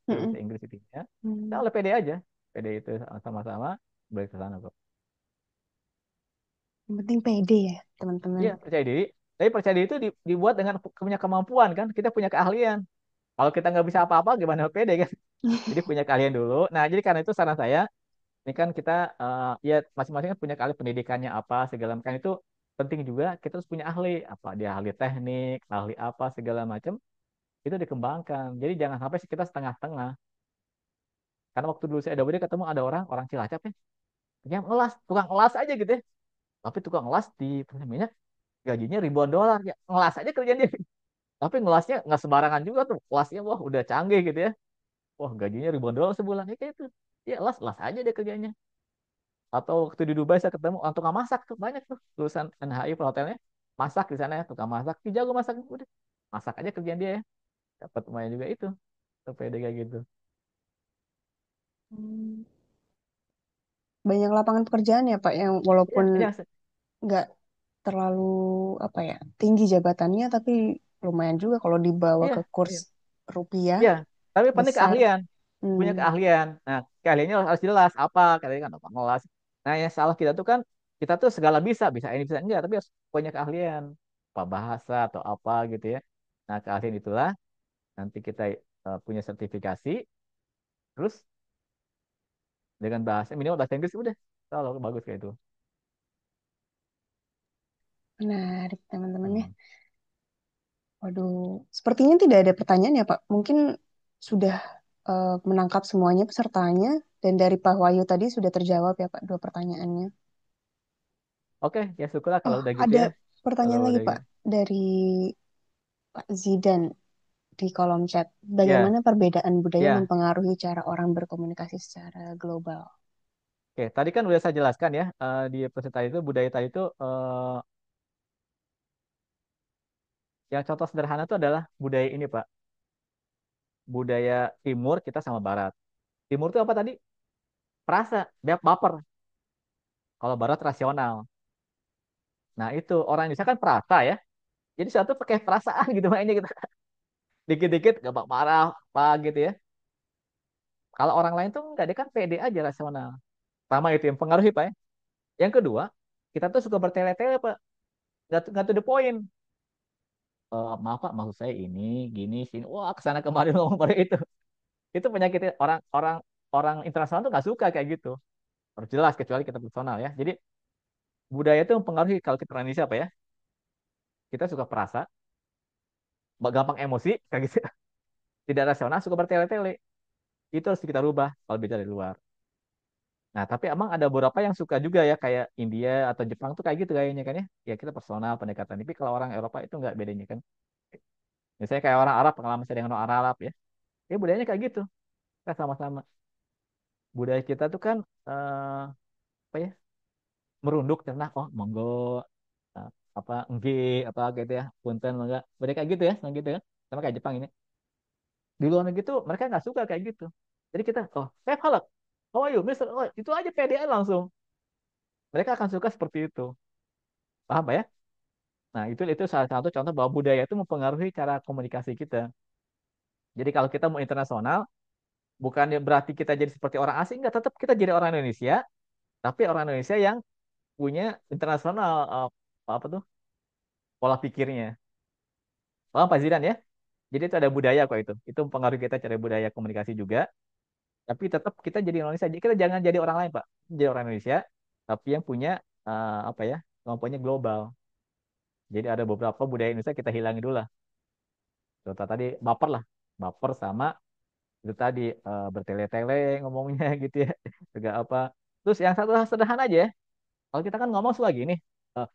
Kita Mm-mm. bisa Inggris itu ya. Kita Hmm. oleh pede aja. Pede itu sama-sama. Balik ke sana kok. Yang penting pede ya, teman-teman. Iya, percaya diri. Tapi percaya diri itu dibuat dengan punya kemampuan kan. Kita punya keahlian. Kalau kita nggak bisa apa-apa, gimana pede kan? Jadi punya keahlian dulu. Nah, jadi karena itu saran saya, ini kan kita ya masing-masing kan punya ahli pendidikannya apa segala macam itu penting juga kita harus punya ahli apa dia ahli teknik, ahli apa segala macam itu dikembangkan. Jadi jangan sampai kita setengah-setengah. Karena waktu dulu saya ada ketemu ada orang Cilacap ya, dia ngelas, tukang ngelas aja gitu ya. Tapi tukang ngelas di minyak gajinya ribuan dolar ya. Ngelas aja kerjaan dia. Tapi ngelasnya nggak sembarangan juga tuh. Kelasnya wah udah canggih gitu ya. Wah gajinya ribuan dolar sebulan ya kayak itu. Ya las las aja deh kerjanya. Atau waktu di Dubai saya ketemu orang tukang masak tuh banyak tuh lulusan NHI perhotelnya masak di sana ya tukang masak dia jago masak udah masak aja kerjaan dia ya dapat lumayan juga itu pede kayak gitu. Hmm. Banyak lapangan pekerjaan ya Pak, yang walaupun Ya banyak nggak terlalu apa ya tinggi jabatannya, tapi lumayan juga kalau dibawa iya ke kurs iya rupiah iya tapi penting besar. keahlian Hmm. punya keahlian nah keahliannya harus jelas apa keahlian kan apa ngelas nah yang salah kita tuh segala bisa bisa ini bisa enggak tapi harus punya keahlian apa bahasa atau apa gitu ya nah keahlian itulah nanti kita punya sertifikasi terus dengan bahasa minimal bahasa Inggris udah kalau bagus kayak itu. Menarik teman-teman ya. Hmm. Waduh, sepertinya tidak ada pertanyaan ya Pak. Mungkin sudah menangkap semuanya pesertanya, dan dari Pak Wahyu tadi sudah terjawab ya Pak dua pertanyaannya. Oke ya syukurlah kalau Oh, udah gitu ada ya kalau pertanyaan lagi udah Pak gitu dari Pak Zidan di kolom chat. ya Bagaimana perbedaan budaya ya mempengaruhi cara orang berkomunikasi secara global? oke tadi kan udah saya jelaskan ya di episode tadi itu budaya tadi itu yang contoh sederhana itu adalah budaya ini Pak budaya timur kita sama barat timur itu apa tadi perasa dia baper kalau barat rasional nah itu orang Indonesia kan perasa ya jadi satu pakai perasaan gitu mainnya gitu dikit-dikit gampang marah apa gitu ya kalau orang lain tuh enggak dia kan pede aja rasional sama itu yang pengaruhi Pak ya yang kedua kita tuh suka bertele-tele Pak nggak to the point. Maaf Pak, maksud saya ini, gini, sini. Wah, kesana kemarin ngomong pada itu penyakit orang orang orang internasional tuh nggak suka kayak gitu. Harus jelas kecuali kita personal ya. Jadi budaya itu mempengaruhi kalau kita orang Indonesia apa ya? Kita suka perasa, gampang emosi kayak gitu. Tidak rasional, suka bertele-tele. Itu harus kita rubah kalau bicara di luar. Nah, tapi emang ada beberapa yang suka juga ya kayak India atau Jepang tuh kayak gitu kayaknya kan ya. Ya kita personal pendekatan. Tapi kalau orang Eropa itu nggak bedanya kan. Misalnya kayak orang Arab, pengalaman saya dengan orang Arab ya. Ya budayanya kayak gitu. Kita sama-sama. Budaya kita tuh kan apa ya merunduk cenah oh monggo eh, apa engge apa gitu ya punten mangga mereka gitu ya sama gitu ya sama kayak Jepang ini di luar negeri tuh mereka nggak suka kayak gitu jadi kita oh Chef halak how are you Mister oh, itu aja PDA langsung mereka akan suka seperti itu paham Pak ya nah itu salah satu contoh bahwa budaya itu mempengaruhi cara komunikasi kita jadi kalau kita mau internasional bukannya berarti kita jadi seperti orang asing nggak tetap kita jadi orang Indonesia tapi orang Indonesia yang punya internasional apa tuh pola pikirnya. Paham Pak Zidan ya? Jadi itu ada budaya kok itu. Itu mempengaruhi kita cara budaya komunikasi juga. Tapi tetap kita jadi Indonesia. Kita jangan jadi orang lain Pak. Jadi orang Indonesia. Tapi yang punya apa ya, kemampuannya global. Jadi ada beberapa budaya Indonesia kita hilangin dulu lah. Contoh tadi baper lah, baper sama itu tadi bertele-tele ngomongnya gitu ya. Juga apa. Terus yang satu hal sederhana aja ya. Kalau kita kan ngomong suka gini,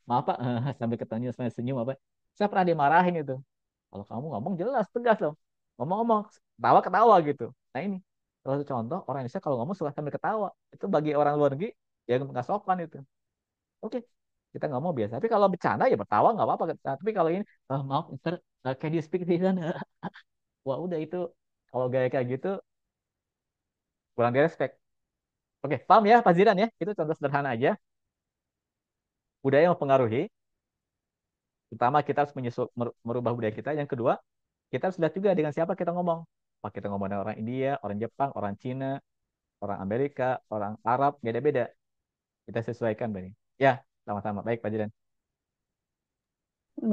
maaf Pak, sambil ketanya sambil senyum apa. Saya pernah dimarahin itu. Kalau kamu ngomong jelas, tegas dong. Ngomong-ngomong, ketawa-ketawa gitu. Nah ini, salah satu contoh orang Indonesia kalau ngomong suka sambil ketawa. Itu bagi orang luar negeri, yang nggak sopan itu. Oke, kita ngomong biasa. Tapi kalau bercanda ya bertawa nggak apa-apa. Nah, tapi kalau ini, maaf, ntar, can you speak Thailand? Wah udah itu, kalau gaya kayak gitu, kurang di respect. Oke, paham ya Pak Zidan ya? Itu contoh sederhana aja. Budaya mempengaruhi. Pertama, kita harus merubah budaya kita. Yang kedua, kita harus lihat juga dengan siapa kita ngomong. Apa kita ngomong dengan orang India, orang Jepang, orang Cina, orang Amerika, orang Arab, beda-beda. Kita sesuaikan, Bani. Ya, sama-sama. Baik, Pak Jidan.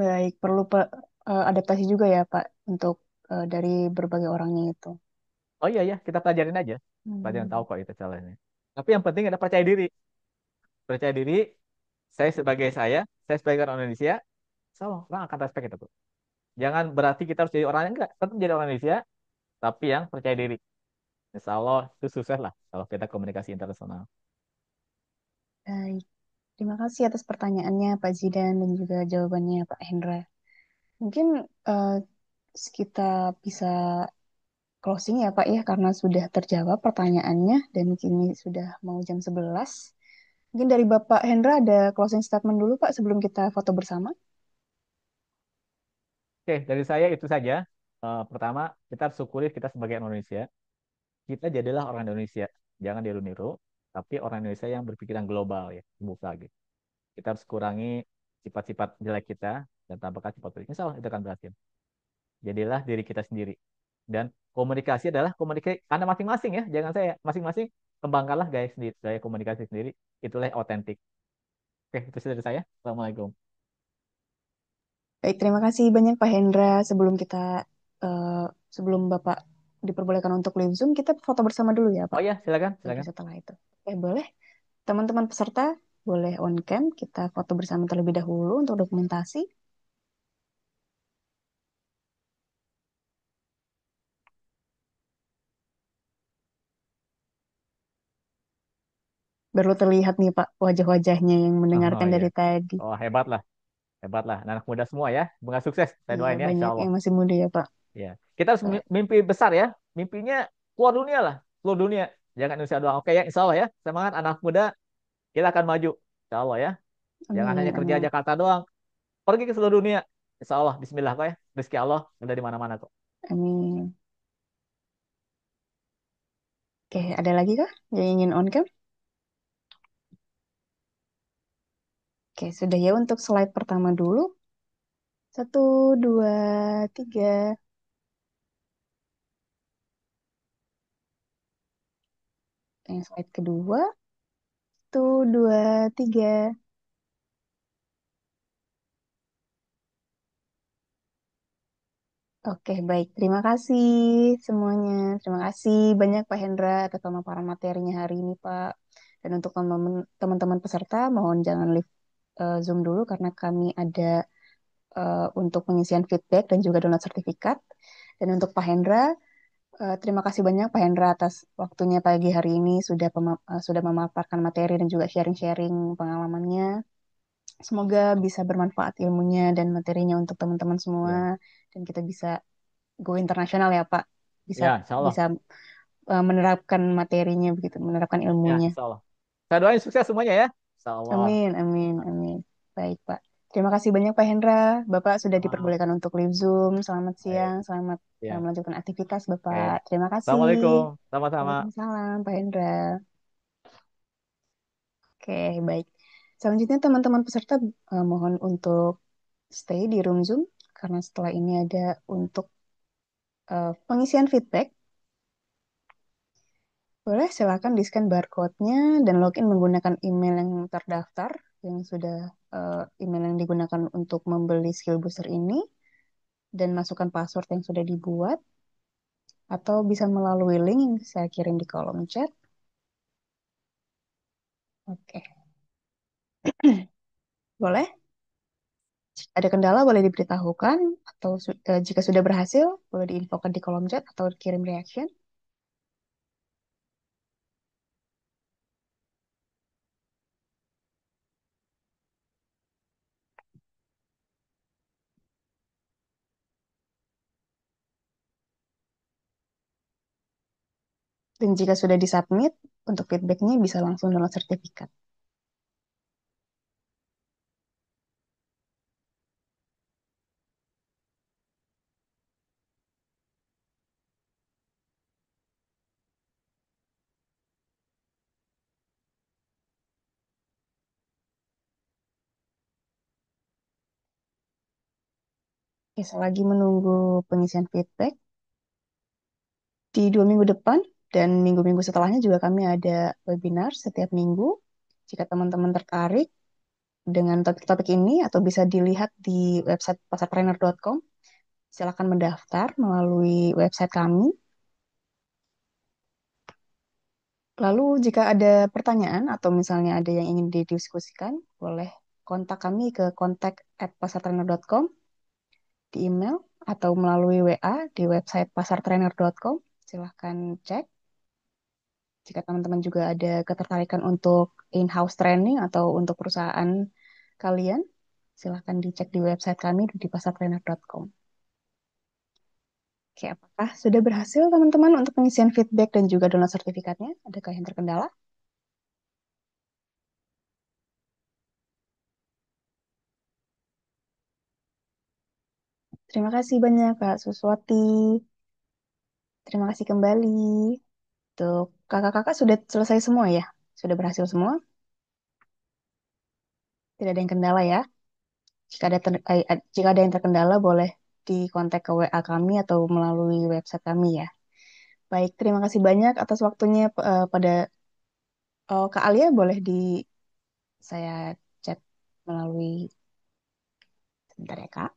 Baik, perlu adaptasi juga ya Pak untuk dari berbagai orangnya itu. Oh iya, ya, kita pelajarin aja. Pelajarin tahu Hmm. kok itu caranya. Tapi yang penting ada percaya diri. Percaya diri, saya sebagai orang Indonesia, orang akan respect itu. Jangan berarti kita harus jadi orang yang enggak. Tetap jadi orang Indonesia, tapi yang percaya diri. Insya Allah itu sukses lah kalau kita komunikasi internasional. Baik, terima kasih atas pertanyaannya Pak Zidan dan juga jawabannya Pak Hendra. Mungkin eh, kita bisa closing ya Pak ya karena sudah terjawab pertanyaannya dan kini sudah mau jam 11. Mungkin dari Bapak Hendra ada closing statement dulu Pak sebelum kita foto bersama. Oke, dari saya itu saja. Pertama, kita harus syukuri kita sebagai orang Indonesia. Kita jadilah orang Indonesia. Jangan ditiru-niru, tapi orang Indonesia yang berpikiran global ya, buka gitu. Kita harus kurangi sifat-sifat jelek kita dan tambahkan sifat baik. Insya Allah itu akan berhasil. Jadilah diri kita sendiri. Dan komunikasi adalah komunikasi Anda masing-masing ya, jangan saya. Masing-masing kembangkanlah gaya sendiri, gaya komunikasi sendiri. Itulah yang otentik. Oke, itu saja dari saya. Assalamualaikum. Baik, terima kasih banyak Pak Hendra. Eh, sebelum Bapak diperbolehkan untuk live Zoom, kita foto bersama dulu ya Oh Pak. ya, silakan, Baru silakan. setelah itu. Oke, boleh. Teman-teman peserta boleh on cam. Kita foto bersama terlebih dahulu untuk dokumentasi. Baru terlihat nih Pak wajah-wajahnya yang Oh mendengarkan ya. dari tadi. Oh hebat lah, hebat lah. Anak muda semua ya, semoga sukses. Saya Iya, doain ya, Insya banyak Allah. yang masih muda ya Pak. Ya, kita harus Baik. mimpi besar ya. Mimpinya keluar dunia lah, keluar dunia. Jangan Indonesia doang. Oke ya, Insya Allah ya. Semangat anak muda, kita akan maju. Insya Allah ya. Jangan hanya Amin, kerja amin, Jakarta doang, pergi ke seluruh dunia. Insya Allah, Bismillah kok ya. Rezeki Allah ada di mana-mana kok. amin. Oke, ada lagi kah yang ingin on cam? Oke, sudah ya untuk slide pertama dulu. Satu, dua, tiga. Yang slide kedua. Satu, dua, tiga. Oke, baik. Terima kasih semuanya. Terima kasih banyak Pak Hendra atas pemaparan materinya hari ini, Pak. Dan untuk teman-teman peserta, mohon jangan live Zoom dulu karena kami ada untuk pengisian feedback dan juga download sertifikat. Dan untuk Pak Hendra, terima kasih banyak Pak Hendra atas waktunya pagi hari ini sudah memaparkan materi dan juga sharing-sharing pengalamannya. Semoga bisa bermanfaat ilmunya dan materinya untuk teman-teman semua Ya, dan kita bisa go internasional ya Pak. Bisa ya, Insya Allah. bisa menerapkan materinya begitu, menerapkan Ya, ilmunya. Insya Allah. Saya doain sukses semuanya ya. Insya Allah. Amin, amin, amin. Baik, Pak. Terima kasih banyak Pak Hendra. Bapak sudah Ah, diperbolehkan untuk live Zoom. Selamat baik. siang, selamat Ya, melanjutkan aktivitas Bapak. oke. Terima kasih. Assalamualaikum. Sama-sama. Waalaikumsalam, Pak Hendra. Oke, baik. Selanjutnya teman-teman peserta mohon untuk stay di room Zoom karena setelah ini ada untuk pengisian feedback. Boleh silakan di-scan barcode-nya dan login menggunakan email yang terdaftar yang sudah email yang digunakan untuk membeli skill booster ini dan masukkan password yang sudah dibuat atau bisa melalui link yang saya kirim di kolom chat. Oke. Boleh? Ada kendala boleh diberitahukan atau jika sudah berhasil boleh diinfokan di kolom chat atau kirim reaction. Dan jika sudah disubmit, untuk feedbacknya bisa langsung download sertifikat. Oke, selagi menunggu pengisian feedback, di 2 minggu depan dan minggu-minggu setelahnya juga kami ada webinar setiap minggu. Jika teman-teman tertarik dengan topik-topik ini atau bisa dilihat di website pasartrainer.com, silakan mendaftar melalui website kami. Lalu jika ada pertanyaan atau misalnya ada yang ingin didiskusikan, boleh kontak kami ke kontak@pasartrainer.com di email atau melalui WA di website pasartrainer.com. Silahkan cek. Jika teman-teman juga ada ketertarikan untuk in-house training atau untuk perusahaan kalian, silahkan dicek di website kami di pasartrainer.com. Oke, apakah sudah berhasil teman-teman untuk pengisian feedback dan juga download sertifikatnya? Adakah yang terkendala? Terima kasih banyak Kak Suswati. Terima kasih kembali. Untuk kakak-kakak sudah selesai semua ya? Sudah berhasil semua? Tidak ada yang kendala ya? Jika ada yang terkendala, boleh dikontak ke WA kami atau melalui website kami ya. Baik, terima kasih banyak atas waktunya pada Kak Alia, boleh di saya chat melalui sebentar ya Kak.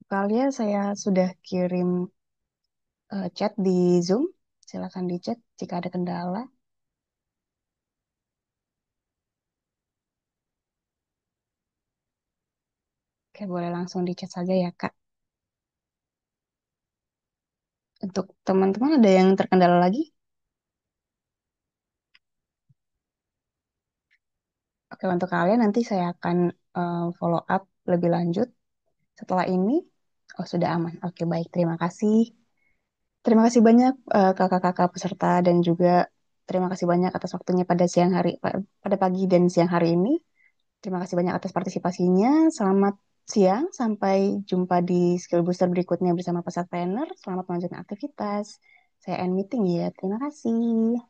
Kak Alia, saya sudah kirim chat di Zoom. Silakan di chat jika ada kendala. Oke, boleh langsung di chat saja ya Kak. Untuk teman-teman ada yang terkendala lagi? Oke, untuk kalian nanti saya akan follow up lebih lanjut setelah ini. Oh, sudah aman. Oke, baik. Terima kasih. Terima kasih banyak kakak-kakak peserta dan juga terima kasih banyak atas waktunya pada siang hari, pada pagi dan siang hari ini. Terima kasih banyak atas partisipasinya. Selamat siang. Sampai jumpa di skill booster berikutnya bersama peserta trainer. Selamat melanjutkan aktivitas. Saya end meeting ya. Terima kasih.